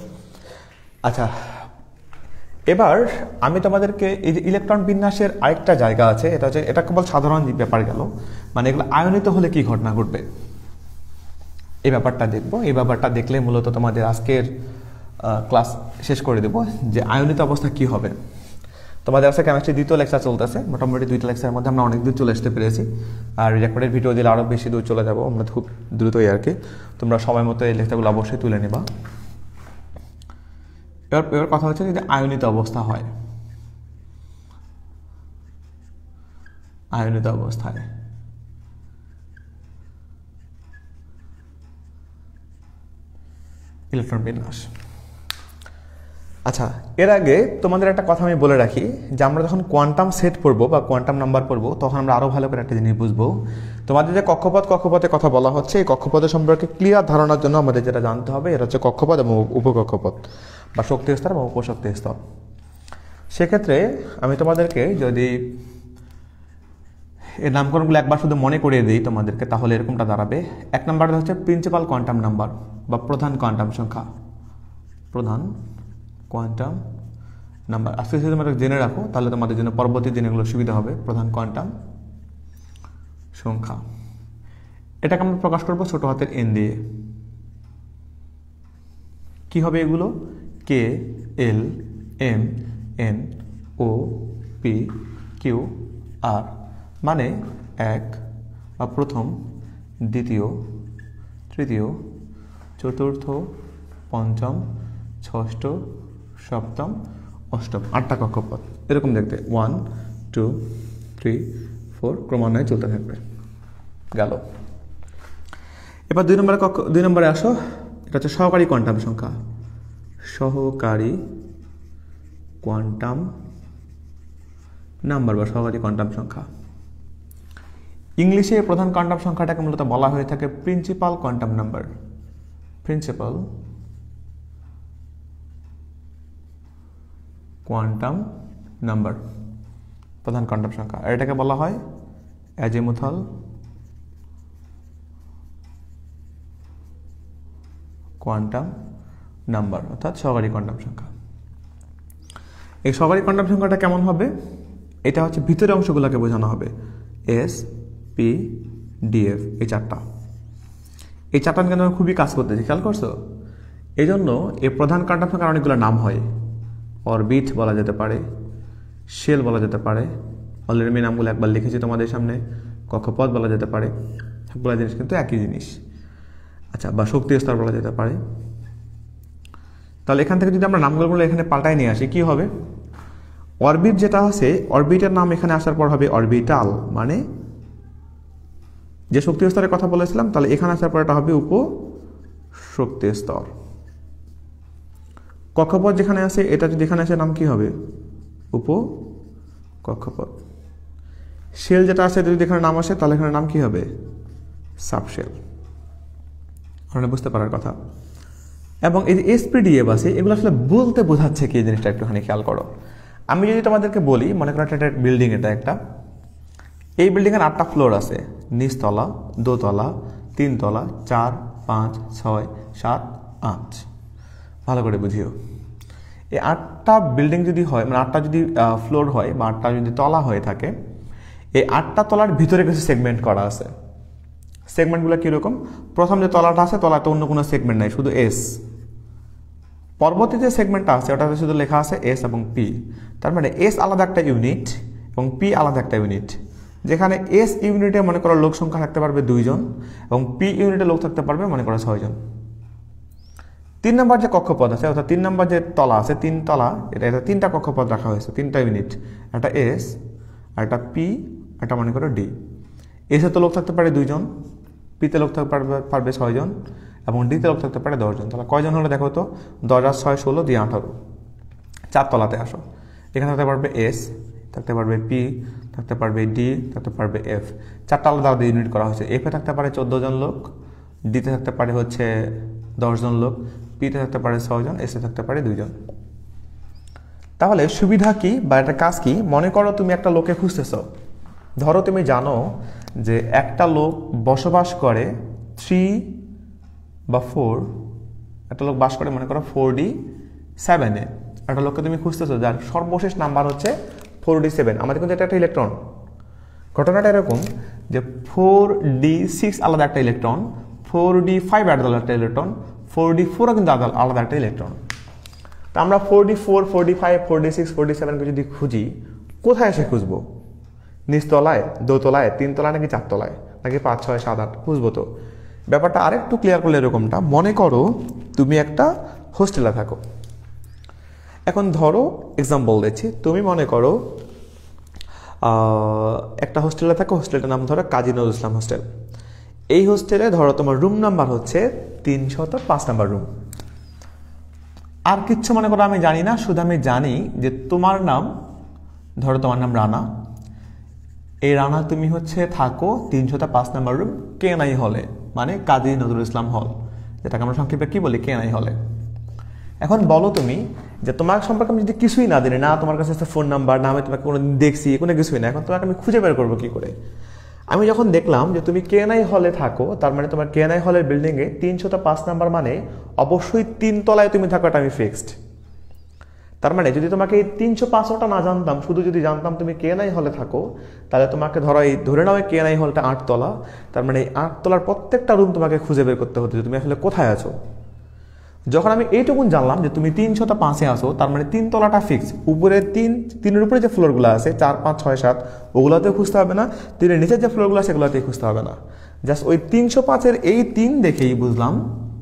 আচ্ছা, এবার আমি তোমাদেরকে এই যে ইলেকট্রন বিন্যাসের আরেকটা জায়গা আছে, এটা কেবল সাধারণ ব্যাপার গেল, মানে এগুলো আয়নিত হলে কি ঘটনা ঘটবে এই ব্যাপারটা দেখবো। এই ব্যাপারটা দেখলে মূলত তোমাদের আজকের ক্লাস শেষ করে দেব, যে আয়নিত অবস্থা কি হবে। তোমাদের আছে কেমিস্ট্রি দ্বিতীয় লেকচার চলতেছে, মোটামুটি 2টা লেকচারের মধ্যে আমরা অনেক দূর চলে আসতে পেরেছি। আর রেকর্ডের ভিডিও দিলে আরও বেশি দূর চলে যাবো আমরা খুব দ্রুতই আর কি। তোমরা সময় মতো এই লেকচারগুলো অবশ্যই তুলে নেবা। এবার কথা হচ্ছে যদি আয়নিত অবস্থা হয়, আয়নিত অবস্থায় ইলেকট্রন বিন্যাস। আচ্ছা, এর আগে তোমাদের একটা কথা আমি বলে রাখি যে আমরা যখন কোয়ান্টাম সেট পড়বো বা কোয়ান্টাম নাম্বার পড়বো তখন আমরা আরও ভালো করে একটা জিনিস বুঝবো। তোমাদের যে কক্ষপথের কথা বলা হচ্ছে, এই কক্ষপথের সম্পর্কে ক্লিয়ার ধারণার জন্য আমাদের যেটা জানতে হবে এটা হচ্ছে কক্ষপথ এবং উপকক্ষপথ বা শক্তি স্তর এবং উপশক্তি স্তর। সেক্ষেত্রে আমি তোমাদেরকে যদি এর নামকরণগুলো একবার শুধু মনে করিয়ে দিই তোমাদেরকে, তাহলে এরকমটা দাঁড়াবে। 1 নম্বরটা হচ্ছে প্রিন্সিপাল কোয়ান্টাম নাম্বার বা প্রধান কোয়ান্টাম সংখ্যা, প্রধান কোয়ান্টাম নাম্বার। আজকে যদি তোমরা জেনে রাখো তাহলে তোমাদের জন্য পরবর্তী দিনগুলো সুবিধা হবে। প্রধান কোয়ান্টাম সংখ্যা, এটাকে আমরা প্রকাশ করবো ছোট হাতের এন দিয়ে। কি হবে এগুলো? কে, L, M, N, O, P, Q, আর। মানে 1 বা প্রথম, দ্বিতীয়, তৃতীয়, চতুর্থ, পঞ্চম, ষষ্ঠ, সপ্তম, অষ্টম, 8টা কক্ষপথ এরকম দেখতে। 1 2 3 4 ক্রমান্বয়ে চলতে থাকবে। গেল। এবার 2 নম্বরে আসো। এটা হচ্ছে সহকারী কোয়ান্টাম সংখ্যা, সহকারী কোয়ান্টাম নাম্বার বা সহকারী কোয়ান্টাম সংখ্যা। ইংলিশে প্রধান কোয়ান্টাম সংখ্যাটাকে মূলত বলা হয়ে থাকে principal quantum number, principal quantum number, প্রধান কোয়ান্টাম সংখ্যা। আর এটাকে বলা হয় অ্যাজিমুথাল কোয়ান্টাম নাম্বার অর্থাৎ সহকারী কোয়ান্টাম সংখ্যা। এই সহকারী কোয়ান্টাম সংখ্যাটা কেমন হবে? এটা হচ্ছে ভিতরের অংশগুলোকে বোঝানো হবে, এস, পি, ডিএফ, এই 4টা। এই 4টা কিন্তু খুবই কাজ করতেছি, খেয়াল করছো? এই জন্য এই প্রধান কোয়ান্টাম সংখ্যার অনেকগুলো নাম হয়। অরবিট বলা যেতে পারে, শেল বলা যেতে পারে, অলরেডি আমি নামগুলো একবার লিখেছি তোমাদের সামনে। কক্ষপথ বলা যেতে পারে, সবগুলো জিনিস কিন্তু একই জিনিস। আচ্ছা, বা শক্তি স্তর বলা যেতে পারে। তাহলে এখান থেকে যদি আমরা নামগুলো এখানে পাল্টায় নিয়ে আসি কি হবে? অরবিট যেটা আছে, অরবিটের নাম এখানে আসার পর হবে অরবিটাল, মানে যে শক্তি স্তরের কথা বলেছিলাম, তাহলে এখানে আসার পর এটা হবে উপশক্তি স্তর। কক্ষপথ যেখানে আছে, এটা যদি এখানে আসে নাম কি হবে? উপকক্ষপথ। শেল যেটা আছে, যদি এখানে নাম আসে তাহলে এখানে নাম কি হবে? সাবশেল। আপনারা বুঝতে পারার কথা। এবং এই যে এসপিডিএফ আছে, এগুলো আসলে বলতে বোঝাচ্ছে কি জিনিসটা একটুখানি খেয়াল করো। আমি যদি তোমাদেরকে বলি, মনে করো একটা বিল্ডিং, এটা একটা, এই বিল্ডিংয়ের 8টা ফ্লোর আছে, নিচতলা, দোতলা, 3 তলা, 4 5 6 7 8। ভালো করে বুঝিও। এই 8টা বিল্ডিং যদি হয়, মানে 8টা যদি ফ্লোর হয় বা 8টা যদি তলা হয়ে থাকে, এই 8টা তলার ভিতরে কিছু সেগমেন্ট করা আছে। সেগমেন্টগুলো কীরকম? প্রথম যে তলাটা আছে, তলাতে অন্য কোনো সেগমেন্ট নাই, শুধু এস। পরবর্তী যে সেগমেন্টটা আছে ওটাতে শুধু লেখা আছে এস এবং পি। তার মানে এস আলাদা একটা ইউনিট এবং পি আলাদা একটা ইউনিট। যেখানে এস ইউনিটে মনে করো লোক সংখ্যা থাকতে পারবে 2 জন এবং পি ইউনিটে লোক থাকতে পারবে মনে করো 6 জন। 3 নম্বর যে কক্ষপথ আছে, অর্থাৎ 3 নম্বর যে তলা আছে, 3 তলা, এটা 3টা কক্ষপথ রাখা হয়েছে, 3টা ইউনিট, একটা এস, একটা পি, একটা মনে করো ডি। এসে তো লোক থাকতে পারে 2 জন, পিতে লোক থাকতে পারবে 6 জন এবং ডিতে লোক থাকতে পারে 10 জন। তাহলে কয়জন হলো দেখো তো? 10 আর 6 16 দিয়ে 18। 4 তলাতে আসো, এখানে থাকতে পারবে এস, থাকতে পারবে পি, থাকতে পারবে ডি, থাকতে পারবে এফ। 4টা আলাদা আলাদা ইউনিট করা হয়েছে। এফে থাকতে পারে 14 জন লোক, ডিতে থাকতে পারে হচ্ছে 10 জন লোক, পিতে থাকতে পারে 6 জন, এসে থাকতে পারে 2 জন। তাহলে সুবিধা কি বা একটা কাজ কি? মনে করো তুমি একটা লোকে খুঁজতেছ। ধরো তুমি জানো যে একটা লোক বসবাস করে 3 বা 4, একটা লোক বাস করে মনে করো 4D7-এ। একটা লোককে তুমি খুঁজতেছো যার সর্বশেষ নাম্বার হচ্ছে 4D7। আমাদের কিন্তু এটা একটা ইলেকট্রন। ঘটনাটা এরকম যে 4D6 আলাদা একটা ইলেকট্রন, 4D5 আলাদা একটা ইলেকট্রন, 4D4ও কিন্তু আলাদা একটা ইলেকট্রন। তা আমরা 44, 45, 46, 47কে যদি খুঁজি, কোথায় এসে খুঁজবো? নিচতলায়, দোতলায়, 3তলায়, নাকি 4তলায়, নাকি 5, 6, 7, 8 খুঁজবো? তো ব্যাপারটা আরেকটু ক্লিয়ার করলে এরকমটা, মনে করো তুমি একটা হোস্টেলে থাকো। এখন ধরো এক্সাম্পল দিচ্ছি, তুমি মনে করো একটা হোস্টেলে থাকো, হোস্টেলটার নাম ধরো কাজী নজরুল ইসলাম হোস্টেল। এই হোস্টেলে ধরো তোমার রুম নাম্বার হচ্ছে 305 নাম্বার রুম। আর কিচ্ছু মনে করো আমি জানি না, শুধু আমি জানি যে তোমার নাম, ধরো তোমার নাম রানা। এই রানা তুমি হচ্ছে থাকো 305 নাম্বার রুম কেএনআই হলে, মানে কাজী নজরুল ইসলাম হল, যেটাকে আমরা সংক্ষেপে কি বলি, কেএনআই হলে। এখন বলো তুমি যে তোমার সম্পর্কে আমি যদি কিছুই না জানি, না তোমার কাছে ফোন নাম্বার, না আমি তোমাকে কোনো দেখছি, কোনো কিছুই না, এখন তোমাকে আমি খুঁজে বের করবো কি করে? আমি যখন দেখলাম যে তুমি কেএনআই হলে থাকো, তার মানে তোমার কেএনআই হলের বিল্ডিংয়ে 305 নাম্বার, মানে অবশ্যই 3তলায় তুমি থাকো, এটা আমি ফিক্সড। তার মানে যদি তোমাকে এই 305টা না জানতাম, শুধু যদি জানতাম তুমি কেএনআই হলে থাকো, তাহলে তোমাকে ধরে নাও কেএনআই হলটা 8তলা, তার মানে এই 8তলার প্রত্যেকটা রুম তোমাকে খুঁজে বের করতে হতো যে তুমি আসলে কোথায় আছো। যখন আমি এইটুকুন জানলাম যে তুমি 305-এ আসো, তার মানে 3তলাটা ফিক্স। উপরে তিনের উপরে যে ফ্লোরগুলো আছে 4, 5, 6, 7, ওগুলোতেও খুঁজতে হবে না। 3-এর নিচের যে ফ্লোরগুলো আছে সেগুলোতেই খুঁজতে হবে না। জাস্ট ওই 305-এর এই 3 দেখেই বুঝলাম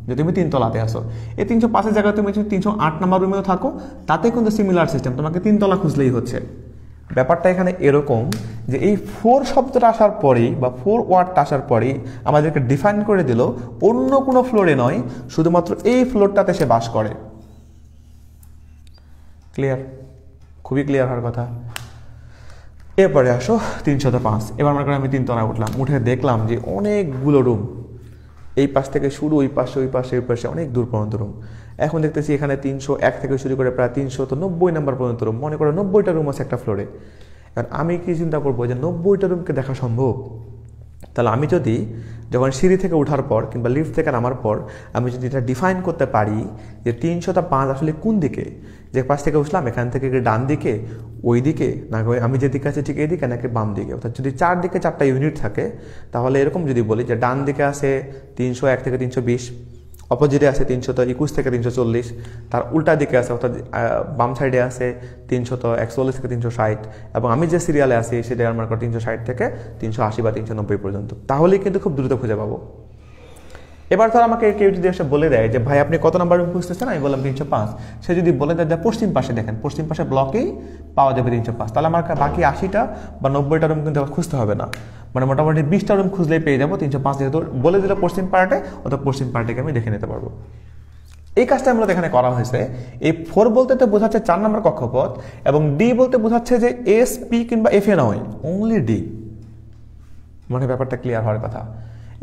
যে তুমি 3তলাতে আসো। এই 305-এর জায়গায় তুমি 308 নাম্বার রুমেও থাকো, তাতে কিন্তু সিমিলার সিস্টেম, তোমাকে 3তলা খুঁজলেই হচ্ছে। ব্যাপারটা এখানে এরকম যে এই 4 শব্দটা আসার পরেই বা 4 ওয়ার্ডটা আসার পরেই আমাদেরকে ডিফাইন করে দিল অন্য কোনো ফ্লোরে নয়, শুধুমাত্র এই ফ্লোরটাতে সে বাস করে। ক্লিয়ার? খুবই ক্লিয়ার হওয়ার কথা। এরপরে আসো 305। এবার মনে করেন আমি 3তলায় উঠলাম, উঠে দেখলাম যে অনেকগুলো রুম, এই পাশ থেকে শুরু, ওই পাশে, ওই পাশে, ওই পাশে, অনেক দূর পর্যন্ত রুম। এখন দেখতেছি এখানে 301 থেকে শুরু করে প্রায় 390 নাম্বার পর্যন্ত রুম। মনে করো 90টা রুম আছে একটা ফ্লোরে। কারণ আমি কি চিন্তা করবো যে 90টা রুমকে দেখা সম্ভব? তাহলে আমি যদি যখন সিঁড়ি থেকে ওঠার পর কিংবা লিফট থেকে নামার পর আমি যদি এটা ডিফাইন করতে পারি যে 305 আসলে কোন দিকে, যে পাশ থেকে উঠলাম এখান থেকে ডান দিকে, ওই দিকে, না আমি যে দিকে আছি ঠিক এই দিকে, নাকি বাম দিকে, অর্থাৎ যদি 4 দিকে 4টা ইউনিট থাকে, তাহলে এরকম যদি বলি যে ডান দিকে আছে 301 থেকে 320, অপোজিটে আছে 321 থেকে 340, তার উল্টা দিকে আছে অর্থাৎ বাম সাইডে আছে 341 থেকে 360, এবং আমি যে সিরিয়ালে আছি সেটা আমার 360 থেকে 380 বা 390 পর্যন্ত। তাহলেই কিন্তু খুব দ্রুত খুঁজে পাবো। এবার ধর আমাকে কেউ যদি এসে বলে দেয় যে ভাই আপনি কত নাম্বার রুম খুঁজতেছেন, আমি বললাম 305। সে যদি বলে দেয় যে পশ্চিম পাশে দেখেন, পশ্চিম পাশে ব্লকেই পাওয়া যাবে 305, তাহলে আমার বাকি 80টা বা 90টা রুম কিন্তু খুঁজতে হবে না, মানে মোটামুটি 20টা রুম খুঁজলেই পেয়ে যাবো 305, যেহেতু বলে দিলে পশ্চিম পার্টে, অর্থাৎ পশ্চিম পার্টিকে আমি দেখে নিতে পারবো। এই কাজটা মূলত এখানে করা হয়েছে। এই 4 বলতে তো বোঝাচ্ছে 4 নম্বর কক্ষপথ, এবং ডি বলতে বোঝাচ্ছে যে এস, পি কিংবা এফ এ নয়, অনলি ডি। মানে ব্যাপারটা ক্লিয়ার হওয়ার কথা।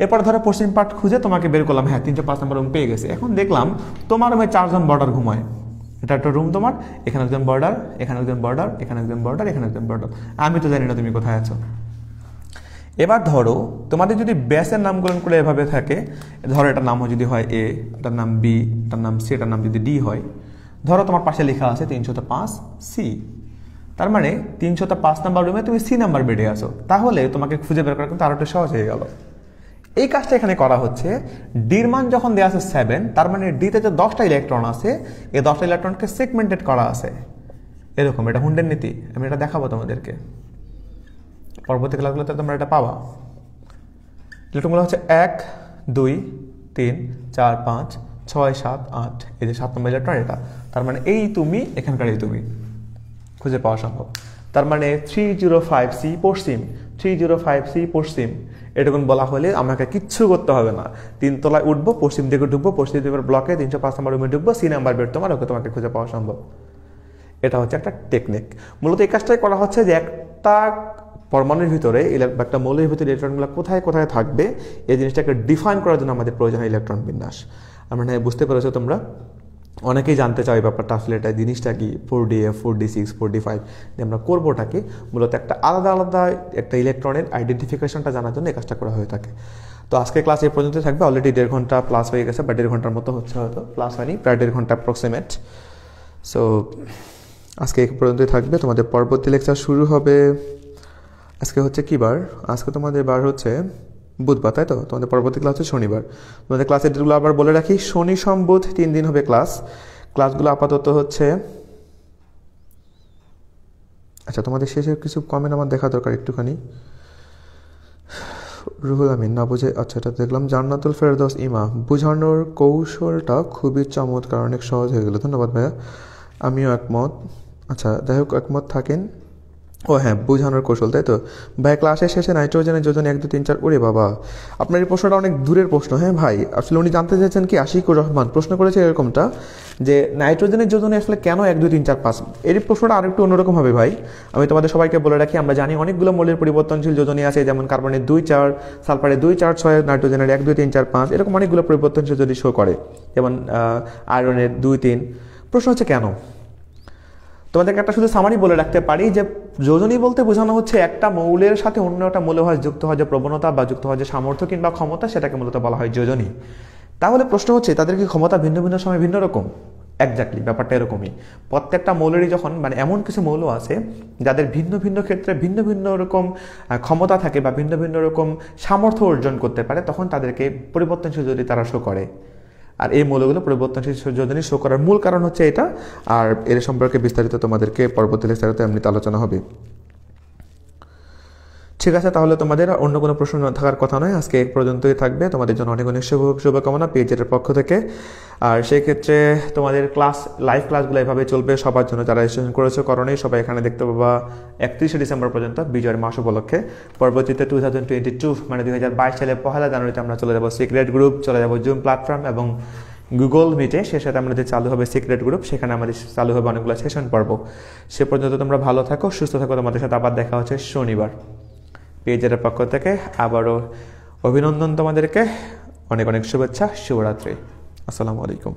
এরপর ধরো পশ্চিম পার্ট খুঁজে তোমাকে বের করলাম, হ্যাঁ 305 নম্বর রুম পেয়ে গেছে। এখন দেখলাম তোমার রুমে 4 জন বর্ডার ঘুমায়, এটা একটা রুম তোমার, এখানে একজন বর্ডার, এখানে একজন বর্ডার, এখানে একজন বর্ডার, এখানে একজন বর্ডার। আমি তো জানি না তুমি কোথায় আছো। এবার ধরো তোমাদের যদি ব্যাসের নামকরণ করে এভাবে থাকে, ধরো এটার নাম যদি হয় এ, এটার নাম বি, এটার নাম সি, এটার নাম যদি ডি হয়, ধরো তোমার পাশে লেখা আছে 305 সি, তার মানে 305 নাম্বার রুমে তুমি সি নাম্বার বেডে আসো, তাহলে তোমাকে খুঁজে বের করা কিন্তু আরো একটু সহজ হয়ে গেল। এই কাজটা এখানে করা হচ্ছে। ডির মান যখন দেওয়া আছে 7, তার মানে ডিতে যে 10টা ইলেকট্রন আছে, এই 10টা ইলেকট্রনকে সেগমেন্টেড করা আছে এরকম। এটা হুন্ডের নীতি, আমি এটা দেখাবো তোমাদেরকে পরবর্তী ক্লাসগুলোতে, তোমরা এটা পাবা। ইলেকট্রনগুলো হচ্ছে 1, 2, 3, 4, 5, 6, 7, 8, এই যে 7 নম্বর ইলেকট্রন এটা, তার মানে এই তুমি, এখানকার এই তুমি খুঁজে পাওয়া সম্ভব। তার মানে 305C পশ্চিম, 305C পশ্চিম, এটুকুন বলা হলে আমাকে কিচ্ছু করতে হবে না। 3 তলায় উঠবো, পশ্চিম দিকে ঢুকবো, পশ্চিম দিকের ব্লকে 305 নম্বর রুমে ঢুকবো, সি নাম্বার বেড তোমার, ওকে তোমাকে খুঁজে পাওয়া সম্ভব। এটা হচ্ছে একটা টেকনিক। মূলত এই কাজটাই করা হচ্ছে যে একটা পরমাণুর ভিতরে একটা মৌলের ভিতরে ইলেকট্রনগুলো কোথায় কোথায় থাকবে, এই জিনিসটাকে ডিফাইন করার জন্য আমাদের প্রয়োজন হয় ইলেকট্রন বিন্যাস। আমরা বুঝতে পেরেছো তোমরা? অনেকেই জানতে চাও এই ব্যাপারটা আসলে এটা জিনিসটা কি, 4DF, 4D6, 4D5, যে আমরা করবোটা কি, মূলত একটা আলাদা আলাদা একটা ইলেকট্রনের আইডেন্টিফিকেশনটা জানার জন্য এই কাজটা করা হয়ে থাকে। তো আজকে ক্লাস এই পর্যন্ত থাকবে। অলরেডি 1.5 ঘন্টা প্লাস হয়ে গেছে, বা 1.5 ঘন্টার মতো হচ্ছে, হয়তো প্লাস হয়নি, প্রায় 1.5 ঘন্টা অ্যাপ্রক্সিমেট। সো আজকে এই পর্যন্তই থাকবে। তোমাদের পরবর্তী লেকচার শুরু হবে আজকে হচ্ছে কি বার, আজকে তোমাদের বার হচ্ছে বুধবার, তাই তো? তোমাদের পরবর্তী ক্লাস হচ্ছে শনিবার। তোমাদের ক্লাসের ডেটগুলো আবার বলে রাখি, শনি সোম বুধ 3 দিন হবে ক্লাস। ক্লাসগুলো আপাতত হচ্ছে, আচ্ছা তোমাদের শেষে কিছু কমেন্ট আমার দেখা দরকার একটুখানি। রুহুল আমিন না বুঝে, আচ্ছা এটা দেখলাম। জান্নাতুল ফেরদৌস ইমা, বোঝানোর কৌশলটা খুবই চমৎকার, অনেক সহজ হয়ে গেল, ধন্যবাদ ভাইয়া। আমিও একমত। আচ্ছা যাই হোক, একমত থাকেন। ও হ্যাঁ, বোঝানোর কৌশল, তাই তো ভাই। ক্লাসের শেষে নাইট্রোজেনের যোজন 1 2 3 4, ওরে বাবা আপনার এই প্রশ্নটা অনেক দূরের প্রশ্ন। হ্যাঁ ভাই, আসলে উনি জানতে চাইছেন কি, আশিকুর রহমান প্রশ্ন করেছে এরকমটা যে নাইট্রোজেনের যোজনে আসলে কেন 1 2 3 4 5। এর প্রশ্নটা আরেকটু অন্যরকম হবে ভাই। আমি তোমাদের সবাইকে বলে রাখি, আমরা জানি অনেকগুলো মৌলের পরিবর্তনশীল যোজনী আছে, যেমন কার্বনের 2 4, সালফারের 2 4 6, নাইট্রোজেনের 1 2 3 4 5, এরকম অনেকগুলো পরিবর্তনশীল যদি শো করে, যেমন আয়রনের 2 3। প্রশ্ন হচ্ছে কেন। তোমাদেরকে একটা শুধু সামারি বলে রাখতে পারি যে যোজনী বলতে বোঝানো হচ্ছে একটা মৌলের সাথে অন্য একটা মৌলভার যুক্ত হওয়ার যে প্রবণতা বা যুক্ত হওয়ার যে সামর্থ্য কিংবা ক্ষমতা, সেটাকে মূলত বলা হয় যোজনী। তাহলে প্রশ্ন হচ্ছে তাদের কি ক্ষমতা ভিন্ন ভিন্ন সময় ভিন্ন রকম? একজাক্টলি, ব্যাপারটা এরকমই। প্রত্যেকটা মৌলেরই যখন এমন কিছু মৌল আছে যাদের ভিন্ন ভিন্ন ক্ষেত্রে ভিন্ন ভিন্ন রকম ক্ষমতা থাকে বা ভিন্ন ভিন্ন রকম সামর্থ্য অর্জন করতে পারে, তখন তাদেরকে পরিবর্তনশীল যদি তারা শো করে। আর এই মৌলগুলো পরিবর্তনশীল যোজনী শো করার মূল কারণ হচ্ছে এটা। আর এর সম্পর্কে বিস্তারিত তোমাদেরকে পরবর্তী লেকচারে এমনিতে আলোচনা হবে। ঠিক আছে, তাহলে তোমাদের অন্য কোনো প্রশ্ন থাকার কথা নয়, আজকে এই পর্যন্তই থাকবে। তোমাদের জন্য অনেক অনেক শুভকামনা পিএইচের পক্ষ থেকে। আর সেই ক্ষেত্রে তোমাদের লাইভ ক্লাসগুলো এভাবে চলবে সবার জন্য, যারা রেজিস্ট্রেশন করেছো করণেই সবাই এখানে দেখতে পাবা 31শে ডিসেম্বর পর্যন্ত, বিজয়ের মাস উপলক্ষে। পরবর্তীতে 2022 মানে 2022 সালে 1 জানুয়ারিতে আমরা চলে যাবো সিক্রেট গ্রুপ, চলে যাবো জুম প্ল্যাটফর্ম এবং গুগল মিটে। সে সাথে আমাদের চালু হবে সিক্রেট গ্রুপ, সেখানে আমাদের চালু হবে অনেকগুলো সেশন পর্ব। সে পর্যন্ত তোমরা ভালো থাকো, সুস্থ থাকো। তোমাদের সাথে আবার দেখা হচ্ছে শনিবার। পেজের পক্ষ থেকে আবারও অভিনন্দন তোমাদেরকে, অনেক অনেক শুভেচ্ছা, শুভরাত্রি, আসসালামু আলাইকুম।